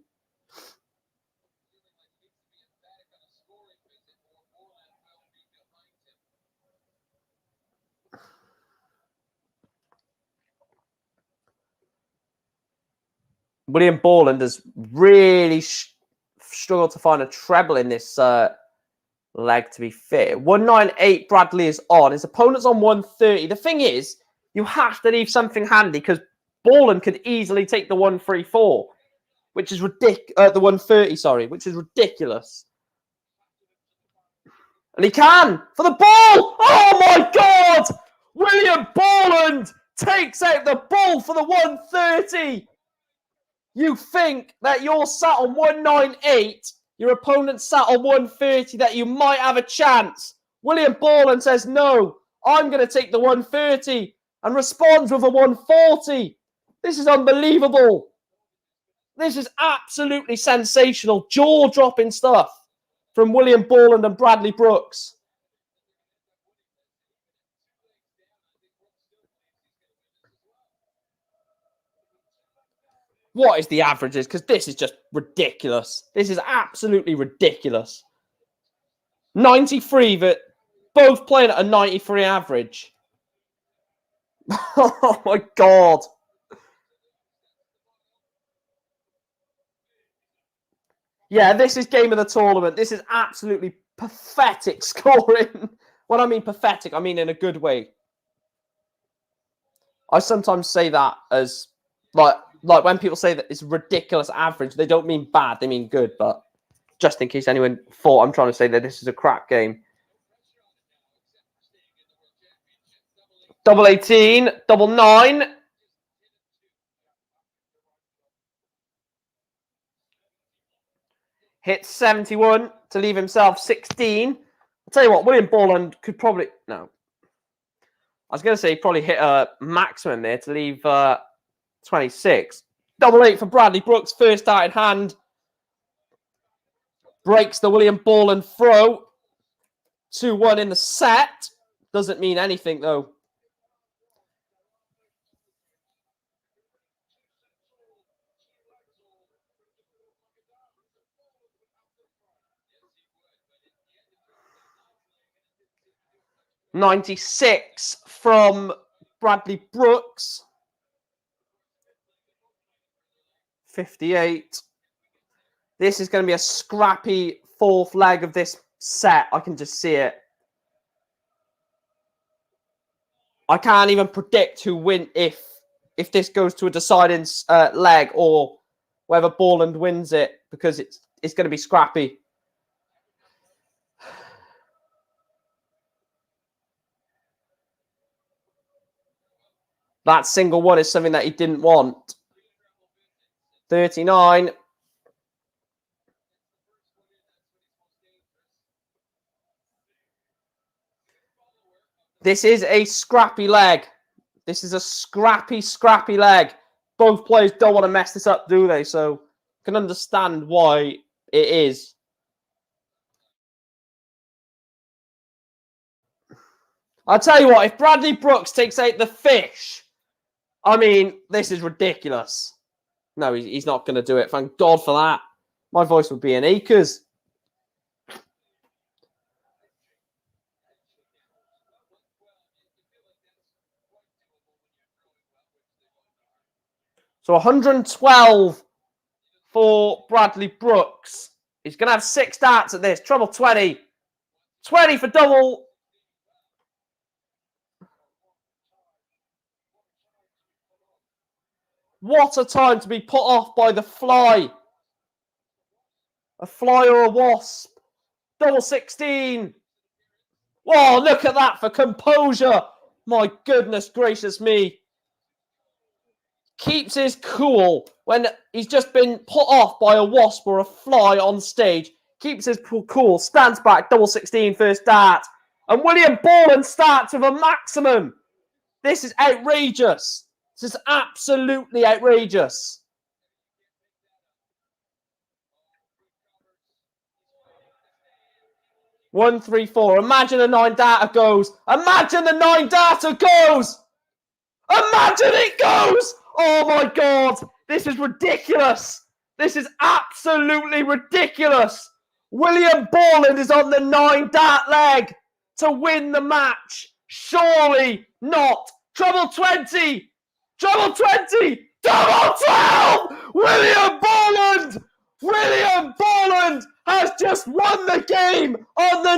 William Borland has really struggled to find a treble in this leg, to be fair. 198 Bradley is on. His opponent's on 130. The thing is, you have to leave something handy because Borland could easily take the 134, which is ridiculous. The 130, sorry, which is ridiculous. And he can for the ball. Oh my God! William Borland takes out the ball for the 130. You think that you're sat on 198, your opponent sat on 130, that you might have a chance. William Borland says, no, I'm going to take the 130 and responds with a 140. This is unbelievable. This is absolutely sensational, jaw-dropping stuff from William Borland and Bradley Brooks. What is the averages? Because this is just ridiculous. This is absolutely ridiculous. 93, that both playing at a 93 average. Oh my God. Yeah, this is game of the tournament. This is absolutely pathetic scoring. When I mean pathetic, I mean in a good way. I sometimes say that as like when people say that it's ridiculous average, they don't mean bad, they mean good. But just in case anyone thought I'm trying to say that this is a crap game. Double 18, double 9. Hits 71 to leave himself 16. I'll tell you what, William Borland could probably... No. I was going to say he probably hit a maximum there to leave 26. Double 8 for Bradley Brooks, first out in hand. Breaks the William Borland throw. 2-1 in the set. Doesn't mean anything, though. 96 from Bradley Brooks. 58. This is going to be a scrappy fourth leg of this set. I can just see it. I can't even predict who wins if this goes to a deciding leg or whether Borland wins it, because it's going to be scrappy. That single one is something that he didn't want. 39. This is a scrappy leg. This is a scrappy leg. Both players don't want to mess this up, do they? So I can understand why it is. I'll tell you what, if Bradley Brooks takes out the fish, I mean, this is ridiculous. No, he's not going to do it. Thank God for that. My voice would be in acres. So 112 for Bradley Brooks. He's going to have 6 darts at this. Treble 20. 20 for double. What a time to be put off by the fly. A fly or a wasp. Double 16. Whoa, look at that for composure. My goodness gracious me. Keeps his cool when he's just been put off by a wasp or a fly on stage. Keeps his cool, stands back, double 16 first dart. And William Borland starts with a maximum. This is outrageous. This is absolutely outrageous. One, 3, 4. Imagine the 9 data goes. Imagine the 9 data goes. Imagine it goes. Oh my God. This is ridiculous. This is absolutely ridiculous. William Borland is on the 9 dart leg to win the match. Surely not. Treble 20. Treble 20. Double 12. William Borland. William Borland has just won the game on the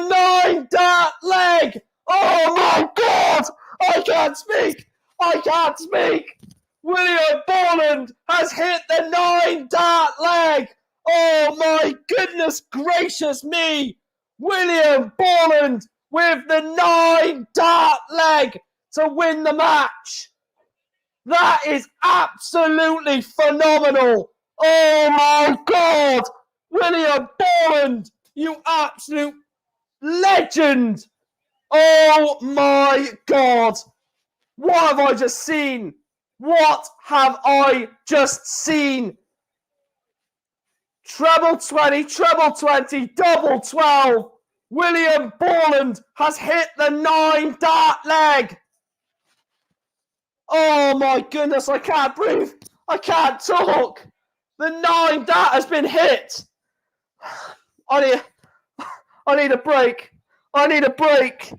9 dart leg. Oh my God. I can't speak. I can't speak. William Borland has hit the 9 dart leg. Oh my goodness gracious me. William Borland with the 9 dart leg to win the match. That is absolutely phenomenal. Oh my God. William Borland, you absolute legend. Oh my God. What have I just seen? What have I just seen? Treble 20, treble 20, double 12. William Borland has hit the 9 dart leg. Oh my goodness, I can't breathe. I can't talk. The 9 dart has been hit. I need a break. I need a break.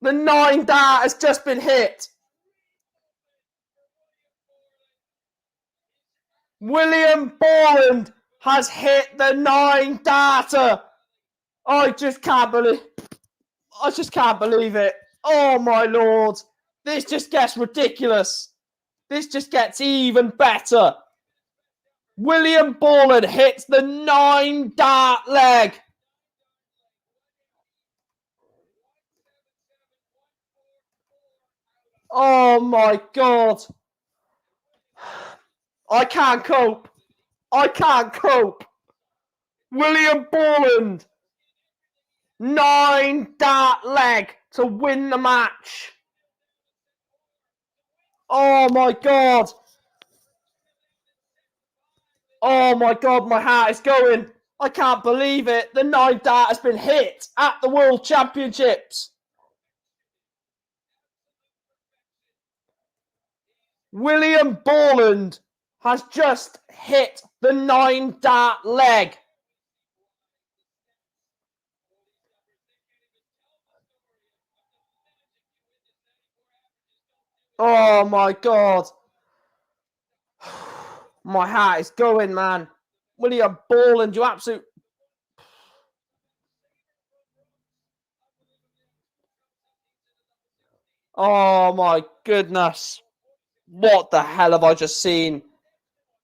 The 9 dart has just been hit. William Borland has hit the 9 darter. I just can't believe it. Oh my Lord. This just gets ridiculous. This just gets even better. William Borland hits the 9 dart leg. Oh my God. I can't cope. I can't cope. William Borland. 9 dart leg to win the match. Oh my God. Oh my God, my heart is going. I can't believe it. The 9 dart has been hit at the World Championships. William Borland has just hit the 9 dart leg. Oh my God. My heart is going, man. William Borland, you absolute. Oh my goodness. What the hell have I just seen?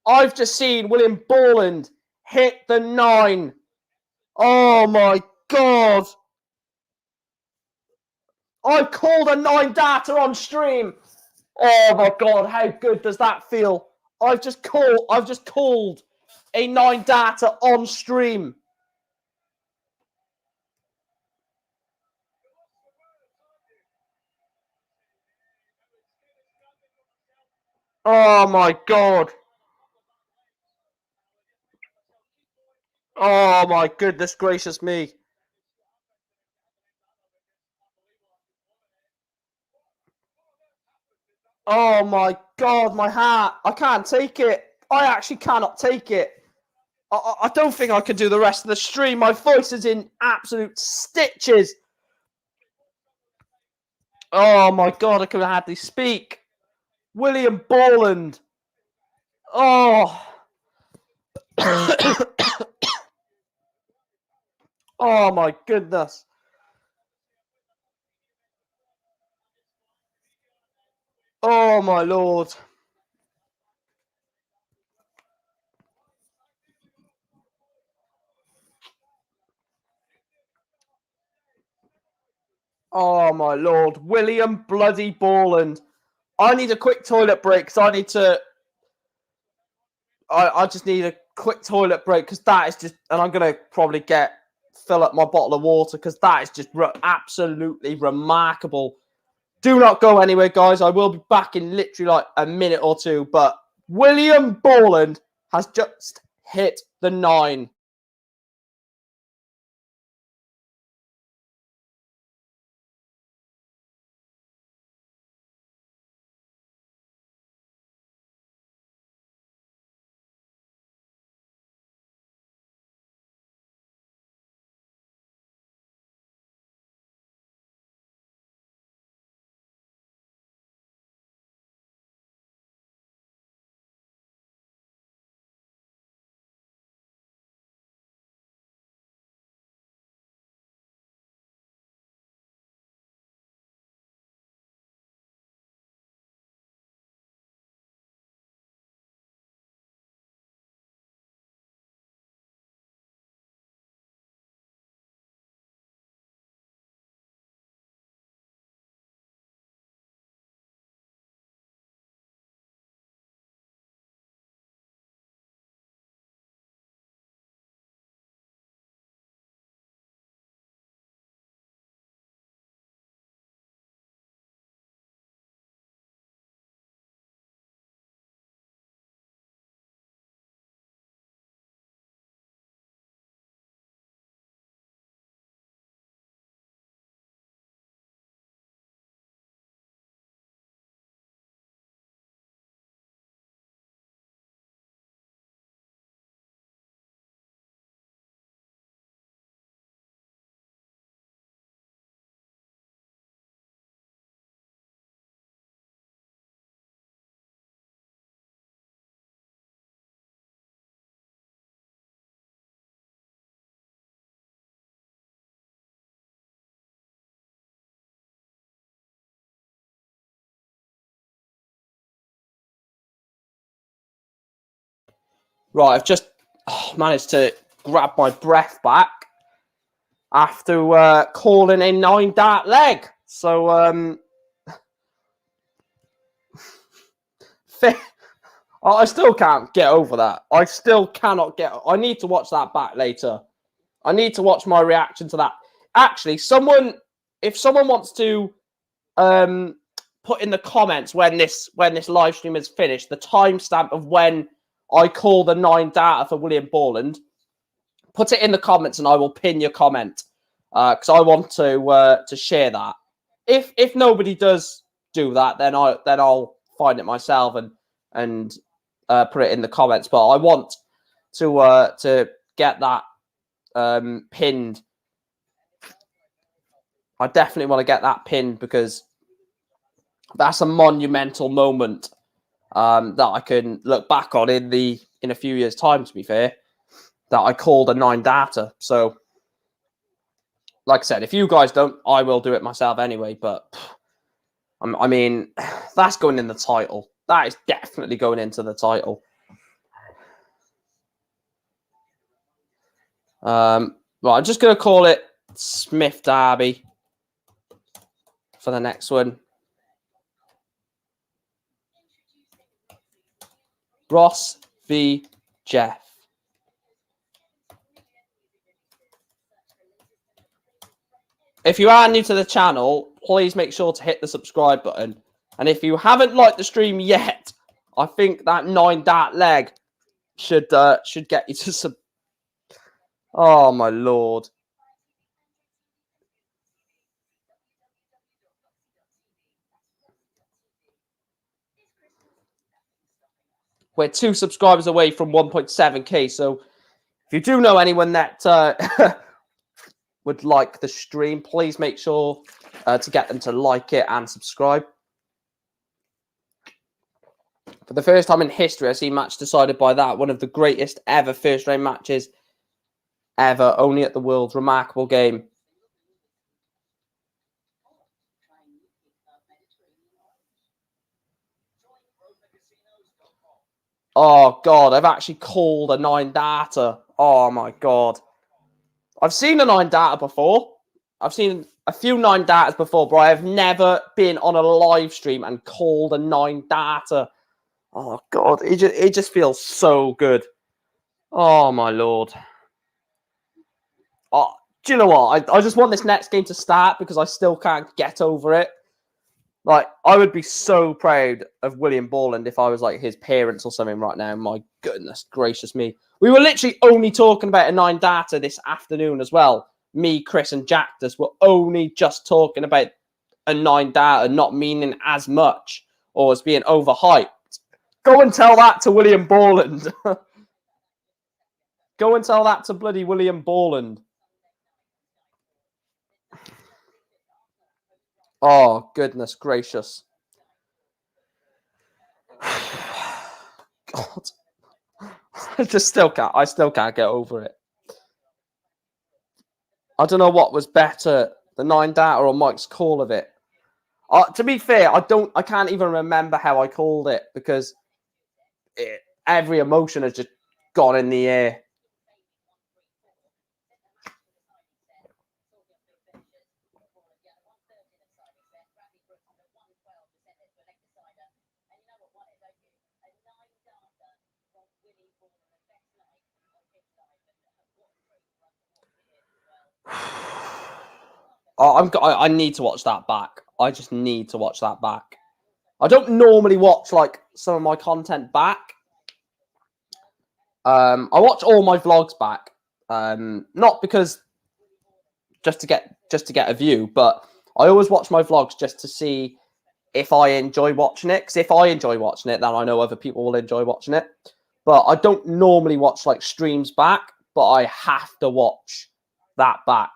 I've just seen William Borland hit the 9. Oh my God. I called a 9 data on stream. Oh my God, how good does that feel? I've just called a 9 data on stream. Oh my God. Oh my goodness gracious me. Oh my God, my heart. I can't take it. I actually cannot take it. I don't think I can do the rest of the stream. My voice is in absolute stitches. Oh my God, I can hardly speak. William Borland. Oh. Oh my goodness. Oh my Lord. Oh my Lord. William bloody Borland. I need a quick toilet break because I need to. I just need a quick toilet break because that is just. And I'm going to probably fill up my bottle of water because that is just absolutely remarkable. Do not go anywhere, guys. I will be back in literally like a minute or two. But William Borland has just hit the 9. Right, I've just managed to grab my breath back after calling a 9 dart leg. So, I still can't get over that. I still cannot get. I need to watch that back later. I need to watch my reaction to that. Actually, if someone wants to put in the comments when this live stream is finished, the timestamp of when I call the 9 data for William Borland, put it in the comments and I will pin your comment because I want to share that. If nobody does do that, then I'll find it myself and put it in the comments. But I want to get that pinned. I definitely want to get that pinned because that's a monumental moment that I can look back on in a few years' time, to be fair, that I called a 9-data. So, like I said, if you guys don't, I will do it myself anyway. But I mean, that's going in the title. That is definitely going into the title. Well, I'm just going to call it Smith Derby for the next one. Ross v. Jeff. If you are new to the channel, please make sure to hit the subscribe button. And if you haven't liked the stream yet, I think that 9-dart leg should get you to some. Oh my lord! We're 2 subscribers away from 1.7k. So if you do know anyone that would like the stream, please make sure to get them to like it and subscribe. For the first time in history, I see match decided by that. One of the greatest ever first round matches ever, only at the World's. Remarkable game. Oh, God, I've actually called a 9-data. Oh, my God. I've seen a 9-data before. I've seen a few 9-datas before, but I have never been on a live stream and called a 9-data. Oh, God, it just feels so good. Oh, my Lord. Oh, do you know what? I just want this next game to start because I still can't get over it. Like, I would be so proud of William Borland if I was like his parents or something right now. My goodness gracious me. We were literally only talking about a 9-data this afternoon as well. Me, Chris, and Jactus were only just talking about a 9-data not meaning as much or as being overhyped. Go and tell that to William Borland. Go and tell that to bloody William Borland. Oh, goodness gracious. God. I still can't get over it. I don't know what was better, the 9-data or Mike's call of it. To be fair, I can't even remember how I called it because every emotion has just gone in the air. I need to watch that back. I just need to watch that back. I don't normally watch like some of my content back. I watch all my vlogs back. Not because just to get a view, but I always watch my vlogs just to see if I enjoy watching it. Because if I enjoy watching it, then I know other people will enjoy watching it. But I don't normally watch like streams back, but I have to watch that back.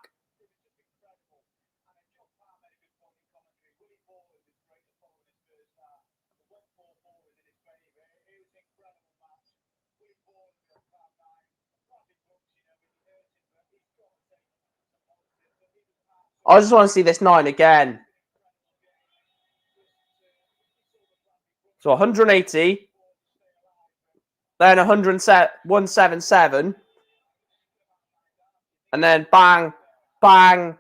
I just want to see this 9 again. So 180, then 177, and then bang, bang.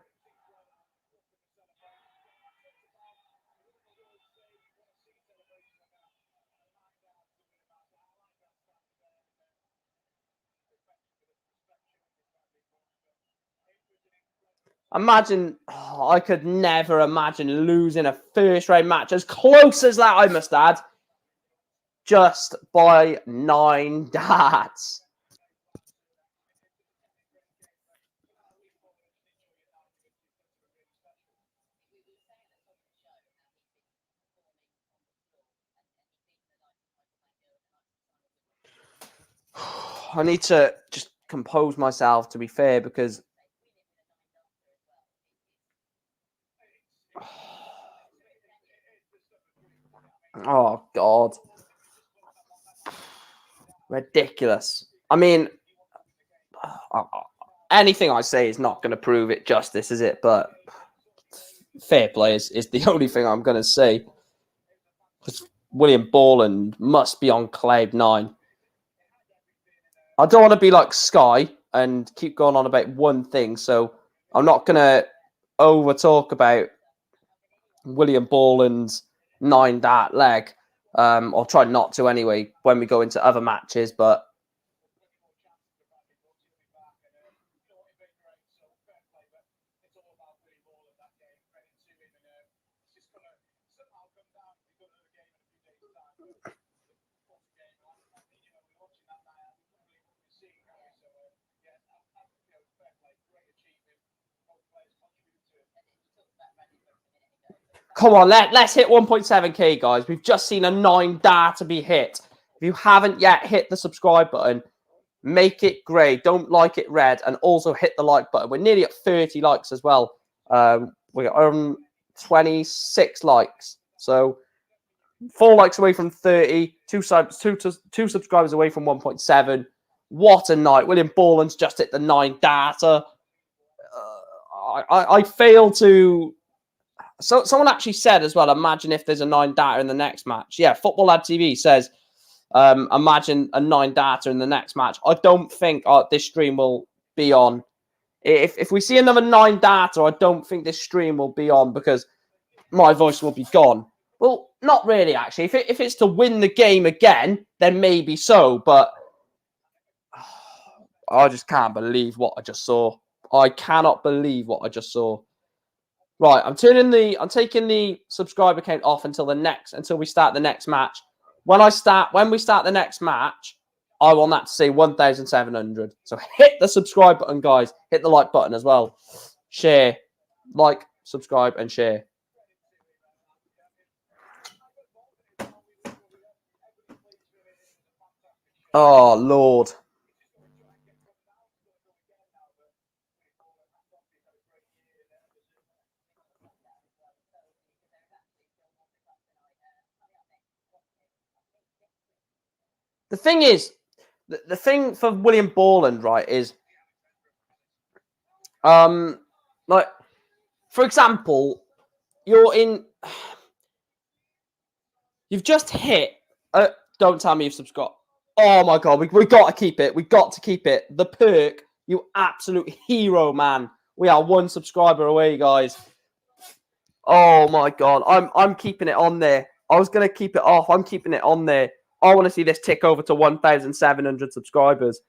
Imagine, I could never imagine losing a first round match as close as that, I must add, just by 9 darts. I need to just compose myself, to be fair, because Oh, God. Ridiculous. I mean, anything I say is not going to prove it justice, is it? But fair play is the only thing I'm going to say. William Borland must be on cloud nine. I don't want to be like Sky and keep going on about one thing, so I'm not going to over talk about William Borland's 9-dart leg. I'll try not to anyway when we go into other matches, but come on, let's hit 1.7k, guys. We've just seen a 9-dart to be hit. If you haven't yet hit the subscribe button, make it grey. Don't like it red. And also hit the like button. We're nearly at 30 likes as well. We're on 26 likes. So 4 likes away from 30. Two subscribers away from 1.7. What a night. William Borland's just hit the 9-darter. I fail to... So someone actually said as well, imagine if there's a 9-darter in the next match. Yeah, Football Lad TV says, imagine a 9-darter in the next match. I don't think this stream will be on. If we see another 9-darter, I don't think this stream will be on because my voice will be gone. Well, not really, actually. If it's to win the game again, then maybe so. But I just can't believe what I just saw. I cannot believe what I just saw. Right, I'm taking the subscriber count off until we start the next match. When we start the next match, I want that to say 1,700. So hit the subscribe button, guys. Hit the like button as well. Share, like, subscribe, and share. Oh, Lord. The thing is, the thing for William Borland, right, is, like, for example, you've just hit. Don't tell me you've subscribed. Oh my God, we got to keep it. We got to keep it. The perk, you absolute hero, man. We are 1 subscriber away, guys. Oh my God, I'm keeping it on there. I was gonna keep it off. I'm keeping it on there. I want to see this tick over to 1,700 subscribers.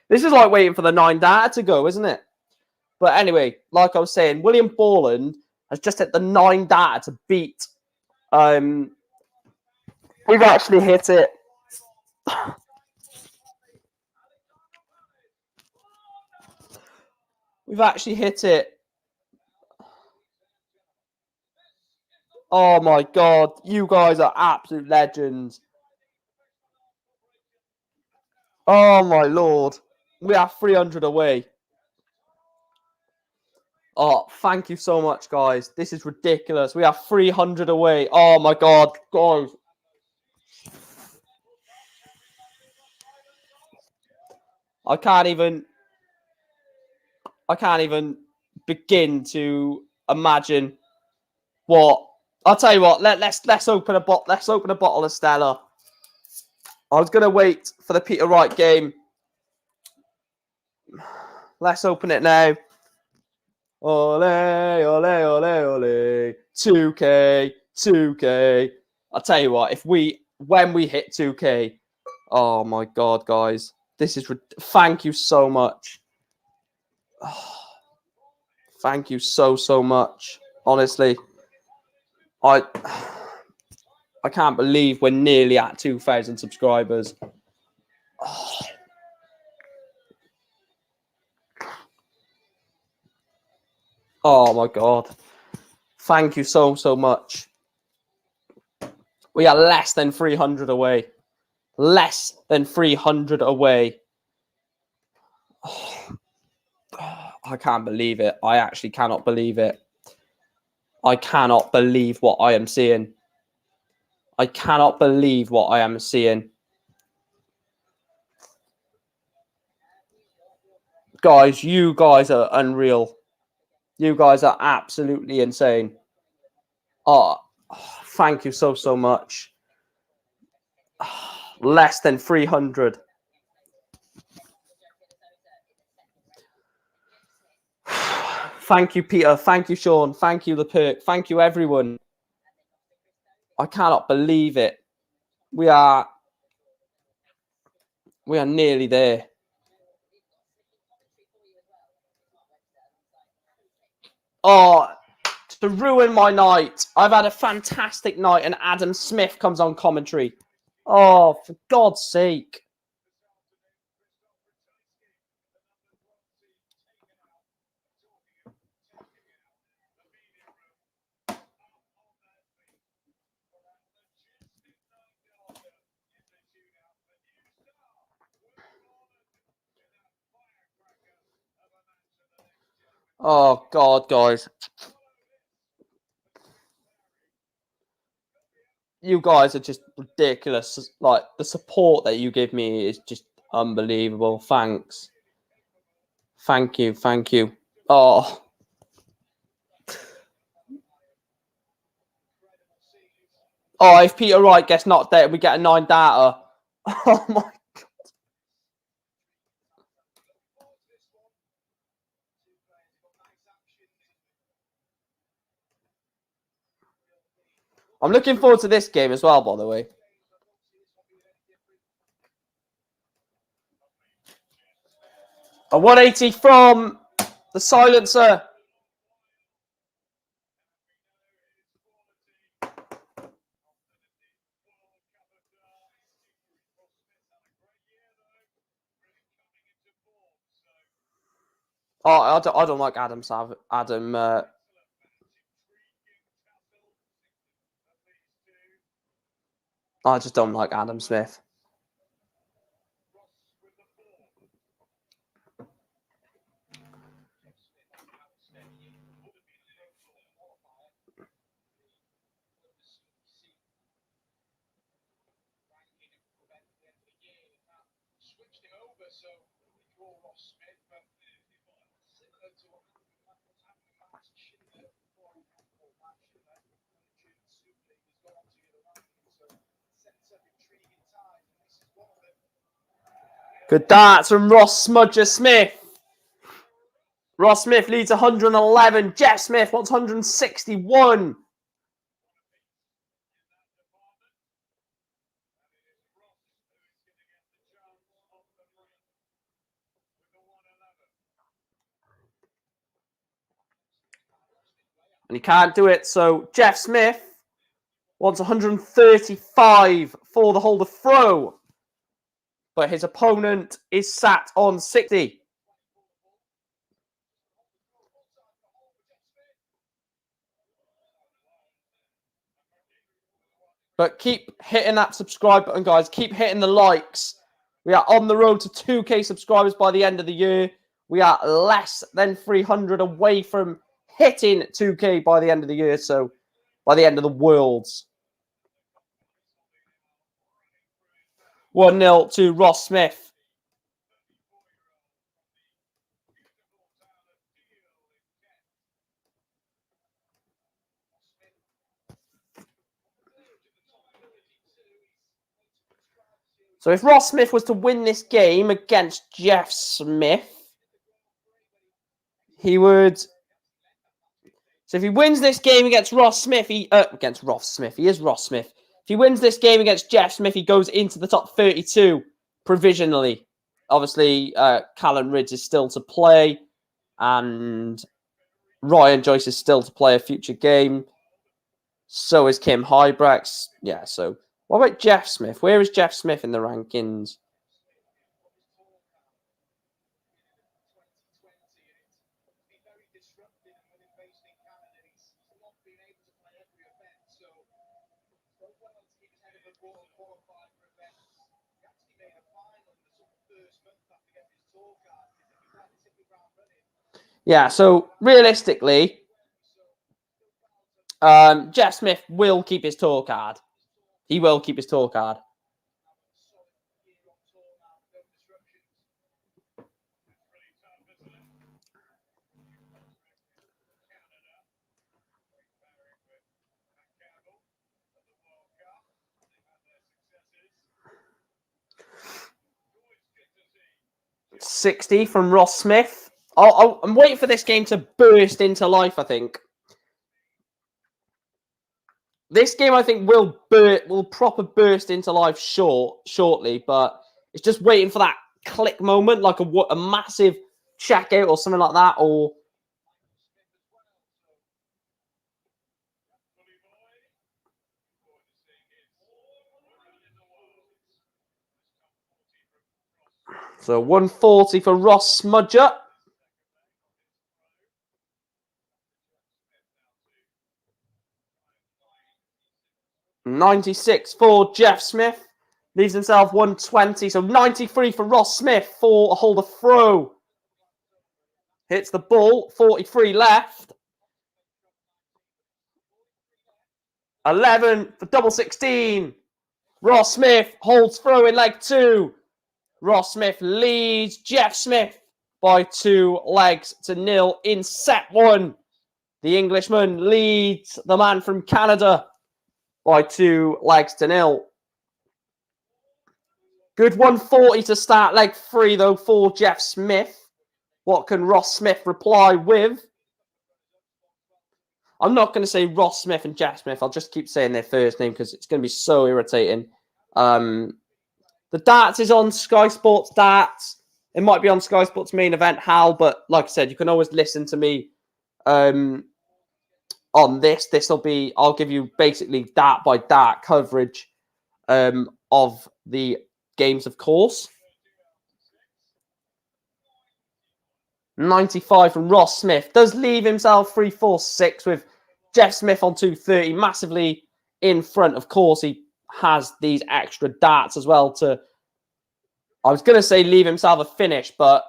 This is like waiting for the 9-data to go, isn't it? But anyway, like I was saying, William Borland has just hit the 9-data to beat. We've actually hit it. We've actually hit it. Oh my God, you guys are absolute legends. Oh my Lord, we are 300 away. Oh, thank you so much, guys. This is ridiculous. We are 300 away. Oh my God, guys. I can't even begin to imagine what. I'll tell you what. Let's open a bottle. Let's open a bottle of Stella. I was gonna wait for the Peter Wright game. Let's open it now. Ole, ole, ole, ole. 2K, 2K. I'll tell you what. When we hit 2K, oh my God, guys, this is. Thank you so much. Oh, thank you so much. Honestly, I can't believe we're nearly at 2,000 subscribers. Oh my God. Thank you so much. We are less than 300 away. Less than 300 away. Oh, I can't believe it. I actually cannot believe it. I cannot believe what I am seeing. I cannot believe what I am seeing. Guys, you guys are unreal. You guys are absolutely insane. Oh, thank you so much. Less than 300. Thank you, Peter. Thank you, Sean. Thank you, The Perk. Thank you, everyone. I cannot believe it. We are nearly there. Oh, to ruin my night. I've had a fantastic night, and Adam Smith comes on commentary. Oh, for God's sake. Oh, God, guys. You guys are just ridiculous. Like, the support that you give me is just unbelievable. Thanks. Thank you. Thank you. Oh. Oh, if Peter Wright gets knocked out, we get a 9 data. Oh, my. I'm looking forward to this game as well, by the way. A 180 from the silencer. Oh, I don't like Adam. I just don't like Adam Smith. Good darts from Ross Smudger Smith. Ross Smith leads 111. Jeff Smith wants 161. And he can't do it, so Jeff Smith wants 135 for the holder throw. But his opponent is sat on 60. But keep hitting that subscribe button, guys. Keep hitting the likes. We are on the road to 2K subscribers by the end of the year. We are less than 300 away from hitting 2K by the end of the year. So by the end of the Worlds. 1-0 to Ross Smith. So if Ross Smith was to win this game against Jeff Smith, he would. So if he wins this game against Ross Smith, he is Ross Smith. If he wins this game against Jeff Smith, he goes into the top 32 provisionally. Obviously, Callum Ridge is still to play, and Ryan Joyce is still to play a future game. So is Kim Hybrex. Yeah, so what about Jeff Smith? Where is Jeff Smith in the rankings? Yeah, so realistically, Jeff Smith will keep his tour card. He will keep his tour card. $60 from Ross Smith. I'm waiting for this game to burst into life, I think. This game, I think, will proper burst into life shortly, but it's just waiting for that click moment, like a massive checkout or something like that, or... So 140 for Ross Smudger. $96 for Jeff Smith. Leaves himself 120. So 93 for Ross Smith for a holder throw. Hits the ball. 43 left. 11 for double 16. Ross Smith holds throw in leg 2. Ross Smith leads Jeff Smith by 2 legs to 0 in set 1. The Englishman leads the man from Canada by 2 legs to 0. Good 140 to start leg 3, though, for Jeff Smith. What can Ross Smith reply with? I'm not going to say Ross Smith and Jeff Smith. I'll just keep saying their first name because it's going to be so irritating. The darts is on Sky Sports Darts. It might be on Sky Sports Main Event, Hal, but like I said, you can always listen to me on this. I'll give you basically dart by dart coverage of the games, of course. 95 from Ross Smith. Does leave himself 3-4-6 with Jeff Smith on 230. Massively in front. Of course, he has these extra darts as well to... I was going to say leave himself a finish, but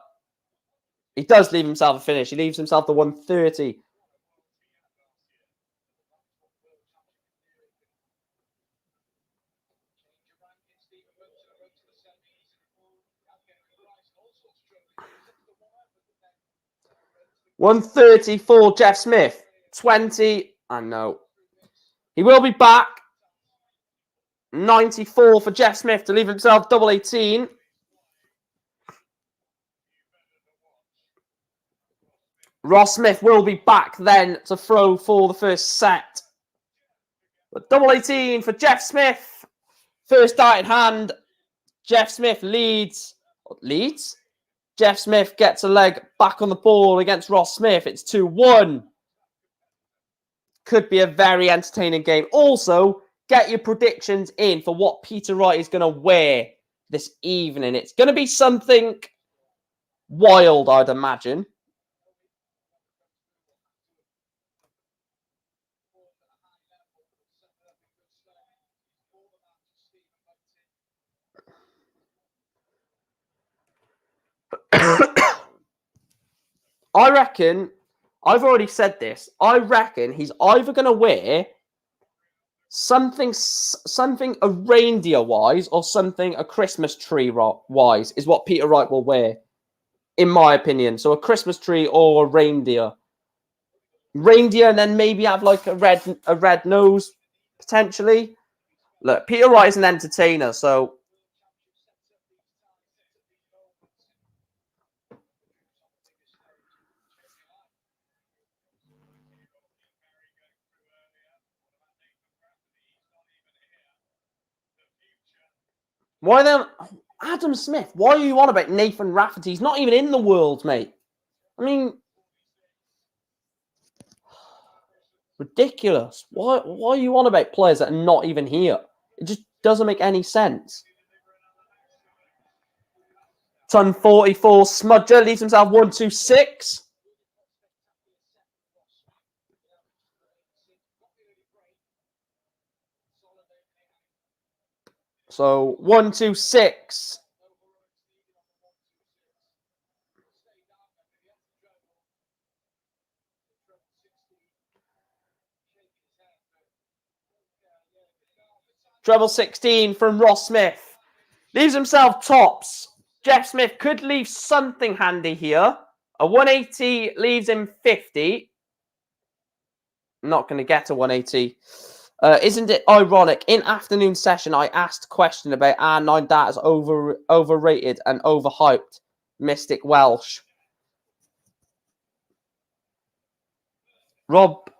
he does leave himself a finish. He leaves himself the 130. $130 for Jeff Smith. 20. I know. He will be back. 94 for Jeff Smith to leave himself double 18. Ross Smith will be back then to throw for the first set. But double 18 for Jeff Smith. First dart in hand. Jeff Smith leads. Jeff Smith gets a leg back on the ball against Ross Smith. It's 2-1. Could be a very entertaining game. Also, get your predictions in for what Peter Wright is going to wear this evening. It's going to be something wild, I'd imagine. I reckon, I've already said this, I reckon he's either going to wear something a reindeer-wise or something a Christmas tree-wise is what Peter Wright will wear, in my opinion. So a Christmas tree or a reindeer. Reindeer and then maybe have like a red nose, potentially. Look, Peter Wright is an entertainer, so... Why then? Adam Smith, why are you on about Nathan Rafferty? He's not even in the world, mate. I mean, ridiculous. Why are you on about players that are not even here? It just doesn't make any sense. Ton 44, Smudger leaves himself 1-2-6. So 1-2-6. Treble 16 from Ross Smith. Leaves himself tops. Jeff Smith could leave something handy here. A 180 leaves him 50. Not going to get a 180. Isn't it ironic? In afternoon session, I asked a question about R9 Data's overrated and overhyped. Mystic Welsh. Rob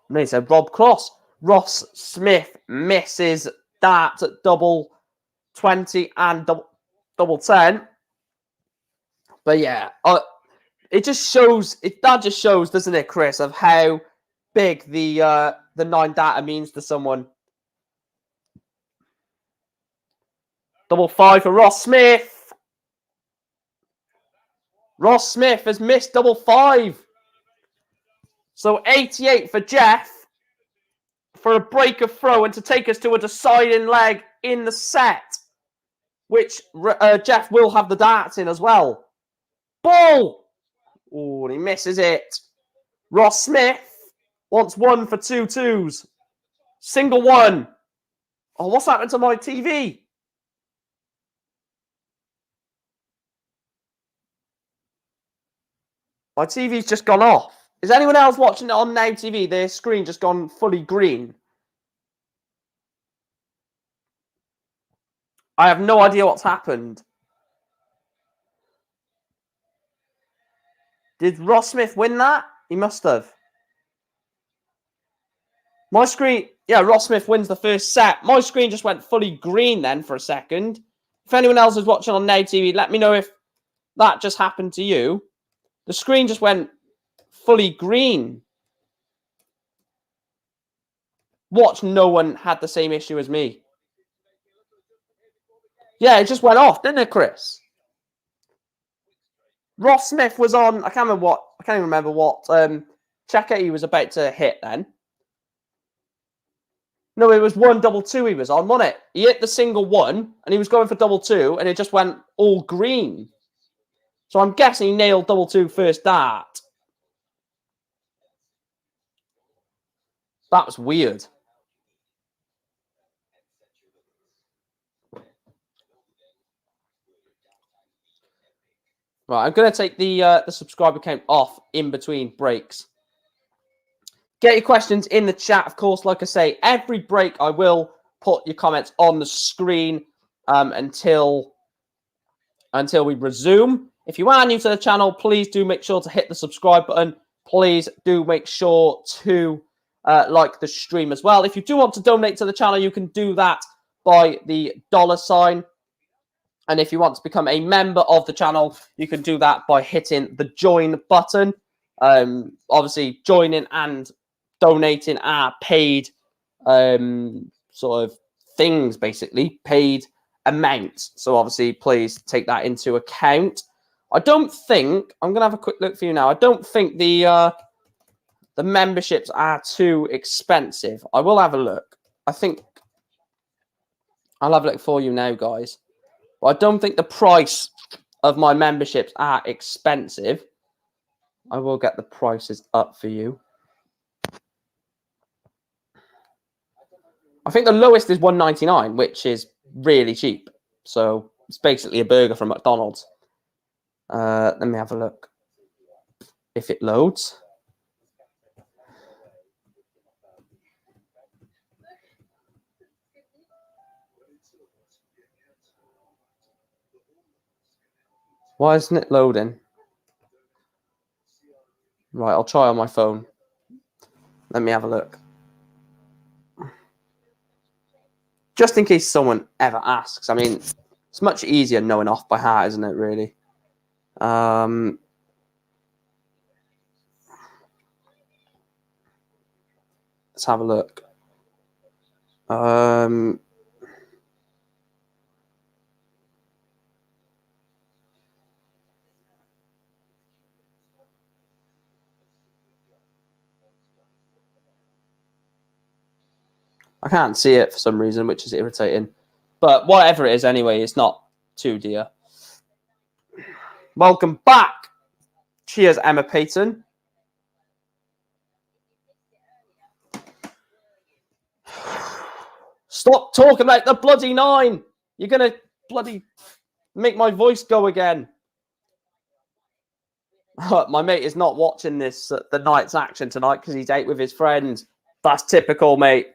Cross. Ross Smith misses that at double 20 and double 10. But yeah, it just shows. That just shows, doesn't it, Chris, of how big the 9 Data means to someone. Double 5 for Ross Smith. Ross Smith has missed double 5. So 88 for Jeff for a break of throw and to take us to a deciding leg in the set, which Jeff will have the darts in as well. Ball! Oh, he misses it. Ross Smith wants 1 for 2 twos. Single 1. Oh, what's happened to my TV? My TV's just gone off. Is anyone else watching it on Now TV? Their screen just gone fully green. I have no idea what's happened. Did Ross Smith win that? He must have. My screen... Yeah, Ross Smith wins the first set. My screen just went fully green then for a second. If anyone else is watching on Now TV, let me know if that just happened to you. The screen just went fully green. Watch, no one had the same issue as me. Yeah, it just went off, didn't it, Chris? Ross Smith was on... I can't even remember what checker he was about to hit then. No, it was 1 double 2 he was on, wasn't it? He hit the single 1, and he was going for double 2, and it just went all green. So I'm guessing he nailed double 2 first dart. That was weird. Right, I'm going to take the subscriber count off in between breaks. Get your questions in the chat, of course. Like I say, every break I will put your comments on the screen until we resume. If you are new to the channel, please do make sure to hit the subscribe button. Please do make sure to like the stream as well. If you do want to donate to the channel, you can do that by the $sign. And if you want to become a member of the channel, you can do that by hitting the join button. Obviously, joining and donating are paid sort of things, basically, paid amounts. So obviously, please take that into account. I don't think, I'm going to have a quick look for you now. I don't think the memberships are too expensive. I will have a look. I think I'll have a look for you now, guys. But I don't think the price of my memberships are expensive. I will get the prices up for you. I think the lowest is $1.99, which is really cheap. So it's basically a burger from McDonald's. Let me have a look. If it loads. Why isn't it loading? Right, I'll try on my phone. Let me have a look. Just in case someone ever asks. I mean, it's much easier knowing off by heart, isn't it, really? Let's have a look. I can't see it for some reason, which is irritating. But whatever it is anyway, it's not too dear. Welcome back. Cheers, Emma Payton. Stop talking like the bloody 9. You're going to bloody make my voice go again. My mate is not watching this the night's action tonight because he's out with his friends. That's typical, mate.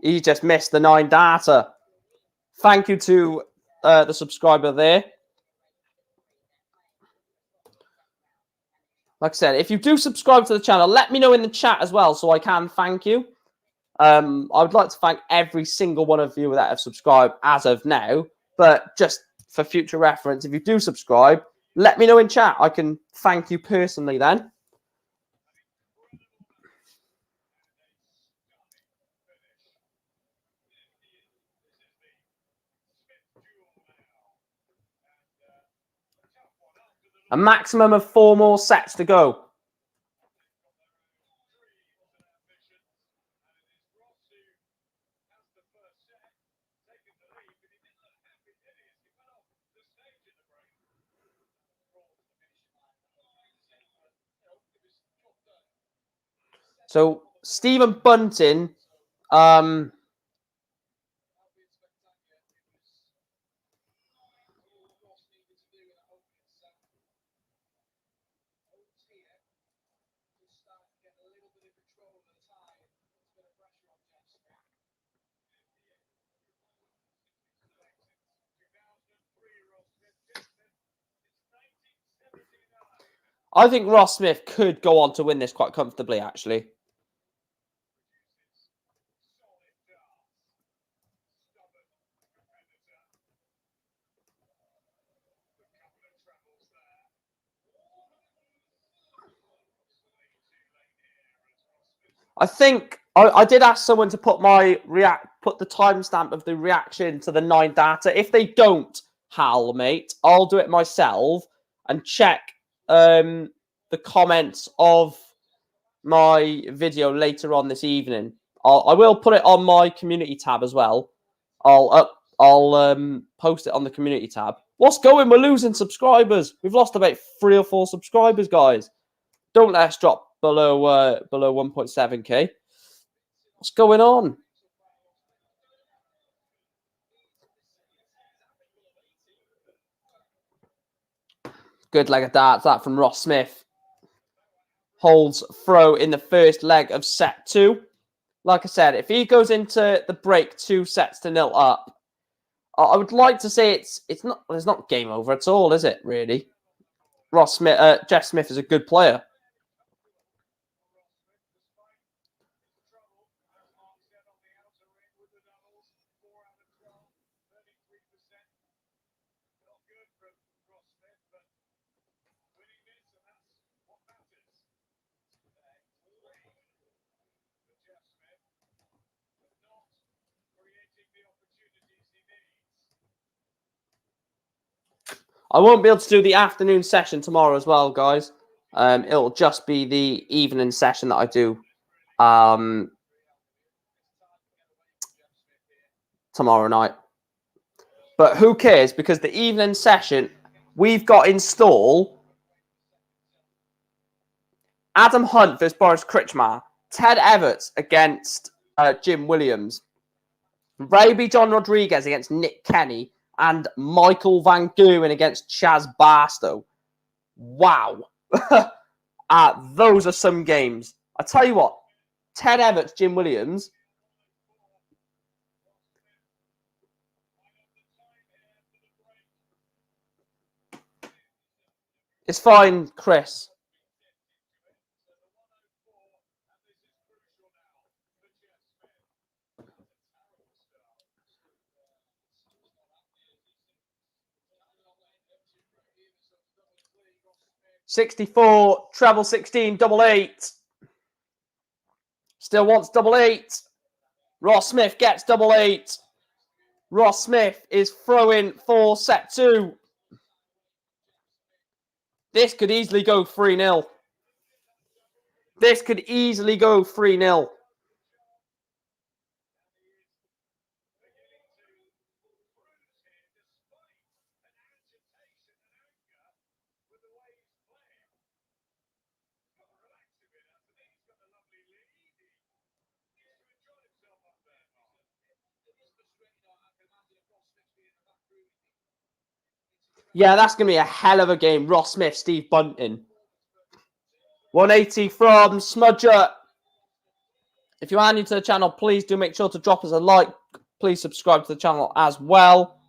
He just missed the 9 data. Thank you to the subscriber there. Like I said, if you do subscribe to the channel, let me know in the chat as well so I can thank you. I would like to thank every single one of you that have subscribed as of now. But just for future reference, if you do subscribe, let me know in chat. I can thank you personally then. A maximum of 4 more sets to go. So Stephen Bunting, I think Ross Smith could go on to win this quite comfortably, actually. I think I did ask someone to put the timestamp of the reaction to the 9 data. If they don't, Hal, mate, I'll do it myself and check the comments of my video later on this evening. I will put it on my community tab as well. I'll post it on the community tab. What's going? We're losing subscribers. We've lost about 3 or 4 subscribers, guys. Don't let us drop below 1.7k. What's going on? Good leg of darts, that from Ross Smith. Holds throw in the first leg of set 2. Like I said, if he goes into the break 2-0 up, I would like to say it's not game over at all, is it? Really, Jeff Smith is a good player. I won't be able to do the afternoon session tomorrow as well, guys. It'll just be the evening session that I do tomorrow night. But who cares? Because the evening session, we've got in stall Adam Hunt versus Boris Kritchmar, Ted Everts against Jim Williams, Raby John Rodriguez against Nick Kenny, and Michael Van Gerwen against Chaz Barstow. Wow. Those are some games. I tell you what, Ted Everts, Jim Williams. It's fine, Chris. $64, treble 16, double 8. Still wants double 8. Ross Smith gets double 8. Ross Smith is throwing for set 2. This could easily go 3-0. This could easily go 3-0. Yeah, that's going to be a hell of a game. Ross Smith, Steve Bunting. 180 from Smudger. If you are new to the channel, please do make sure to drop us a like. Please subscribe to the channel as well.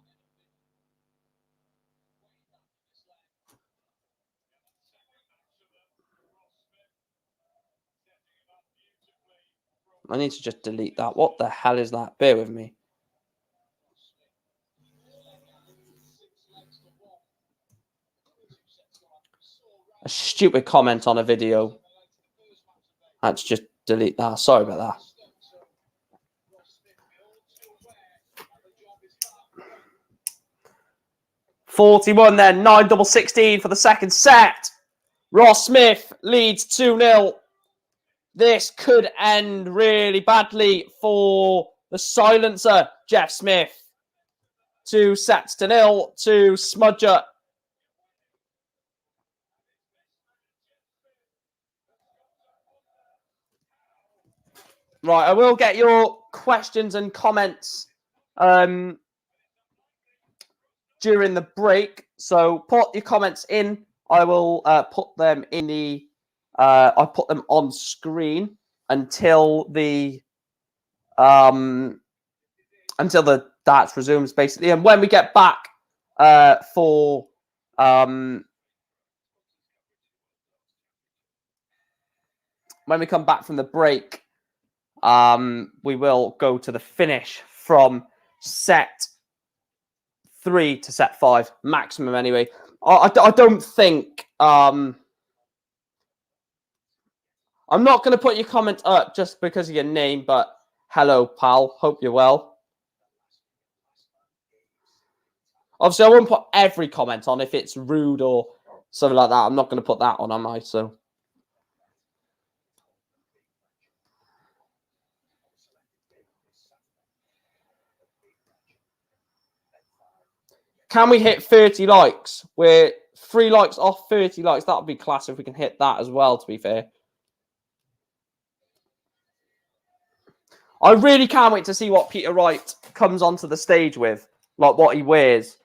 I need to just delete that. What the hell is that? Bear with me. A stupid comment on a video. I had to just delete that. Sorry about that. $41 then. 9-16 for the second set. Ross Smith leads 2-0. This could end really badly for the silencer, Jeff Smith. 2-0 to Smudger. Right, I will get your questions and comments during the break. So put your comments in. I will put them in the. I put them on screen until the darts resumes, basically. And when we get back for when we come back from the break, we will go to the finish from set 3 to set 5, maximum anyway. I don't think I'm not going to put your comment up just because of your name, but hello, pal. Hope you're well. Obviously, I won't put every comment on if it's rude or something like that. I'm not going to put that on, am I? So. Can we hit 30 likes? We're 3 likes off 30 likes. That would be class if we can hit that as well, to be fair. I really can't wait to see what Peter Wright comes onto the stage with, like what he wears.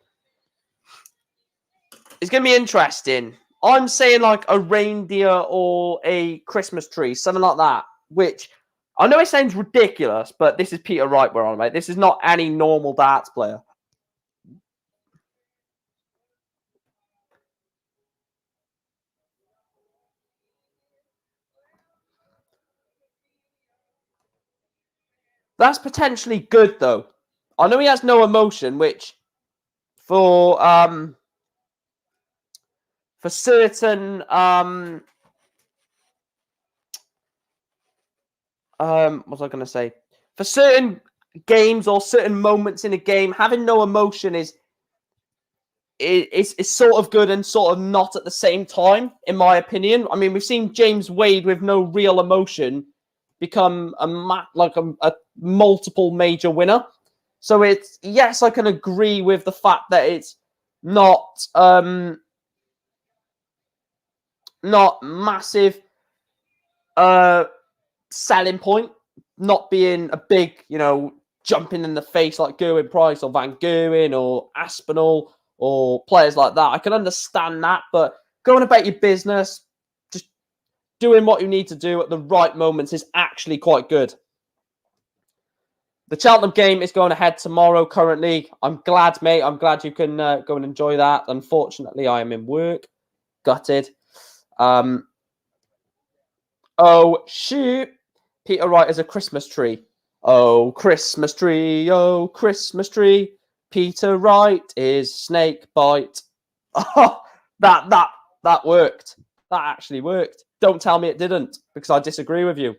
It's going to be interesting. I'm saying like a reindeer or a Christmas tree, something like that, which I know it sounds ridiculous, but this is Peter Wright we're on, mate. This is not any normal darts player. That's potentially good, though. I know he has no emotion, which for certain what was I going to say? For certain games or certain moments in a game, having no emotion is sort of good and sort of not at the same time, in my opinion. I mean, we've seen James Wade with no real emotion become a multiple major winner. So it's, yes, I can agree with the fact that it's not massive selling point, not being a big, jumping in the face like Gerwyn Price or Van Gerwen or Aspinall or players like that. I can understand that, but going about your business, just doing what you need to do at the right moments is actually quite good. The Cheltenham game is going ahead tomorrow currently. I'm glad, mate. I'm glad you can go and enjoy that. Unfortunately, I am in work. Gutted. Oh, shoot. Peter Wright is a Christmas tree. Oh, Christmas tree. Oh, Christmas tree. Peter Wright is snake bite. Oh, that worked. That actually worked. Don't tell me it didn't, because I disagree with you.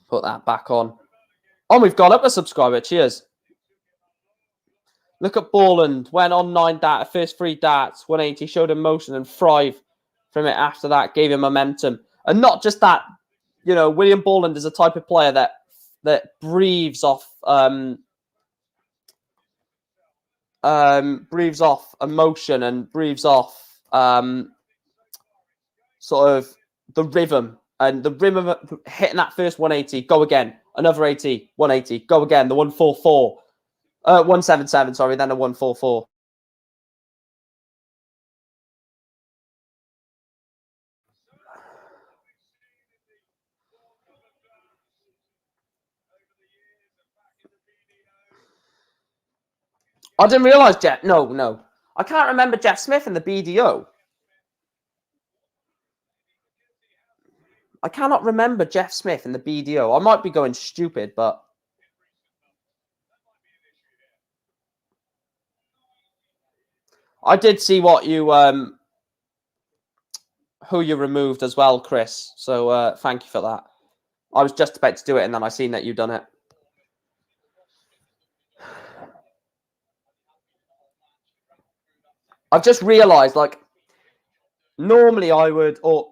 Put that back on. Oh, we've got up a subscriber. Cheers. Look at Borland. Went on 9 darts. First 3 darts. 180. Showed emotion and thrive from it after that. Gave him momentum. And not just that. William Borland is a type of player that breathes off emotion and breathes off sort of the rhythm. And the rhythm of hitting that first 180, go again. Another 80, 180. Go again. The 144. 177, sorry, then a 144. I didn't realise Jeff. No. I can't remember Jeff Smith in the BDO. I cannot remember Jeff Smith in the BDO. I might be going stupid, but I did see what you who you removed as well, Chris. So thank you for that. I was just about to do it, and then I seen that you've done it. I've just realised, like, normally I would, or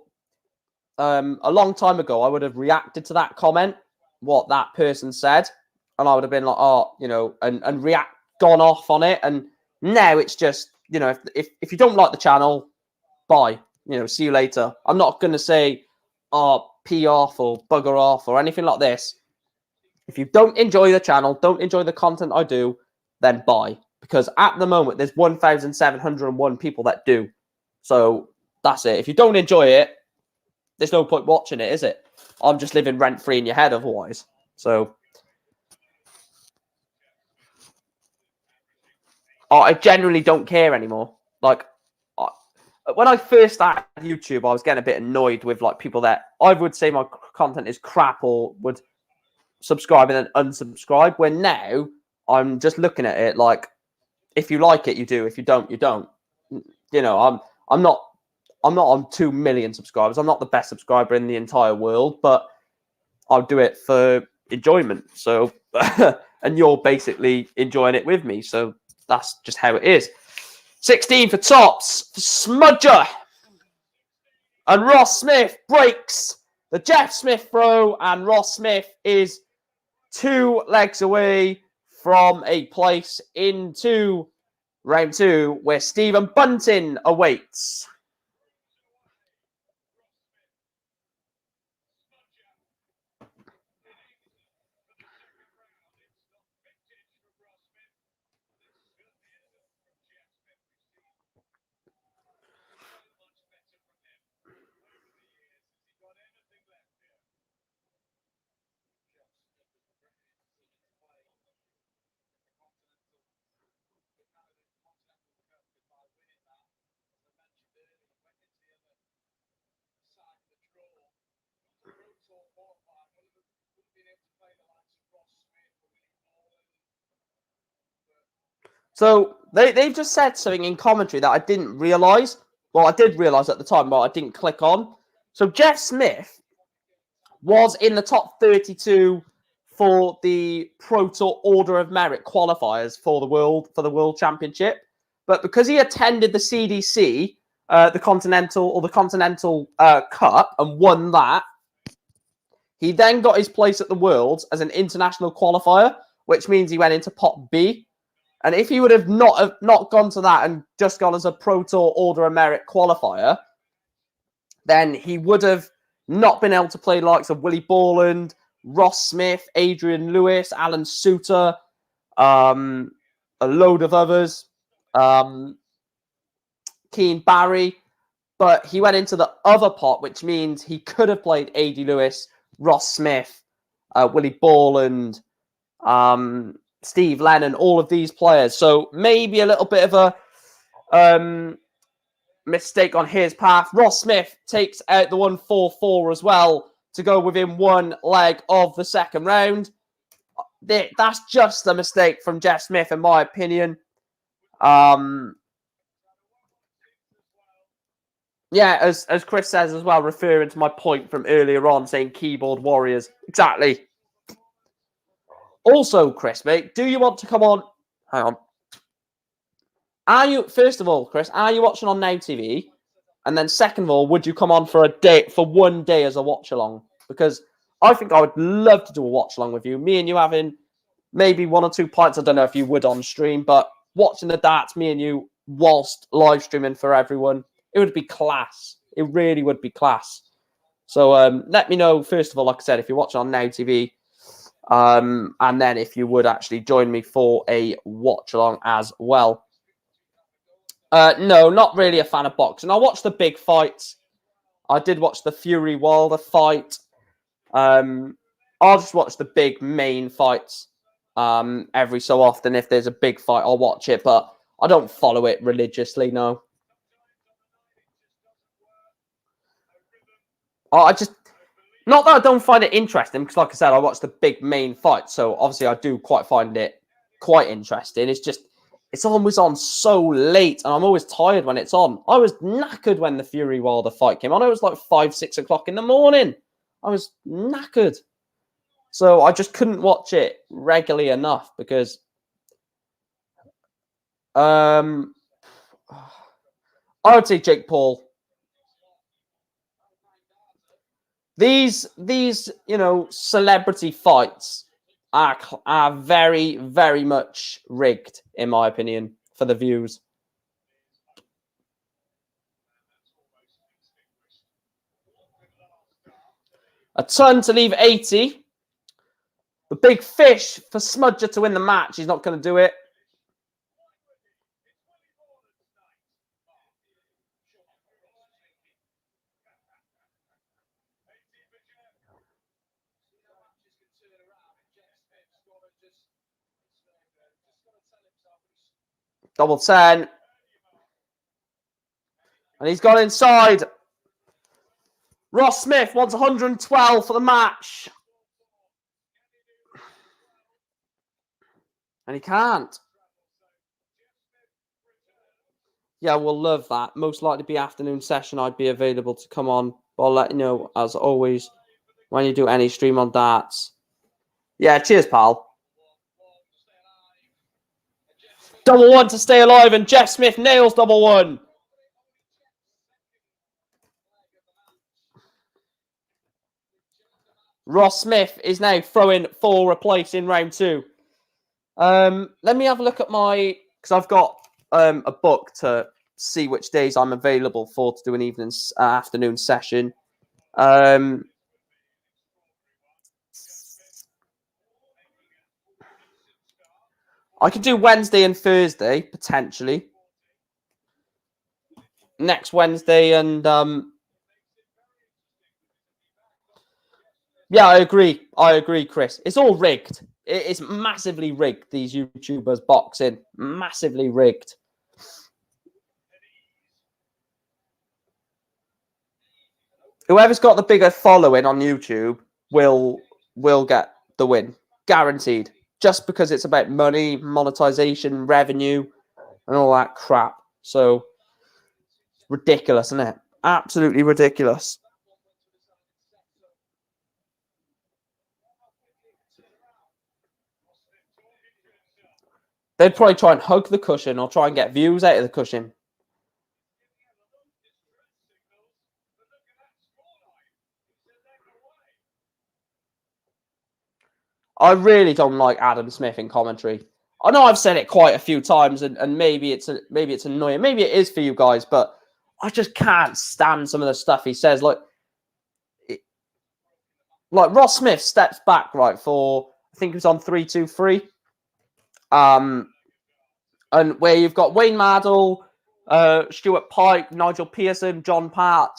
a long time ago, I would have reacted to that comment, what that person said, and I would have been like, oh, you know, and gone off on it. And now it's just, you know, if you don't like the channel, bye. You know, see you later. I'm not going to say, oh, pee off or bugger off or anything like this. If you don't enjoy the channel, don't enjoy the content I do, then bye. Because at the moment, there's 1,701 people that do. So that's it. If you don't enjoy it, there's no point watching it, is it? I'm just living rent-free in your head otherwise. So I generally don't care anymore. Like, when I first started YouTube, I was getting a bit annoyed with like people that I would say my content is crap or would subscribe and then unsubscribe. When now I'm just looking at it like, if you like it, you do. If you don't, you don't. You know, I'm not on 2 million subscribers. I'm not the best subscriber in the entire world, but I'll do it for enjoyment. So, and you're basically enjoying it with me. So that's just how it is. 16 for tops for Smudger. And Ross Smith breaks the Jeff Smith throw. And Ross Smith is 2 legs away from a place into round 2 where Stephen Bunting awaits. So they've just said something in commentary that I didn't realise. Well, I did realise at the time, but I didn't click on. So Jeff Smith was in the top 32 for the Pro Tour Order of Merit qualifiers for the World Championship. But because he attended the CDC, the Continental Cup, and won that, he then got his place at the Worlds as an international qualifier, which means he went into Pot B. And if he would have not gone to that and just gone as a Pro Tour Order of Merit qualifier, then he would have not been able to play the likes of Willie Borland, Ross Smith, Adrian Lewis, Alan Suter, a load of others, Keane Barry. But he went into the other pot, which means he could have played A.D. Lewis, Ross Smith, Willie Borland, Steve Lennon, all of these players. So maybe a little bit of a mistake on his path. Ross Smith takes out the 144 as well to go within 1 leg of the second round. That's just a mistake from Jeff Smith, in my opinion. Yeah, as Chris says as well, referring to my point from earlier on, saying keyboard warriors. Exactly. Also, Chris, mate, do you want to come on? Hang on. First of all, Chris, are you watching on Now TV? And then second of all, would you come on for 1 day as a watch along? Because I think I would love to do a watch along with you. Me and you having maybe 1 or 2 pints. I don't know if you would on stream, but watching the darts, me and you, whilst live streaming for everyone, it would be class. It really would be class. So let me know, first of all, like I said, if you're watching on Now TV, And then if you would actually join me for a watch along as well. No, not really a fan of boxing. I watch the big fights. I did watch the Fury Wilder fight. I'll just watch the big main fights every so often. If there's a big fight, I'll watch it, but I don't follow it religiously, no. I just, not that I don't find it interesting, because like I said, I watch the big main fight, so obviously I do quite find it quite interesting. It's just, it's always on so late, and I'm always tired when it's on. I was knackered when the Fury Wilder fight came on. It was like 5, 6 o'clock in the morning. I was knackered. So I just couldn't watch it regularly enough because I would say Jake Paul. These celebrity fights are very, very much rigged, in my opinion, for the views. A ton to leave 80. The big fish for Smudger to win the match. He's not going to do it. Double 10. And he's gone inside. Ross Smith wants 112 for the match. And he can't. Yeah, we'll love that. Most likely be afternoon session. I'd be available to come on. But I'll let you know, as always, when you do any stream on darts. Yeah, cheers, pal. Double 1 to stay alive, and Jeff Smith nails double 1. Ross Smith is now throwing full replace in round 2. Let me have a look at because I've got a book to see which days I'm available for to do an afternoon session. I could do Wednesday and Thursday, potentially. Next Wednesday and... yeah, I agree, Chris. It's all rigged. It's massively rigged, these YouTubers boxing. Massively rigged. Whoever's got the bigger following on YouTube will get the win. Guaranteed. Just because it's about money, monetization, revenue, and all that crap. So, ridiculous, isn't it? Absolutely ridiculous. They'd probably try and hug the cushion or try and get views out of the cushion. I really don't like Adam Smith in commentary. I know I've said it quite a few times, and maybe it's annoying. Maybe it is for you guys, but I just can't stand some of the stuff he says. Like Ross Smith steps back right for, I think it was on 3-2-3. And where you've got Wayne Maddle, Stuart Pike, Nigel Pearson, John Part,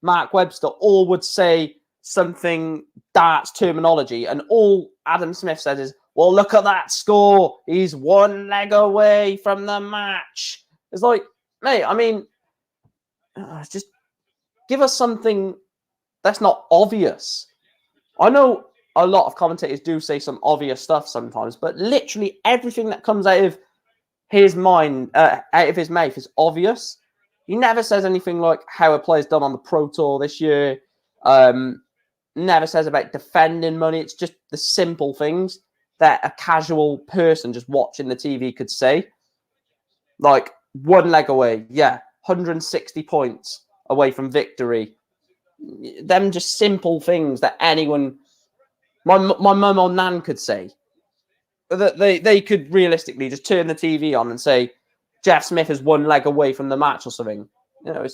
Mark Webster, all would say something darts terminology, and all Adam Smith says is, well, look at that score. He's 1 leg away from the match. It's like, mate, I mean, just give us something that's not obvious. I know a lot of commentators do say some obvious stuff sometimes, but literally everything that comes out of his mind, out of his mouth, is obvious. He never says anything like how a player's done on the Pro Tour this year. Never says about defending money. It's just the simple things that a casual person just watching the TV could say. Like 1 leg away, yeah, 160 points away from victory. Them just simple things that anyone, my mum or nan could say. That they could realistically just turn the TV on and say, Jeff Smith is 1 leg away from the match or something. You know,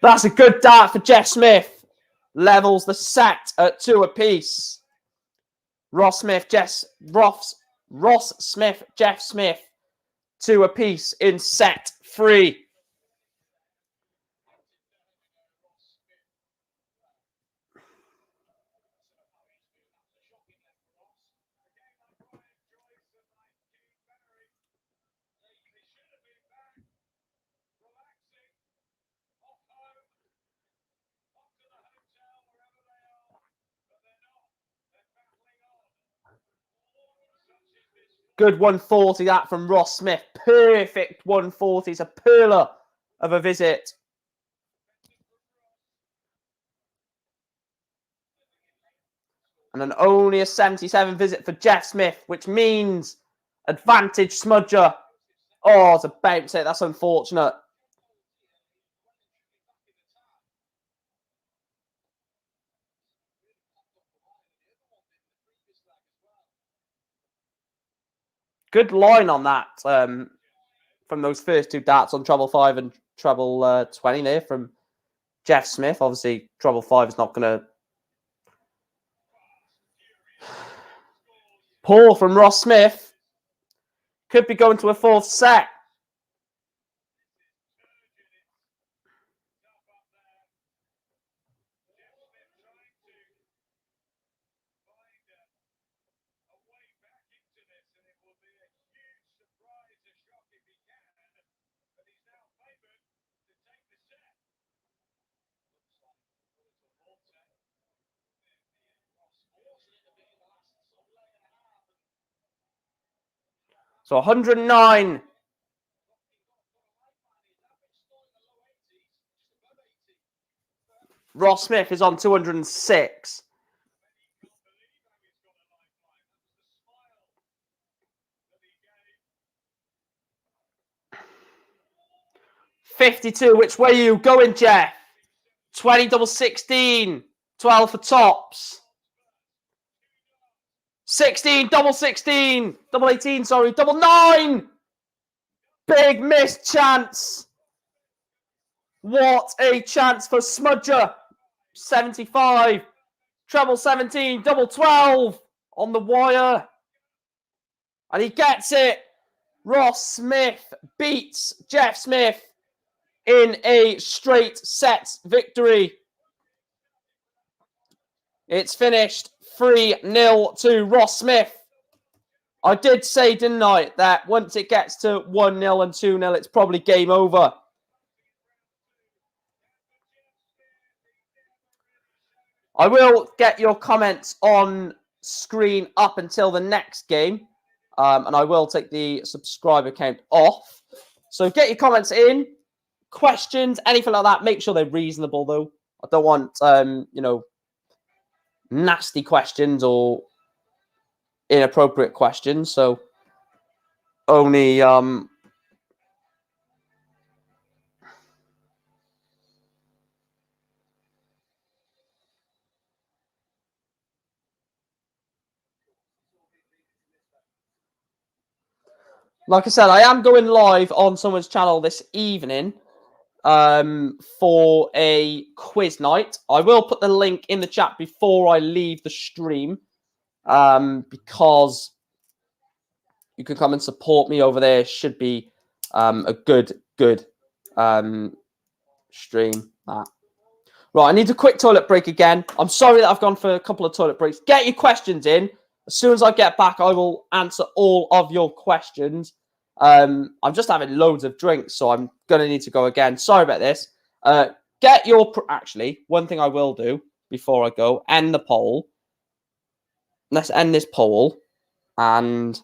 that's a good dart for Jeff Smith. Levels the set at 2 apiece. Ross Smith, Ross Smith, Jeff Smith, 2 apiece in set 3. Good 140 that from Ross Smith. Perfect 140. It's a perler of a visit. And then only a 77 visit for Jeff Smith, which means advantage Smudger. Oh, it's a bounce hit. That's unfortunate. Good line on that from those first 2 darts on treble 5 and treble 20 there from Jeff Smith. Obviously, treble 5 is not going to... Poor from Ross Smith. Could be going to a 4th set. So 109. Ross Smith is on 206. $52. Which way are you going, Jeff? 20 double 16. 12 for tops. 16 double 16. Double 18, sorry. Double 9. Big missed chance. What a chance for Smudger. 75. Treble 17. Double 12 on the wire. And he gets it. Ross Smith beats Jeff Smith in a straight set victory. It's finished 3-0 to Ross Smith. I did say, didn't I, that once it gets to 1-0 and 2-0, it's probably game over. I will get your comments on screen up until the next game. And I will take the subscriber count off. So get your comments in. Questions, anything like that. Make sure they're reasonable, though. I don't want, nasty questions or inappropriate questions. So only... Like I said, I am going live on someone's channel this evening for a quiz night. I will put the link in the chat before I leave the stream because you can come and support me over there. Should be a good stream. Right, I need a quick toilet break again. I'm sorry that I've gone for a couple of toilet breaks. Get your questions in. As soon as I get back, I will answer all of your questions. I'm just having loads of drinks, so I'm going to need to go again. Sorry about this. Get your... Actually, one thing I will do before I go, end the poll. Let's end this poll. And...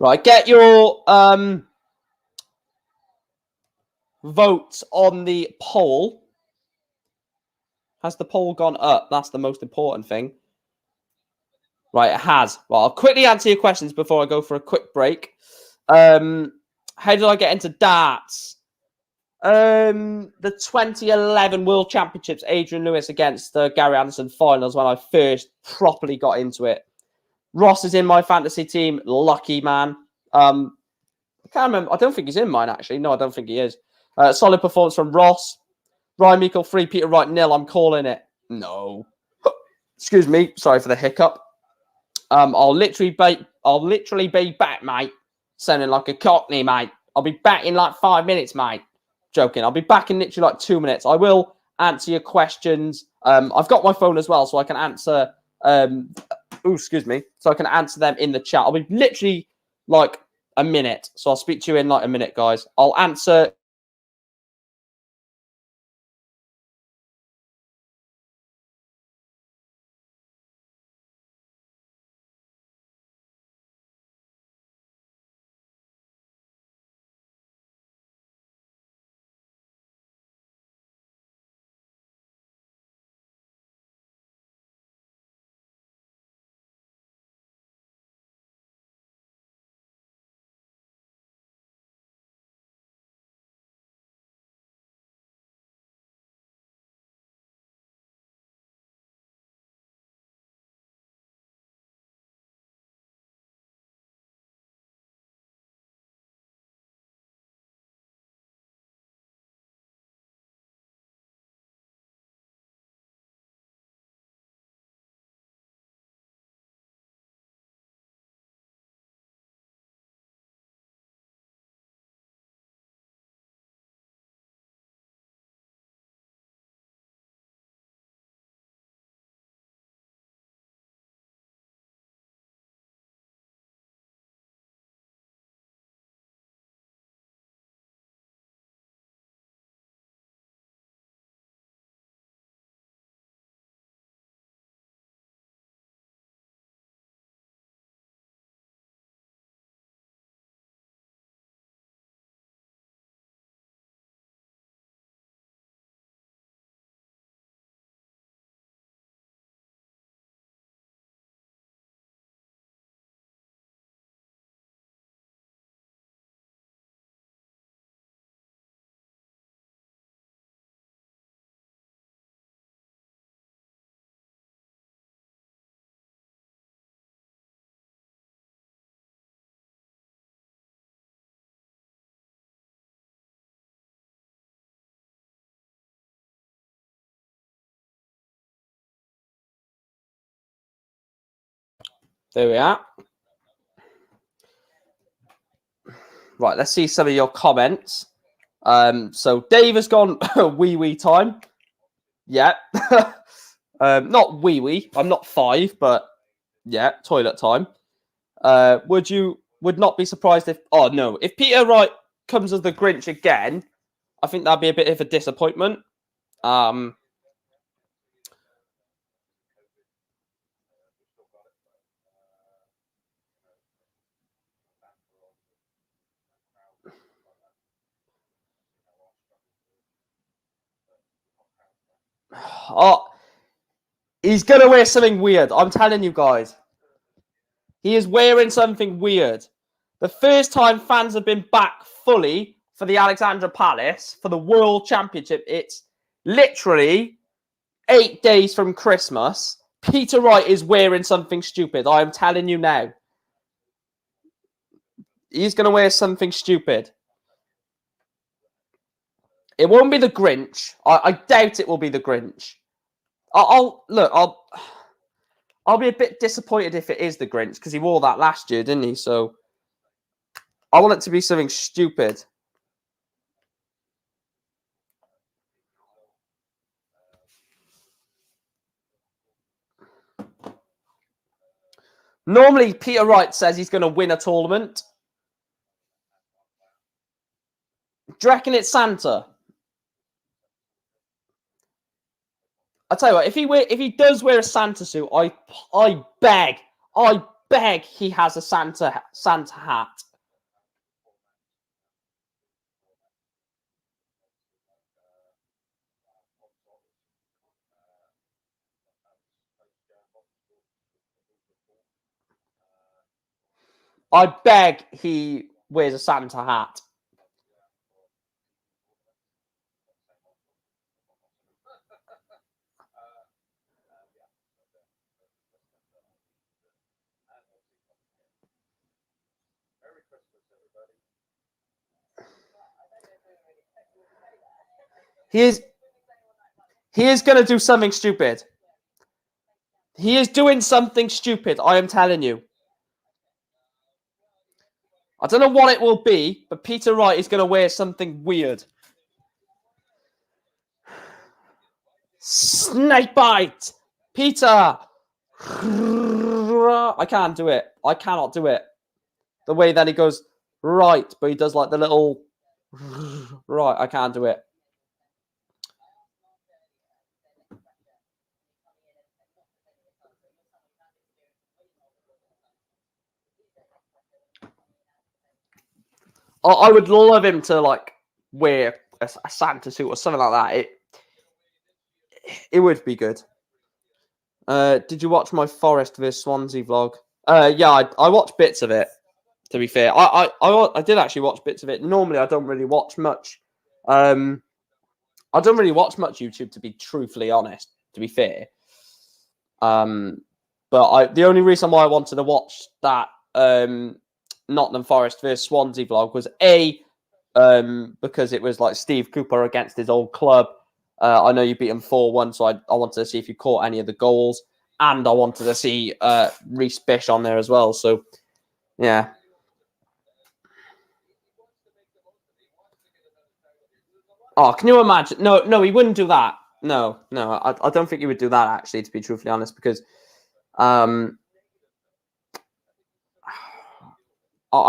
Right, get your votes on the poll. Has the poll gone up? That's the most important thing. Right, it has. Well, I'll quickly answer your questions before I go for a quick break. How did I get into darts? The 2011 World Championships, Adrian Lewis against Gary Anderson finals when I first properly got into it. Ross is in my fantasy team. Lucky man. I can't remember. I don't think he's in mine, actually. No, I don't think he is. Solid performance from Ross. Ryan Meikle 3, Peter Wright 0. I'm calling it. No. Excuse me. Sorry for the hiccup. I'll literally be back, mate. Sounding like a cockney, mate. I'll be back in like 5 minutes, mate. Joking. I'll be back in literally like 2 minutes. I will answer your questions. I've got my phone as well, so I can answer. Excuse me. So I can answer them in the chat. I'll be literally like a minute. So I'll speak to you in like a minute, guys. I'll answer. There we are. Right, let's see some of your comments. So Dave has gone wee time. Yeah. Not wee. I'm not 5, but yeah, toilet time. Would not be surprised if if Peter Wright comes as the Grinch again, I think that'd be a bit of a disappointment. Oh, he's gonna wear something weird. I'm telling you guys. He is wearing something weird. The first time fans have been back fully for the Alexandra Palace for the World Championship, it's literally 8 days from Christmas. Peter Wright is wearing something stupid. I am telling you now. He's going to wear something stupid. It won't be the Grinch. I doubt it will be the Grinch. I'll be a bit disappointed if it is the Grinch because he wore that last year, didn't he? So I want it to be something stupid. Normally, Peter Wright says he's going to win a tournament. Do you reckon it's Santa? I tell you what, if he does wear a Santa suit, I beg he has a Santa hat. I beg he wears a Santa hat. He is going to do something stupid. He is doing something stupid, I am telling you. I don't know what it will be, but Peter Wright is going to wear something weird. Snake bite! Peter! I can't do it. I cannot do it. The way that he goes right, but he does like the little right. I can't do it. I would love him to like wear a Santa suit or something like that. It would be good. Did you watch my Forest vs Swansea vlog? Yeah, I watched bits of it. To be fair, I did actually watch bits of it. Normally, I don't really watch much. I don't really watch much YouTube, to be truthfully honest. To be fair, but the only reason why I wanted to watch that Nottingham Forest vs Swansea vlog was because it was like Steve Cooper against his old club. I know you beat him 4-1, so I wanted to see if you caught any of the goals, and I wanted to see Reece Bish on there as well. So yeah. Oh, can you imagine? No, he wouldn't do that. No, I don't think he would do that, actually, to be truthfully honest, because I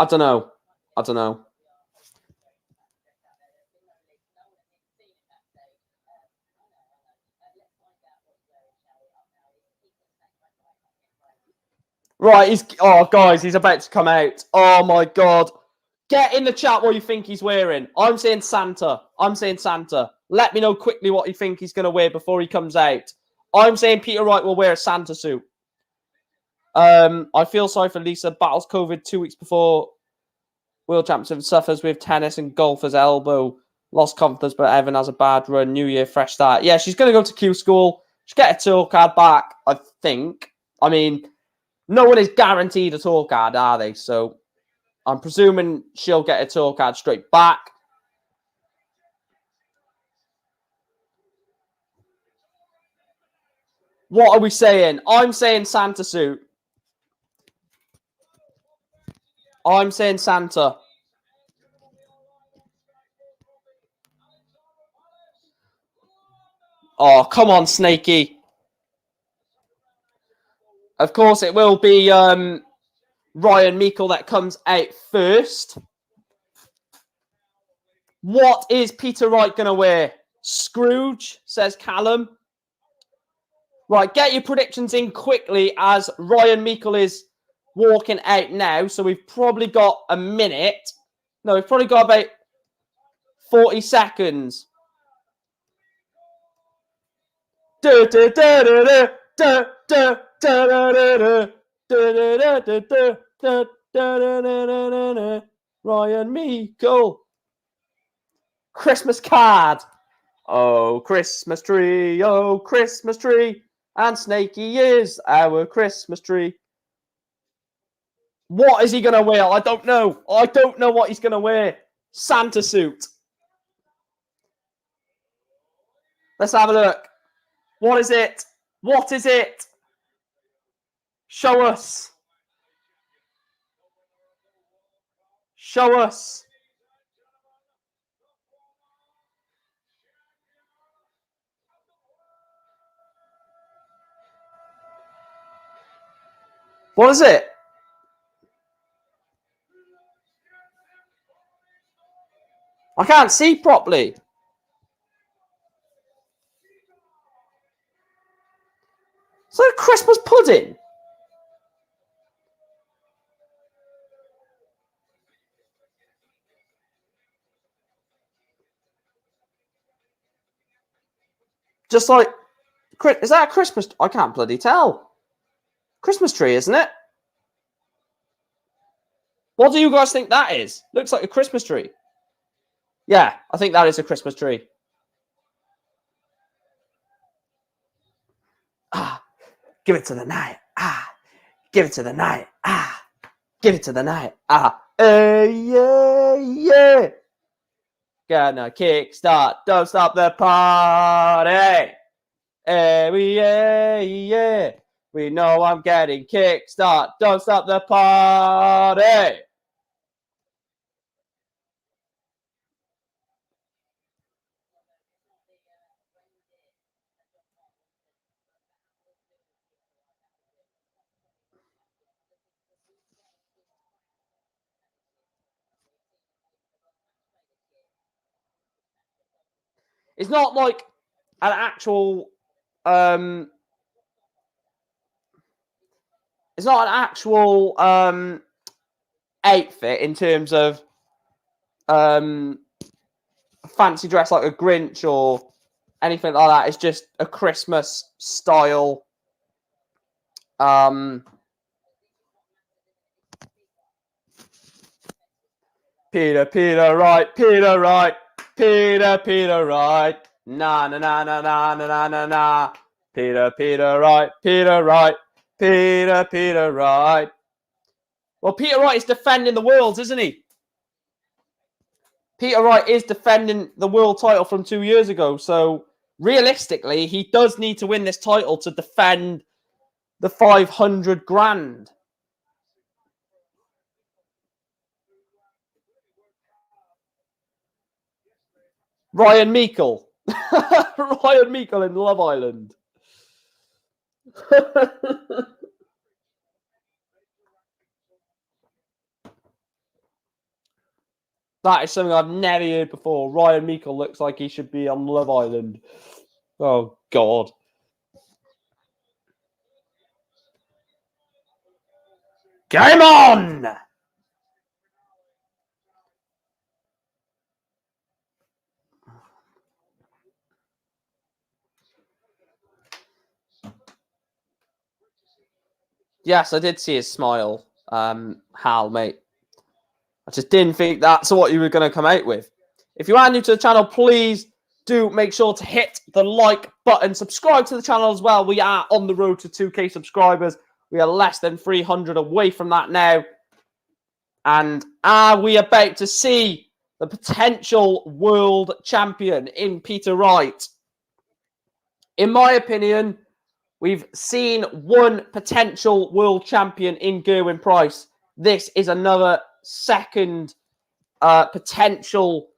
don't know. I don't know. Right, guys, he's about to come out. Oh my god. Get in the chat what you think he's wearing. I'm saying Santa. Let me know quickly what you think he's going to wear before he comes out. I'm saying Peter Wright will wear a Santa suit. I feel sorry for Lisa. Battles COVID 2 weeks before World Championship. Suffers with tennis and golfer's elbow. Lost confidence, but Evan has a bad run. New year, fresh start. Yeah, she's going to go to Q School. She'll get a tour card back, I think. I mean, no one is guaranteed a tour card, are they? So I'm presuming she'll get a tour card straight back. What are we saying? I'm saying Santa suit. I'm saying Santa. Oh, come on, Snakey. Of course, it will be Ryan Meikle that comes out first. What is Peter Wright going to wear? Scrooge, says Callum. Right, get your predictions in quickly as Ryan Meikle is walking out now. So we've probably got a minute. No, we've probably got about 40 seconds. Ryan Meikle. Christmas card. Oh, Christmas tree. Oh, Christmas tree. And Snakey is our Christmas tree. What is he going to wear? I don't know. I don't know what he's going to wear. Santa suit. Let's have a look. What is it? What is it? Show us. Show us. What is it? I can't see properly. Is that a Christmas pudding? Just like, is that a Christmas? I can't bloody tell. Christmas tree, isn't it? What do you guys think that is? Looks like a Christmas tree. Yeah, I think that is a Christmas tree. Ah, give it to the night. Ah, give it to the night. Ah, give it to the night. Ah, yeah, yeah. Gonna kickstart. Don't stop the party. Yeah. We know I'm getting kickstart. Don't stop the party. It's not like an actual it's not an actual outfit in terms of fancy dress like a Grinch or anything like that. It's just a Christmas style Peter Wright, Peter Wright, Peter Wright. Na na na na na na na na na. Peter Wright, Peter Wright, Peter Wright. Well, Peter Wright is defending the worlds, isn't he? Peter Wright is defending the world title from 2 years ago. So realistically, he does need to win this title to defend the 500 grand. Ryan Meikle. Ryan Meikle in Love Island. That is something I've never heard before. Ryan Meikle looks like he should be on Love Island. Oh, God. Game on! Yes, I did see his smile, Hal, mate. I just didn't think that's what you were going to come out with. If you are new to the channel, please do make sure to hit the like button. Subscribe to the channel as well. We are on the road to 2K subscribers. We are less than 300 away from that now. And are we about to see the potential world champion in Peter Wright? In my opinion, we've seen one potential world champion in Gerwyn Price. This is another second potential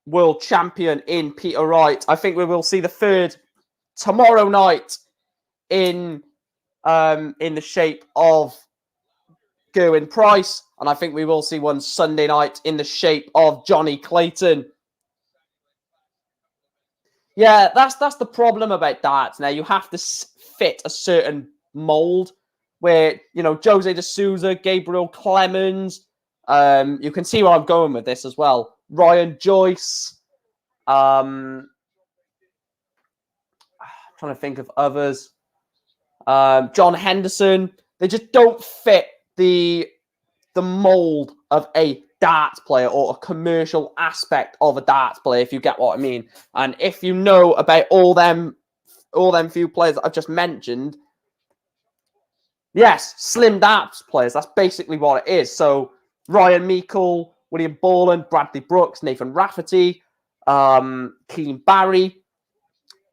world champion in Peter Wright. I think we will see the third tomorrow night in the shape of Gerwyn Price, and I think we will see one Sunday night in the shape of Johnny Clayton. Yeah, that's the problem about darts. Now you have to fit a certain mold where, you know, Jose de Souza, Gabriel Clemens, you can see where I'm going with this as well. Ryan Joyce, trying to think of others. John Henderson. They just don't fit the mold of a darts player or a commercial aspect of a darts player, if you get what I mean. And if you know about all them few players that I've just mentioned, yes, slim darts players. That's basically what it is. So Ryan Meikle, William Borland, Bradley Brooks, Nathan Rafferty, Keane Barry,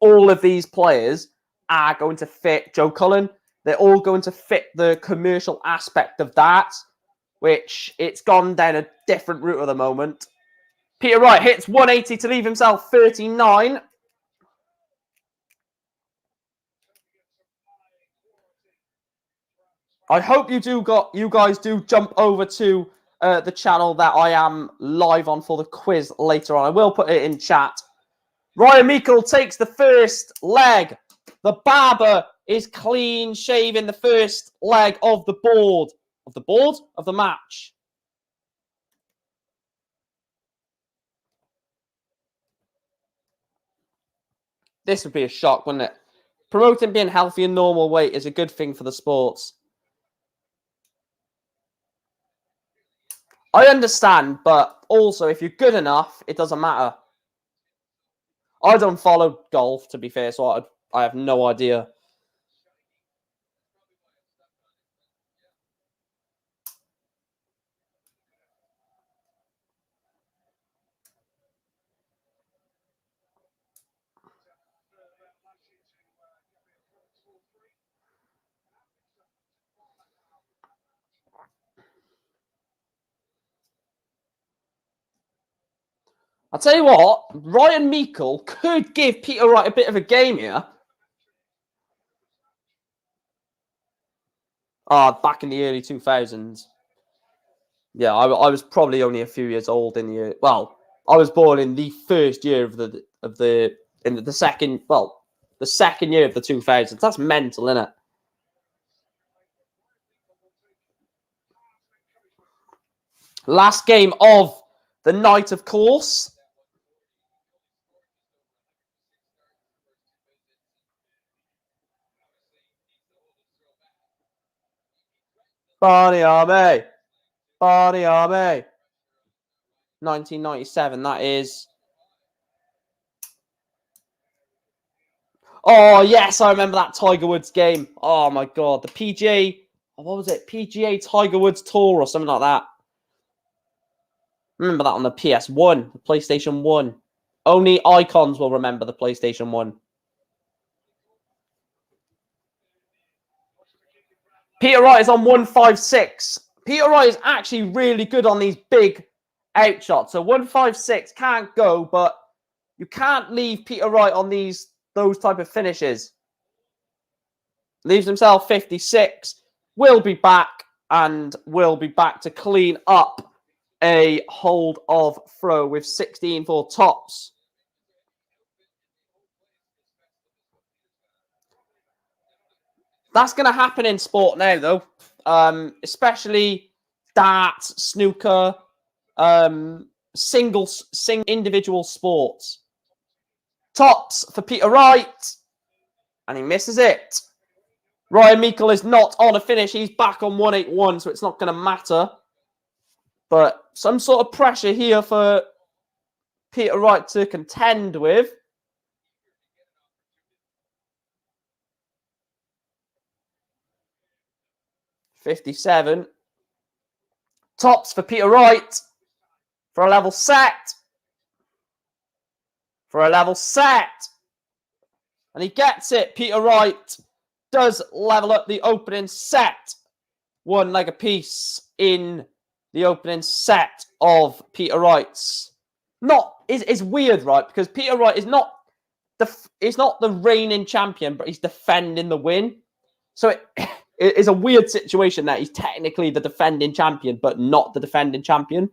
all of these players are going to fit Joe Cullen. They're all going to fit the commercial aspect of darts, which it's gone down a different route at the moment. Peter Wright hits 180 to leave himself 39. I hope you guys do jump over to the channel that I am live on for the quiz later on. I will put it in chat. Ryan Meikle takes the first leg. The barber is clean shaving the first leg of the board. Of the match. This would be a shock, wouldn't it? Promoting being healthy and normal weight is a good thing for the sports. I understand, but also if you're good enough, it doesn't matter. I don't follow golf, to be fair, so I have no idea. I'll tell you what, Ryan Meikle could give Peter Wright a bit of a game here. Back in the early 2000s. Yeah, I was probably only a few years old in the year. Well, I was born in the first year of the second year of the 2000s. That's mental, isn't it? Last game of the night, of course. Barney Army. 1997, that is. Oh, yes, I remember that Tiger Woods game. Oh, my God. The PGA, what was it? PGA Tiger Woods Tour or something like that. I remember that on the PS1, the PlayStation 1. Only icons will remember the PlayStation 1. Peter Wright is on 156. Peter Wright is actually really good on these big out shots. So 156 can't go, but you can't leave Peter Wright on those type of finishes. Leaves himself 56. Will be back and will be back to clean up a hold of throw with 16 for tops. That's going to happen in sport now, though. Especially darts, snooker, single individual sports. Tops for Peter Wright. And he misses it. Ryan Meikle is not on a finish. He's back on 181, so it's not going to matter. But some sort of pressure here for Peter Wright to contend with. .57. Tops for Peter Wright. For a level set. For a level set. And he gets it. Peter Wright does level up the opening set. One leg apiece in the opening set of Peter Wright's. It's weird, right? Because Peter Wright is not the reigning champion, but he's defending the win. So it is a weird situation that he's technically the defending champion, but not the defending champion.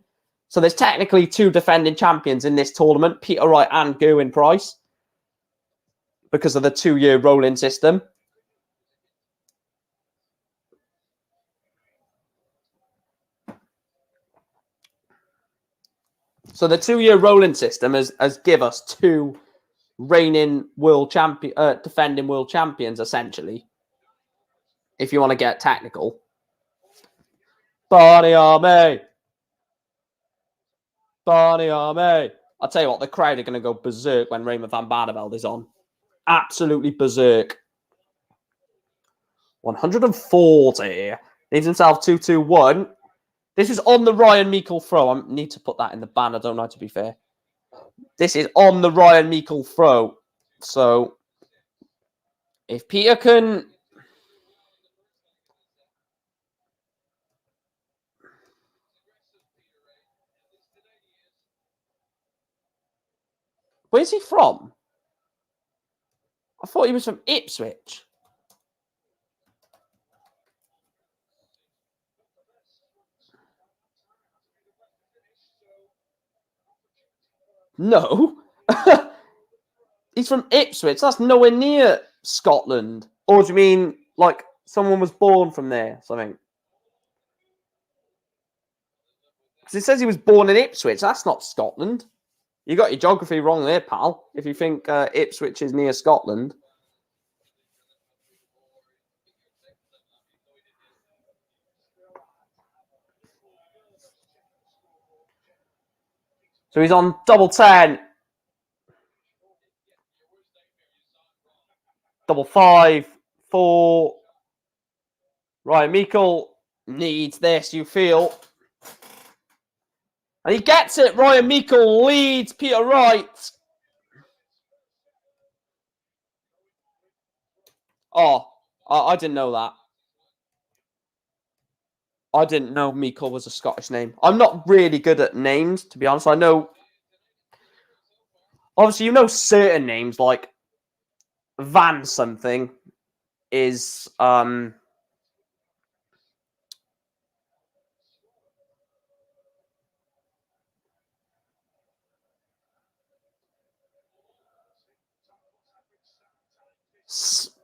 So there's technically two defending champions in this tournament, Peter Wright and Gerwyn Price, because of the 2-year rolling system. So the 2-year rolling system has give us two reigning defending world champions, essentially. If you want to get technical. Barney Army. Barney Army. I'll tell you what, the crowd are going to go berserk when Raymond van Barneveld is on. Absolutely berserk. 140. Leaves himself 2-2-1. This is on the Ryan Meikle throw. I need to put that in the banner, don't I, to be fair. This is on the Ryan Meikle throw. So, if Peter can... Where's he from? I thought he was from Ipswich. No. He's from Ipswich. That's nowhere near Scotland. Or do you mean like someone was born from there? Something. Because it says he was born in Ipswich. That's not Scotland. You got your geography wrong there, pal. If you think Ipswich is near Scotland. So he's on double 10. Double 5. 4. Ryan Meikle needs this, you feel. And he gets it. Ryan Meikle leads Peter Wright. Oh, I didn't know that. I didn't know Meikle was a Scottish name. I'm not really good at names, to be honest. I know, obviously, you know certain names like Van something is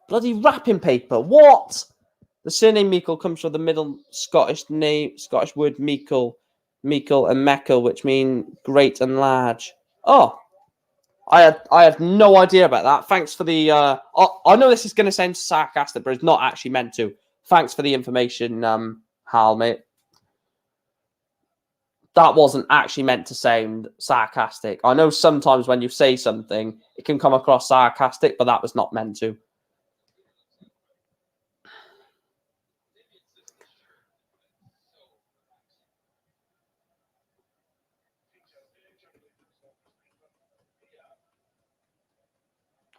bloody wrapping paper. What? The surname Meikle comes from the middle Scottish word Meikle, and Mekel, which mean great and large. Oh, I had no idea about that. Thanks for the. I know this is going to sound sarcastic, but it's not actually meant to. Thanks for the information, Hal, mate. That wasn't actually meant to sound sarcastic. I know sometimes when you say something, it can come across sarcastic, but that was not meant to.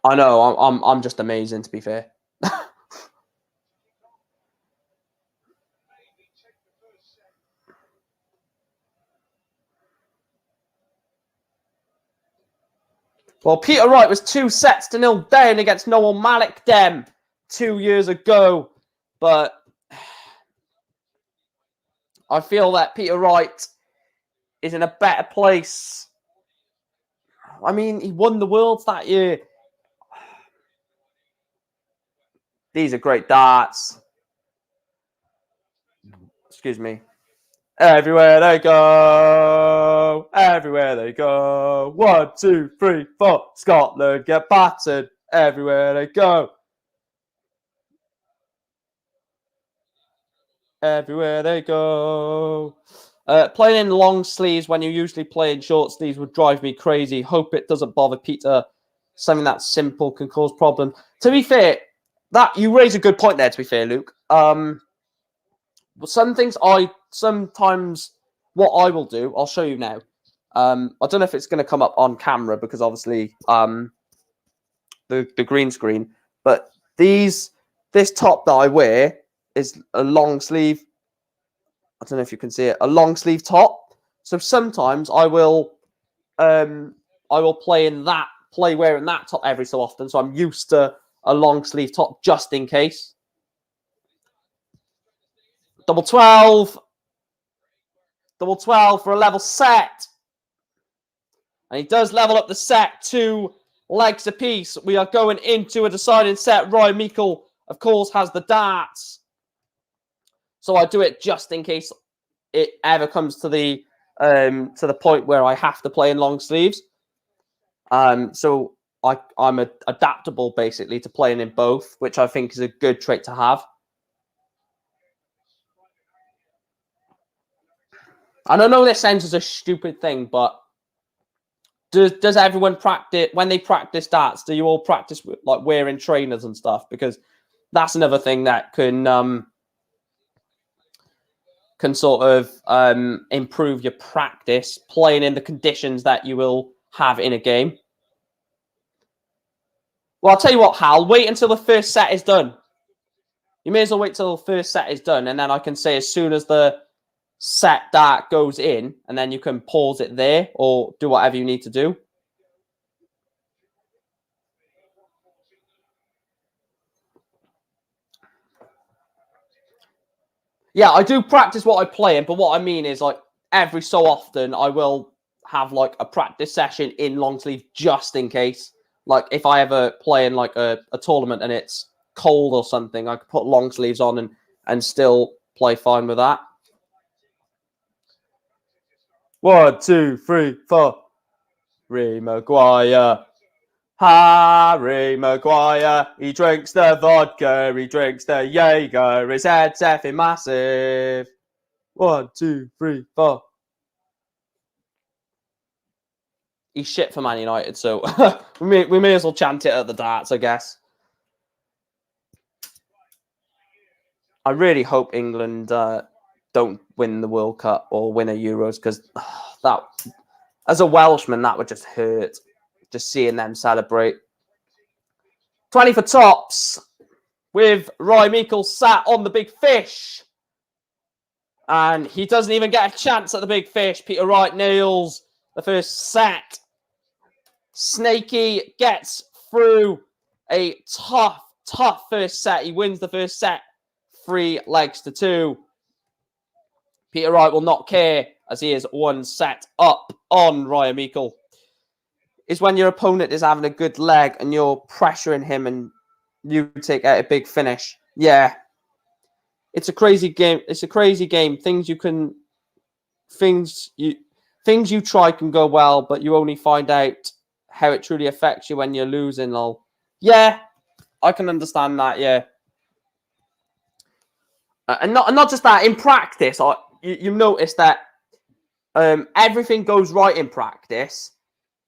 I know. I'm just amazing, to be fair. Well, Peter Wright was 2-0 down against Noel Malik Dem 2 years ago. But I feel that Peter Wright is in a better place. I mean, he won the Worlds that year. These are great darts. Excuse me. Everywhere they go. Everywhere they go. 1, 2, 3, 4. Scotland get battered. Everywhere they go. Everywhere they go. Playing in long sleeves when you usually play in short sleeves would drive me crazy. Hope it doesn't bother Peter. Something that simple can cause problems. To be fair, that you raise a good point there, to be fair, Luke. Some things sometimes what I will do, I'll show you now. I don't know if it's going to come up on camera because obviously the green screen, but this top that I wear is a long sleeve. I don't know if you can see it, a long sleeve top. So sometimes I will play wearing that top every so often. So I'm used to a long sleeve top just in case. Double 12. Double 12 for a level set. And he does level up the set 2 legs apiece. We are going into a deciding set. Ryan Meikle, of course, has the darts. So I do it just in case it ever comes to the point where I have to play in long sleeves. So I'm adaptable basically to playing in both, which I think is a good trait to have. And I know this sounds as a stupid thing, but does everyone practice when they practice darts? Do you all practice like wearing trainers and stuff? Because that's another thing that can sort of improve your practice playing in the conditions that you will have in a game. Well, I'll tell you what, Hal, wait until the first set is done. You may as well wait till the first set is done, and then I can say as soon as the set dart goes in, and then you can pause it there or do whatever you need to do. Yeah, I do practice what I play in, but what I mean is like every so often I will have like a practice session in long sleeve just in case. Like if I ever play in like a tournament and it's cold or something, I could put long sleeves on and still play fine with that. 1, 2, 3, 4. Harry Maguire. Harry Maguire. He drinks the vodka. He drinks the Jaeger. His head's effing massive. 1, 2, 3, 4. he's shit for Man United, so we may as well chant it at the darts, I guess. I really hope England don't win the World Cup or win a Euros, because that, as a Welshman, that would just hurt, just seeing them celebrate. 20 for tops with Roy Meikle sat on the big fish. And he doesn't even get a chance at the big fish. Peter Wright nails the first set. Snaky gets through a tough first set. He wins the first set 3-2. Peter Wright will not care, as he is 1 set up on Ryan Meikle. Is when your opponent is having a good leg and you're pressuring him and you take out a big finish. Yeah. It's a crazy game. It's a crazy game. Things you try can go well, but you only find out how it truly affects you when you're losing. Lol. Yeah, I can understand that. Yeah, and not just that. In practice, you notice that everything goes right in practice.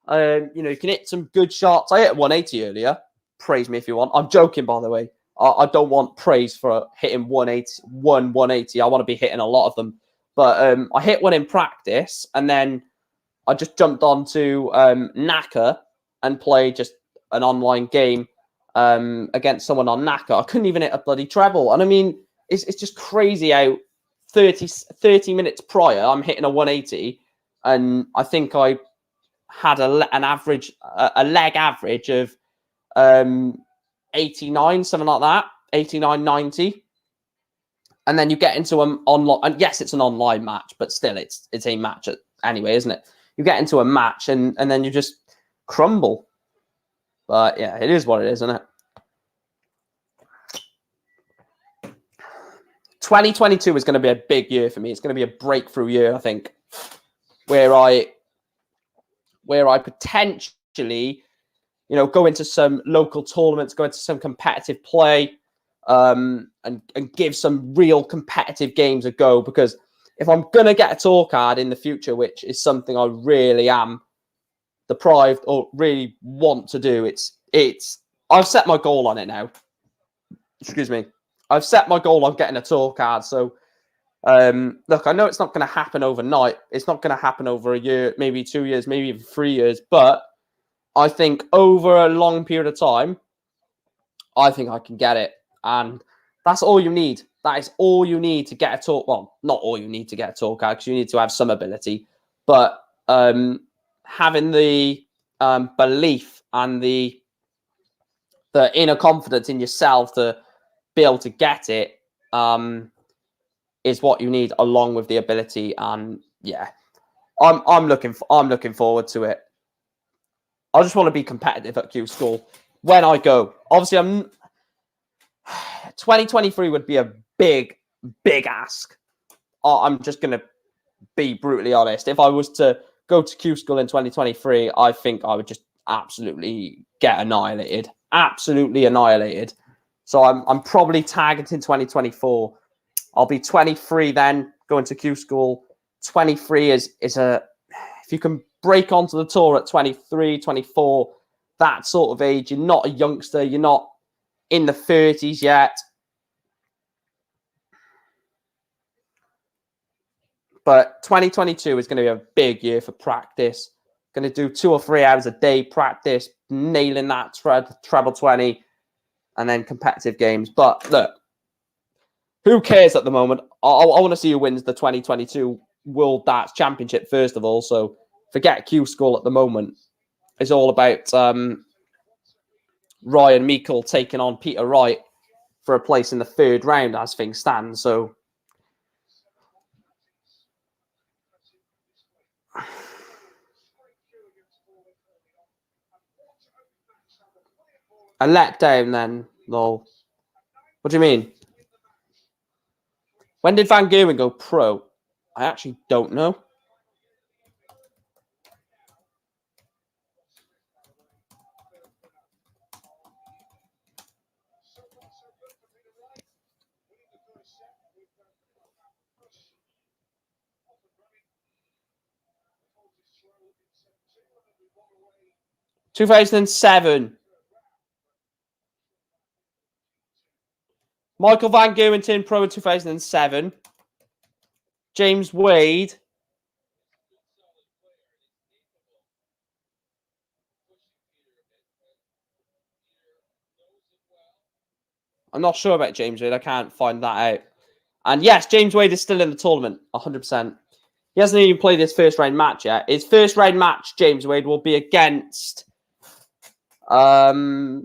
You can hit some good shots. I hit 180 earlier. Praise me if you want. I'm joking, by the way. I don't want praise for hitting 180. I want to be hitting a lot of them. But I hit one in practice, and then I just jumped onto Naka and played just an online game against someone on Naka. I couldn't even hit a bloody treble. And I mean, it's just crazy how 30 minutes prior, I'm hitting a 180, and I think I had a leg average of 89, something like that, 89, 90. And then you get into an online, and yes, it's an online match, but still it's a match anyway, isn't it? You get into a match and then you just crumble. But yeah, it is what it is, isn't it? 2022 is going to be a big year for me. It's going to be a breakthrough year, I think, where I potentially, go into some local tournaments, go into some competitive play, and give some real competitive games a go. Because if I'm going to get a tour card in the future, which is something I really am deprived or really want to do, I've set my goal on it now. Excuse me. I've set my goal on getting a tour card. So, look, I know it's not going to happen overnight. It's not going to happen over a year, maybe 2 years, maybe even 3 years. But I think over a long period of time, I think I can get it. And that's all you need. That is all you need to get a tour. Well, not all you need to get a tour card, because you need to have some ability. But having the belief and the inner confidence in yourself to be able to get it is what you need, along with the ability. And yeah, I'm looking forward to it. I just want to be competitive at Q School when I go. Obviously, 2023 would be a big ask. I'm just going to be brutally honest. If I was to go to Q School in 2023, I think I would just absolutely get annihilated. Absolutely annihilated. So I'm probably tagged in 2024. I'll be 23 then, going to Q School. 23 is if you can break onto the tour at 23, 24, that sort of age, you're not a youngster, you're not in the 30s yet. But 2022 is going to be a big year for practice. Going to do 2 or 3 hours a day practice, nailing that treble 20, and then competitive games. But look, who cares at the moment? I want to see who wins the 2022 World Darts Championship first of all. So forget Q School at the moment. It's all about Ryan Meikle taking on Peter Wright for a place in the 3rd round as things stand. So a letdown then, lol. What do you mean? When did Van Gerwen go pro? I actually don't know. 2007. Michael Van Gerwen pro in 2007. James Wade. I'm not sure about James Wade. I can't find that out. And yes, James Wade is still in the tournament, 100%. He hasn't even played his first round match yet. His first round match, James Wade, will be against... Is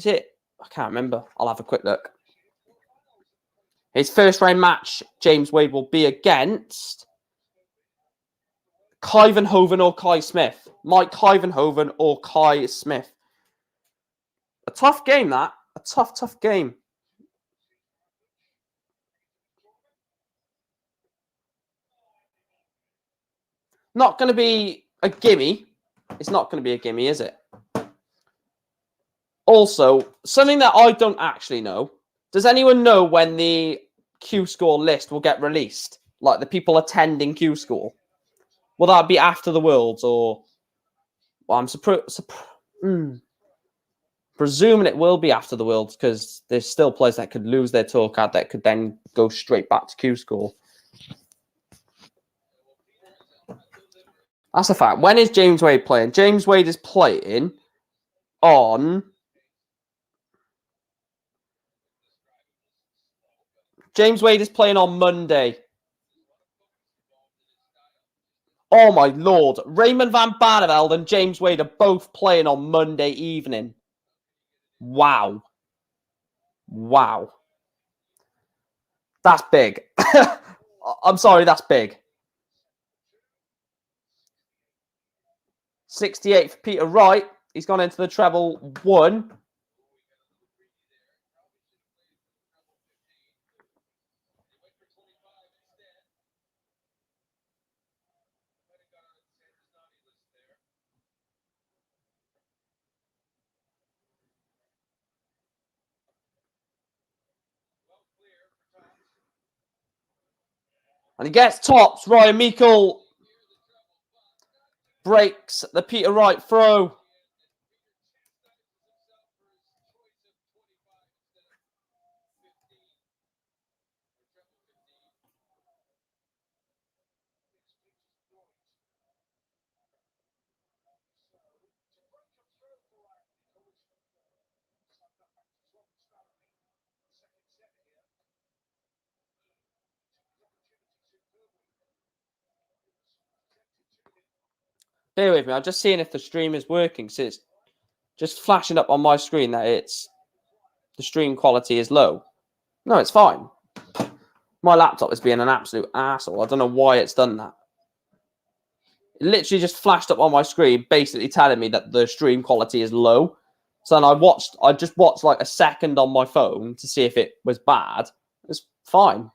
it? I can't remember. I'll have a quick look. His first round match, James Wade, will be against Kai Van Hoven or Kai Smith. Mike Kai Van Hoven or Kai Smith. A tough game, that. A tough game. Not going to be a gimme. It's not going to be a gimme, is it? Also, something that I don't actually know. Does anyone know when the Q Score list will get released? Like the people attending Q Score? Will that be after the Worlds or... Well, I'm presuming it will be after the Worlds because there's still players that could lose their tour card that could then go straight back to Q Score. That's a fact. When is James Wade playing? James Wade is playing on... James Wade is playing on Monday. Oh, my Lord. Raymond van Barneveld and James Wade are both playing on Monday evening. Wow. Wow. That's big. I'm sorry, that's big. 68 for Peter Wright. He's gone into the treble 1. And he gets tops. Ryan Meikle breaks the Peter Wright throw. Bear with me. I'm just seeing if the stream is working. So it's just flashing up on my screen that the stream quality is low. No, it's fine. My laptop is being an absolute asshole. I don't know why it's done that. It literally just flashed up on my screen, basically telling me that the stream quality is low. So then I just watched like a second on my phone to see if it was bad. It's fine.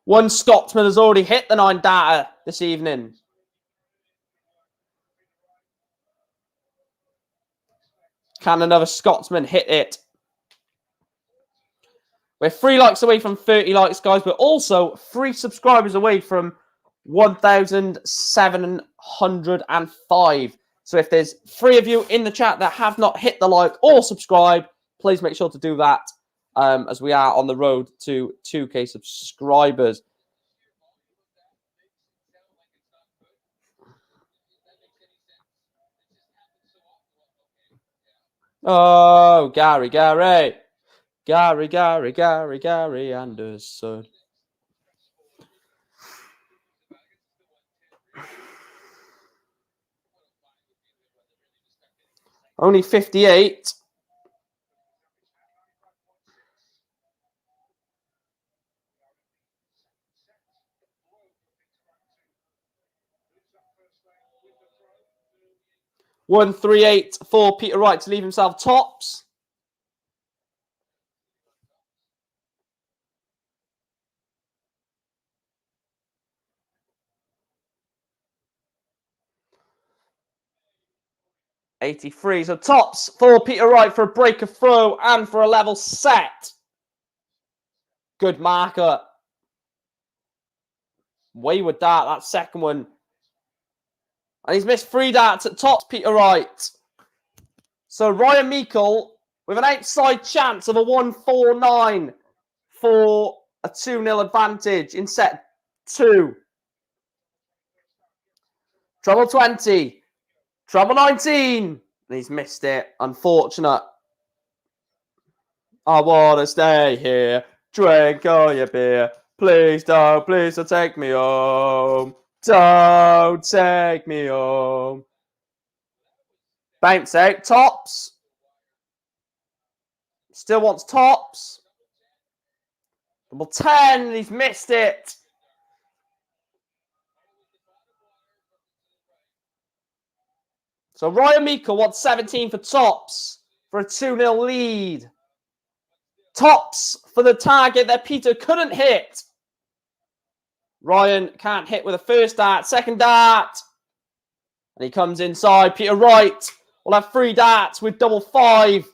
One Scotsman has already hit the 9 data this evening. Can another Scotsman hit it? We're 3 likes away from 30 likes, guys. We're also 3 subscribers away from 1,705. So if there's 3 of you in the chat that have not hit the like or subscribe, please make sure to do that as we are on the road to 2K subscribers. Oh, Gary Anderson. Only 58. One 3-8 for Peter Wright to leave himself tops. 83. So tops for Peter Wright for a breaker throw and for a level set. Good marker. Way with that second one. And he's missed 3 darts at tops, Peter Wright. So Ryan Meikle with an outside chance of a 1-4-9 for a 2-0 advantage in set 2. Treble 20. Treble 19. And he's missed it. Unfortunate. I want to stay here. Drink all your beer. Please don't take me home. Don't take me home. Bounce out. Tops. Still wants tops. Double 10. He's missed it. So Ryan Meikle wants 17 for tops for a 2-0 lead. Tops for the target that Peter couldn't hit. Ryan can't hit with a first dart, second dart. And he comes inside. Peter Wright will have 3 darts with double 5.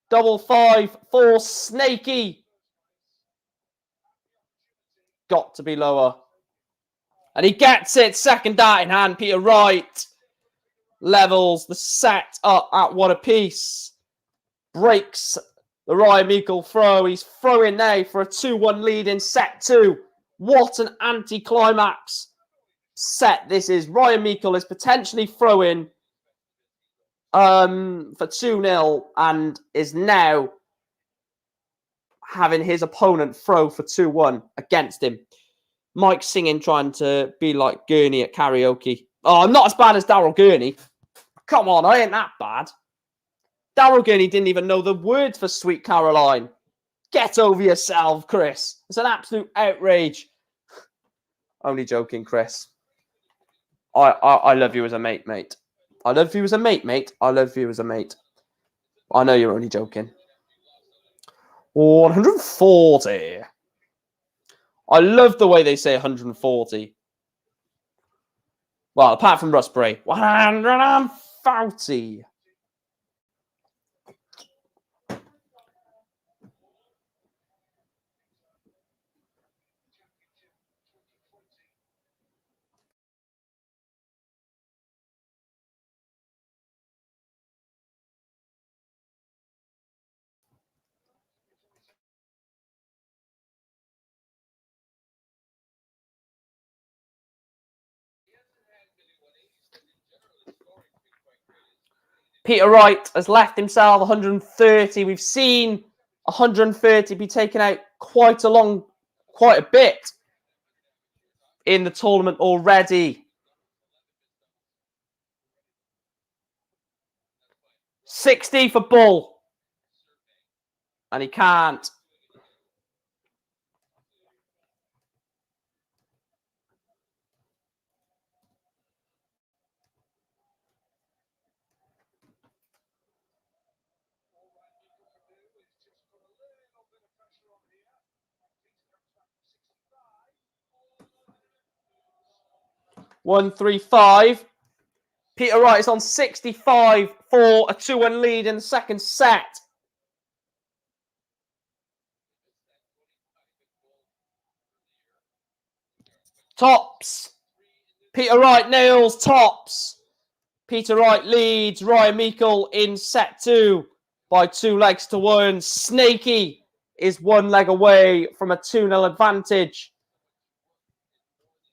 Double 5 for Snaky. Got to be lower. And he gets it. Second dart in hand. Peter Wright levels the set up at 1 apiece. Breaks the Ryan Meikle throw. He's throwing now for a 2-1 lead in set 2. What an anticlimax set this is. Ryan Meikle is potentially throwing for 2-0 and is now having his opponent throw for 2-1 against him. Mike singing, trying to be like Gurney at karaoke. Oh, I'm not as bad as Daryl Gurney. Come on, I ain't that bad. Daryl Gurney didn't even know the words for Sweet Caroline. Get over yourself, Chris. It's an absolute outrage. Only joking, Chris. I love you as a mate, mate. I love you as a mate, mate. I love you as a mate. I know you're only joking. 140. I love the way they say 140. Well, apart from Russ Bray. 140. Peter Wright has left himself 130. We've seen 130 be taken out quite a bit in the tournament already. 60 for Bull. And he can't. One, 3, 5. Peter Wright is on 65 for a 2-1 lead in the second set. Tops. Peter Wright nails tops. Peter Wright leads Ryan Meikle in set 2 by 2 legs to 1. Snaky is 1 leg away from a 2-0 advantage.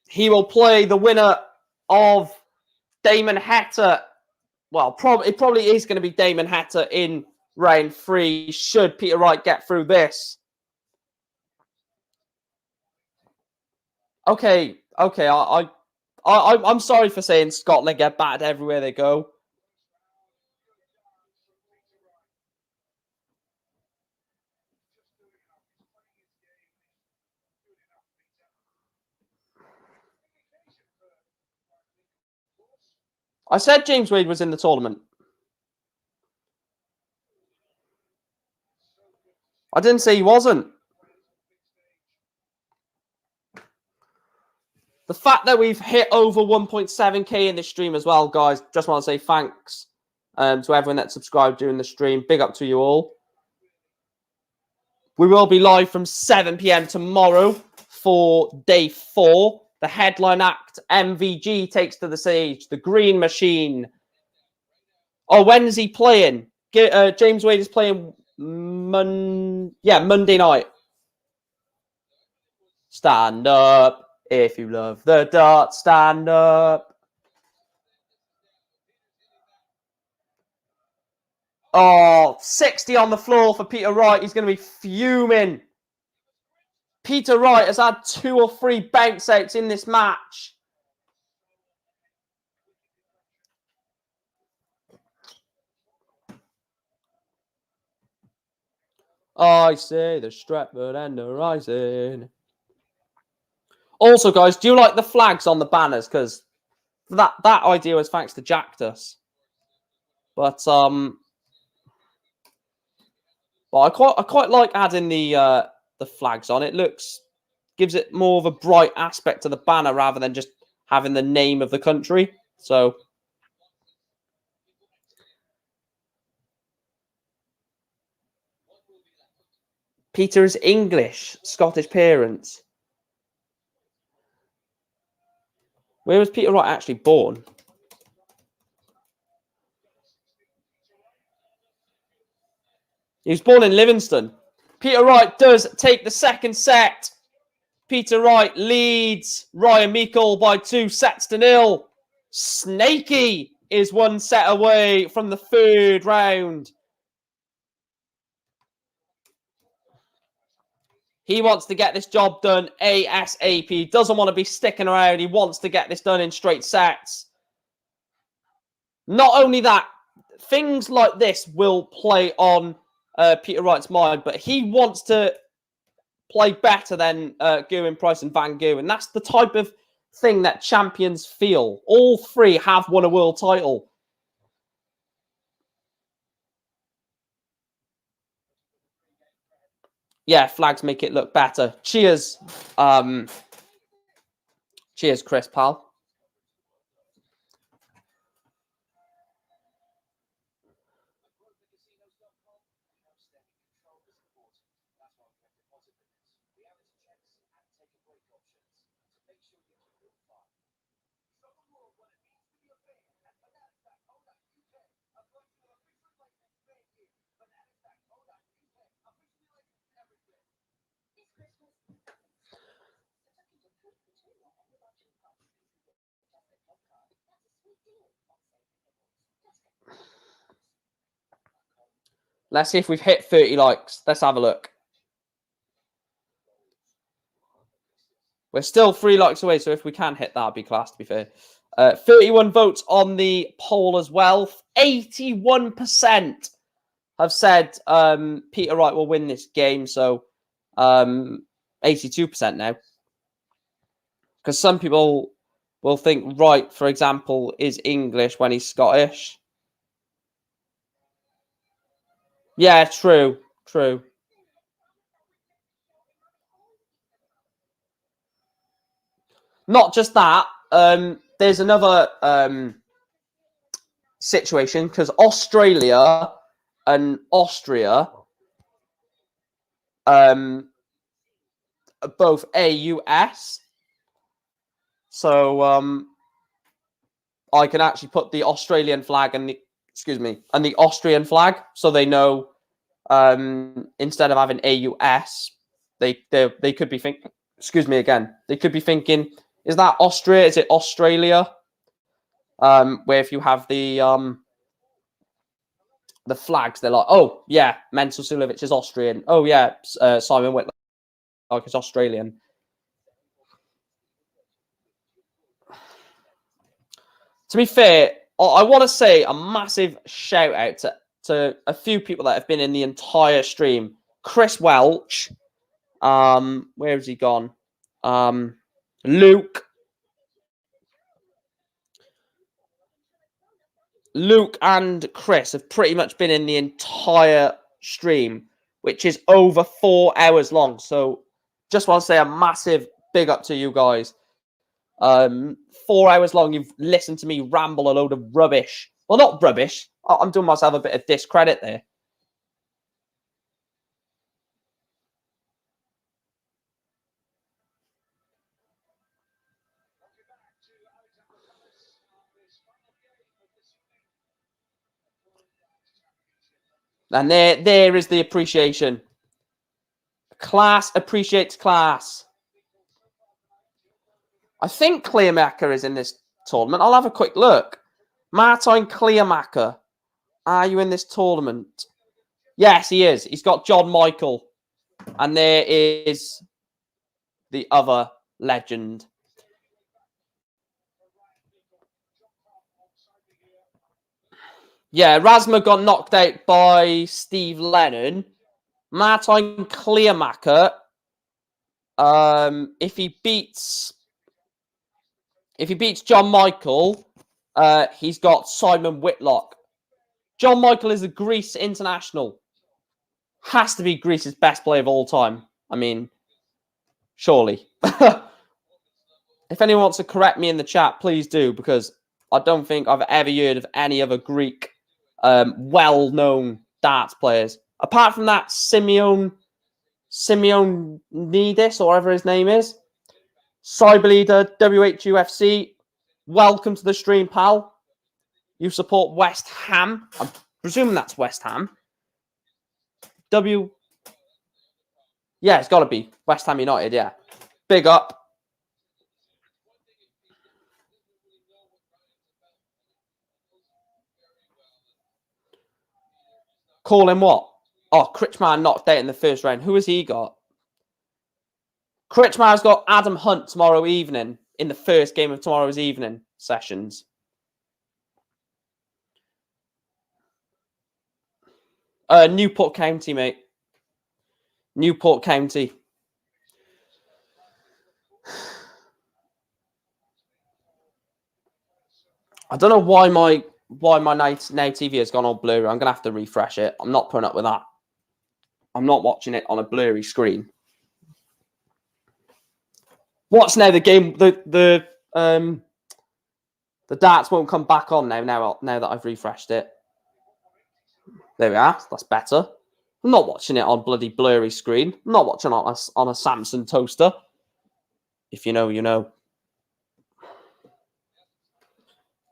He will play the winner of Damon Heta. Well, it probably is going to be Damon Heta in round 3 should Peter Wright get through this. Okay. I'm sorry for saying Scotland get battered everywhere they go. I said James Wade was in the tournament. I didn't say he wasn't. The fact that we've hit over 1.7k in this stream as well, guys. Just want to say thanks to everyone that subscribed during the stream. Big up to you all. We will be live from 7 p.m. tomorrow for day 4. The headline act, MVG, takes to the stage. The Green Machine. Oh, when's he playing? James Wade is playing Monday night. Stand up. If you love the dart, stand up. Oh, 60 on the floor for Peter Wright. He's going to be fuming. Peter Wright has had 2 or 3 bounce outs in this match. I say the Stratford and the Rising. Also, guys, do you like the flags on the banners? Because that idea was thanks to Jactus. But I quite like adding the flags on. It gives it more of a bright aspect to the banner rather than just having the name of the country. So Peter is English, Scottish parents. Where was Peter Wright actually born? He was born in Livingston. Peter Wright does take the second set. Peter Wright leads Ryan Meikle by 2-0. Snaky is 1 set away from the 3rd round. He wants to get this job done ASAP. He doesn't want to be sticking around. He wants to get this done in straight sets. Not only that, things like this will play on Peter Wright's mind, but he wants to play better than Gerwyn Price and Van Gerwen. And that's the type of thing that champions feel. All 3 have won a world title. Yeah, flags make it look better. Cheers. Cheers, Chris, pal. Let's see if we've hit 30 likes. Let's have a look. We're still 3 likes away, so if we can hit that, it'd be class, to be fair. 31 votes on the poll as well. 81% have said Peter Wright will win this game, so 82% now. Because some people will think Wright, for example, is English when he's Scottish. Yeah, true. Not just that. There's another situation because Australia and Austria both AUS. So I can actually put the Australian flag and the Austrian flag, so they know instead of having AUS, they could be thinking. Excuse me again. They could be thinking, is that Austria? Is it Australia? Where if you have the flags, they're like, oh yeah, Mensur Suljovic is Austrian. Oh yeah, Simon Whitlock is Australian. To be fair, I want to say a massive shout out to a few people that have been in the entire stream. Chris Welch. Where has he gone? Luke and Chris have pretty much been in the entire stream, which is over 4 hours long. So just want to say a massive big up to you guys. 4 hours long, you've listened to me ramble a load of rubbish. Well, not rubbish. I'm doing myself a bit of discredit there. And there is the appreciation. Class appreciates class. I think Kleermaker is in this tournament. I'll have a quick look. Martijn Kleermaker, are you in this tournament? Yes, he is. He's got John Michael. And there is the other legend. Yeah, Rasma got knocked out by Steve Lennon. Martijn Kleermaker, if he beats John Michael, he's got Simon Whitlock. John Michael is a Greece international. Has to be Greece's best player of all time. I mean, surely. If anyone wants to correct me in the chat, please do, because I don't think I've ever heard of any other Greek well-known darts players. Apart from that Simeon Nidis, or whatever his name is. Cyber Leader, WHUFC, welcome to the stream, pal. You support West Ham. I'm presuming that's West Ham. Yeah, it's got to be West Ham United, yeah. Big up. Call him what? Oh, Kretschmar knocked out in the first round. Who has he got? Kretschmar's got Adam Hunt tomorrow evening in the first game of tomorrow's evening sessions. Newport County, mate. Newport County. I don't know why my now TV has gone all blurry. I'm gonna have to refresh it. I'm not putting up with that. I'm not watching it on a blurry screen. What's now the game? The darts won't come back on now that I've refreshed it. There we are. That's better. I'm not watching it on bloody blurry screen. I'm not watching it on a Samsung toaster. If you know, you know.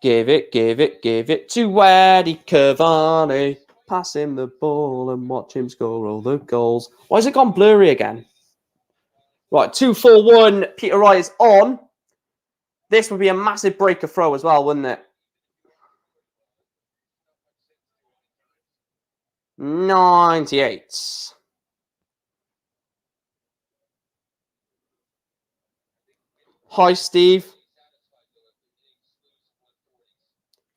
Give it to Eddie Cavani. Pass him the ball and watch him score all the goals. Why has it gone blurry again? Right, 2-4-1. Peter Wright is on. This would be a massive breaker throw as well, wouldn't it? 98. Hi, Steve.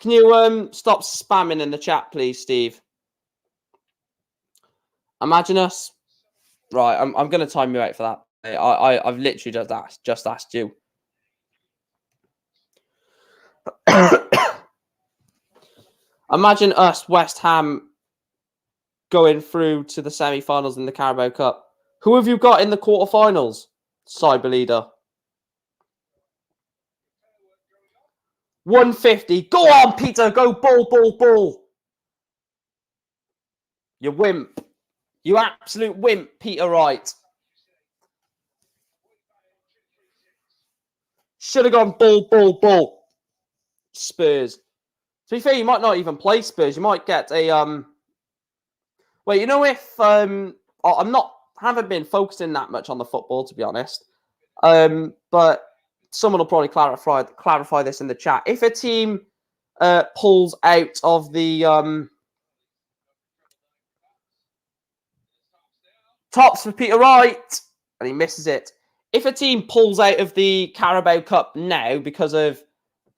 Can you stop spamming in the chat, please, Steve? Imagine us. Right, I'm going to time you out for that. I've literally just asked you. Imagine us, West Ham, going through to the semi-finals in the Carabao Cup. Who have you got in the quarterfinals? Cyber Leader. 150. Go on, Peter. Go ball. You wimp. You absolute wimp, Peter Wright. Should have gone ball. Spurs. To be fair, you might not even play Spurs. You might get a Well, you know, if haven't been focusing that much on the football, to be honest. But someone will probably clarify this in the chat. If a team pulls out of the tops for Peter Wright, and he misses it. If a team pulls out of the Carabao Cup now because of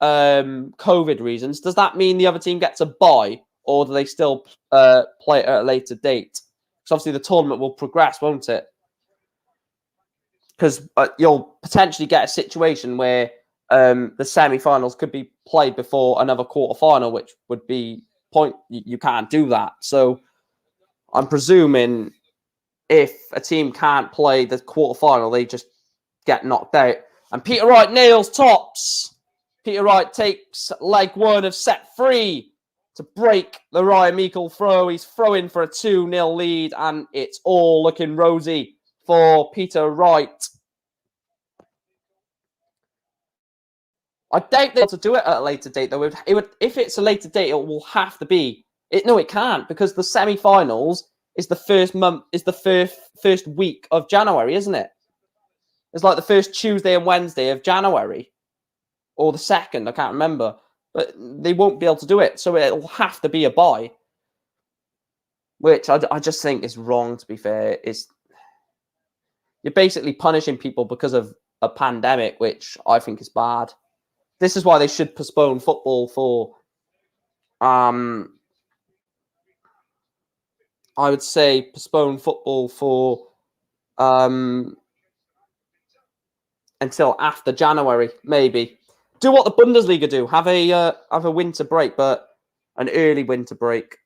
COVID reasons, does that mean the other team gets a bye, or do they still play it at a later date? Because obviously the tournament will progress, won't it? Because you'll potentially get a situation where the semi-finals could be played before another quarter-final, which would be you can't do that. So I'm presuming if a team can't play the quarter-final, they just get knocked out. And Peter Wright nails tops. Peter Wright takes leg one of set 3 to break the Ryan Meikle throw. He's throwing for a 2-0 lead, and it's all looking rosy for Peter Wright. I doubt they'll to do it at a later date, though. It would, if it's a later date, it will have to be. No, it can't, because the semi-finals is the first week of January, isn't it? It's like the first Tuesday and Wednesday of January, or the second. I can't remember, but they won't be able to do it, so it'll have to be a bye, which I just think is wrong. To be fair, you're basically punishing people because of a pandemic, which I think is bad. This is why they should postpone football for, I would say postpone football for until after January, maybe. Do what the Bundesliga do. Have a winter break, but an early winter break.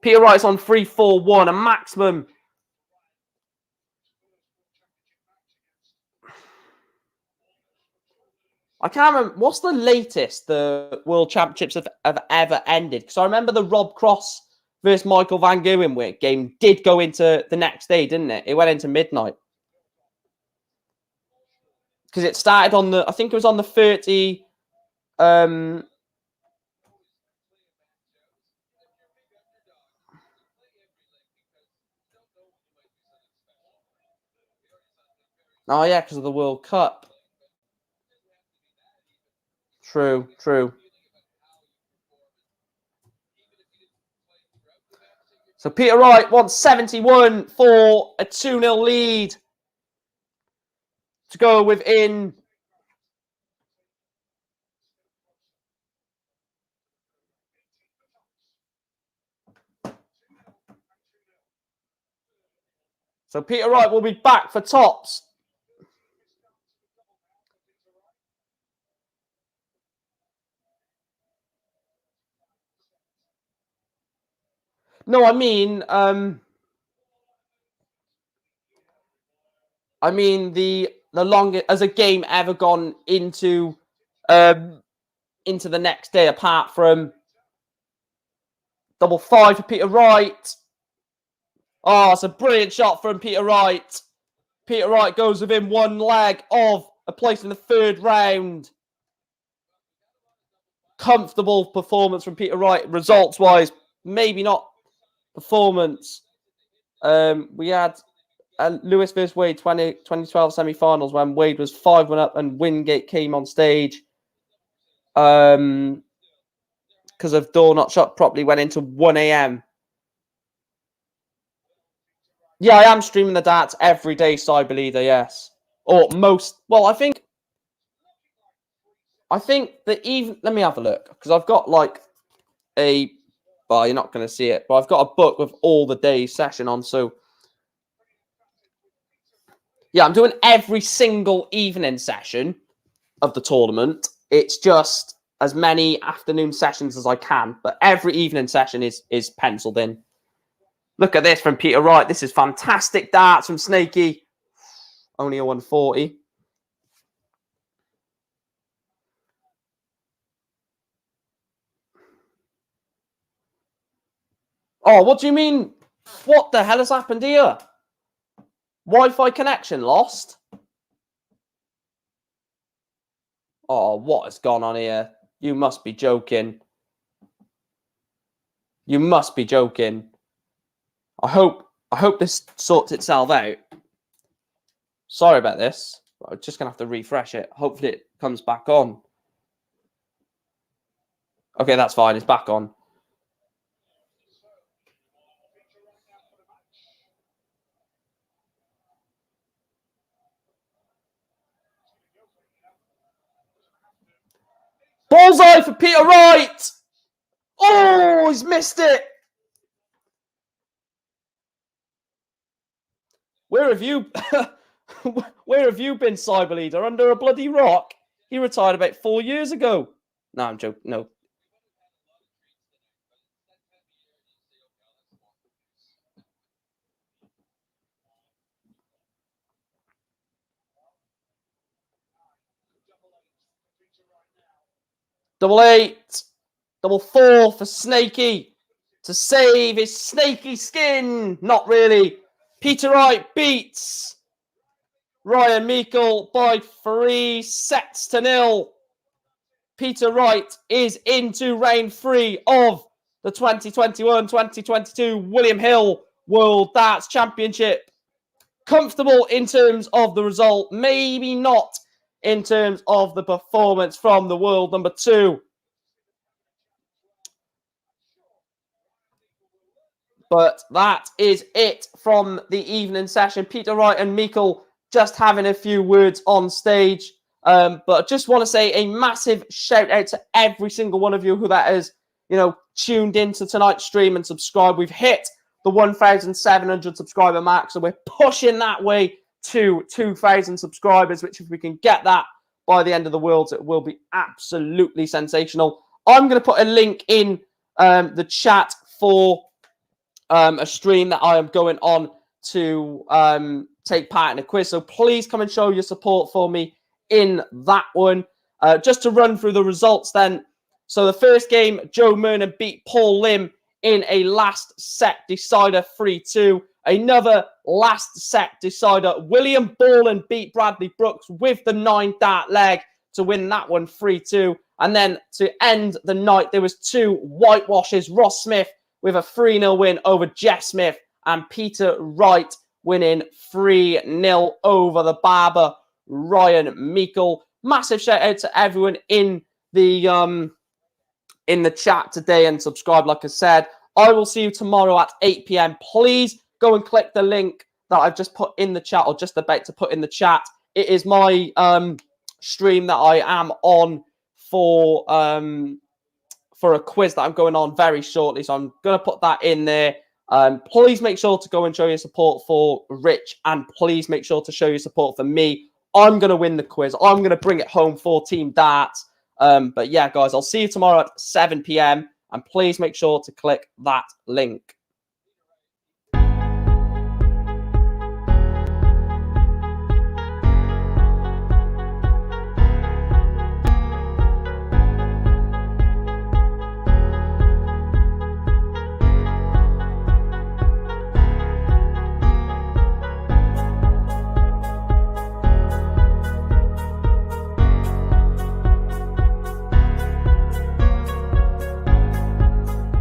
Peter Wright's on 3-4-1, a maximum. I can't remember. What's the latest the World Championships have ever ended? Because I remember the Rob Cross versus Michael Van Gerwen game did go into the next day, didn't it? It went into midnight. Because it started on I think it was on the 30. Oh, yeah, because of the World Cup. True. So Peter Wright wants 71 for a 2-0 lead to go within. So Peter Wright will be back for tops. No, I mean the longest has a game ever gone into the next day, apart from double 5 for Peter Wright. Oh, it's a brilliant shot from Peter Wright. Peter Wright goes within one leg of a place in the 3rd round. Comfortable performance from Peter Wright, results-wise. Maybe not performance. We had Lewis versus Wade 2012 semi-finals when Wade was 5-1 up and Wingate came on stage. Because of door not shut properly, went into 1 a.m. Yeah, I am streaming the darts every day, Cyber Leader, yes. Or most. Well, I think that even. Let me have a look, because I've got like a. Well, you're not going to see it, but I've got a book with all the days session on. So, yeah, I'm doing every single evening session of the tournament. It's just as many afternoon sessions as I can, but every evening session is penciled in. Look at this from Peter Wright. This is fantastic darts from Snakey. Only a 140. Oh, what do you mean? What the hell has happened here? Wi-Fi connection lost? Oh, what has gone on here? You must be joking. You must be joking. I hope this sorts itself out. Sorry about this. I'm just going to have to refresh it. Hopefully it comes back on. Okay, that's fine. It's back on. Bullseye for Peter Wright! Oh, he's missed it! Where have you been, Cyber Leader? Under a bloody rock? He retired about 4 years ago. No, I'm joking. No. Double 8. Double 4 for Snakey to save his snaky skin. Not really. Peter Wright beats Ryan Meikle by 3 sets to 0. Peter Wright is into round 3 of the 2021-2022 William Hill World Darts Championship. Comfortable in terms of the result, maybe not in terms of the performance from the world number 2. But that is it from the evening session. Peter Wright and Meikle just having a few words on stage. But just want to say a massive shout out to every single one of you who that is, tuned into tonight's stream and subscribed. We've hit the 1,700 subscriber mark, so we're pushing that way to 2,000 subscribers, which if we can get that by the end of the world, it will be absolutely sensational. I'm going to put a link in the chat for a stream that I am going on to take part in a quiz. So please come and show your support for me in that one. Just to run through the results then. So the first game, Joe Murnan beat Paul Lim in a last set decider 3-2. Another last set decider. William Borland beat Bradley Brooks with the 9-dart leg to win that one 3-2. And then to end the night, there was 2 whitewashes. Ross Smith with a 3-0 win over Jeff Smith, and Peter Wright winning 3-0 over the barber, Ryan Meikle. Massive shout out to everyone in the chat today and subscribe, like I said. I will see you tomorrow at 8 p.m. Please go and click the link that I've just put in the chat, or just about to put in the chat. It is my stream that I am on for a quiz that I'm going on very shortly. So I'm going to put that in there. Please make sure to go and show your support for Rich, and please make sure to show your support for me. I'm going to win the quiz. I'm going to bring it home for Team Darts. But yeah, guys, I'll see you tomorrow at 7 p.m. and please make sure to click that link.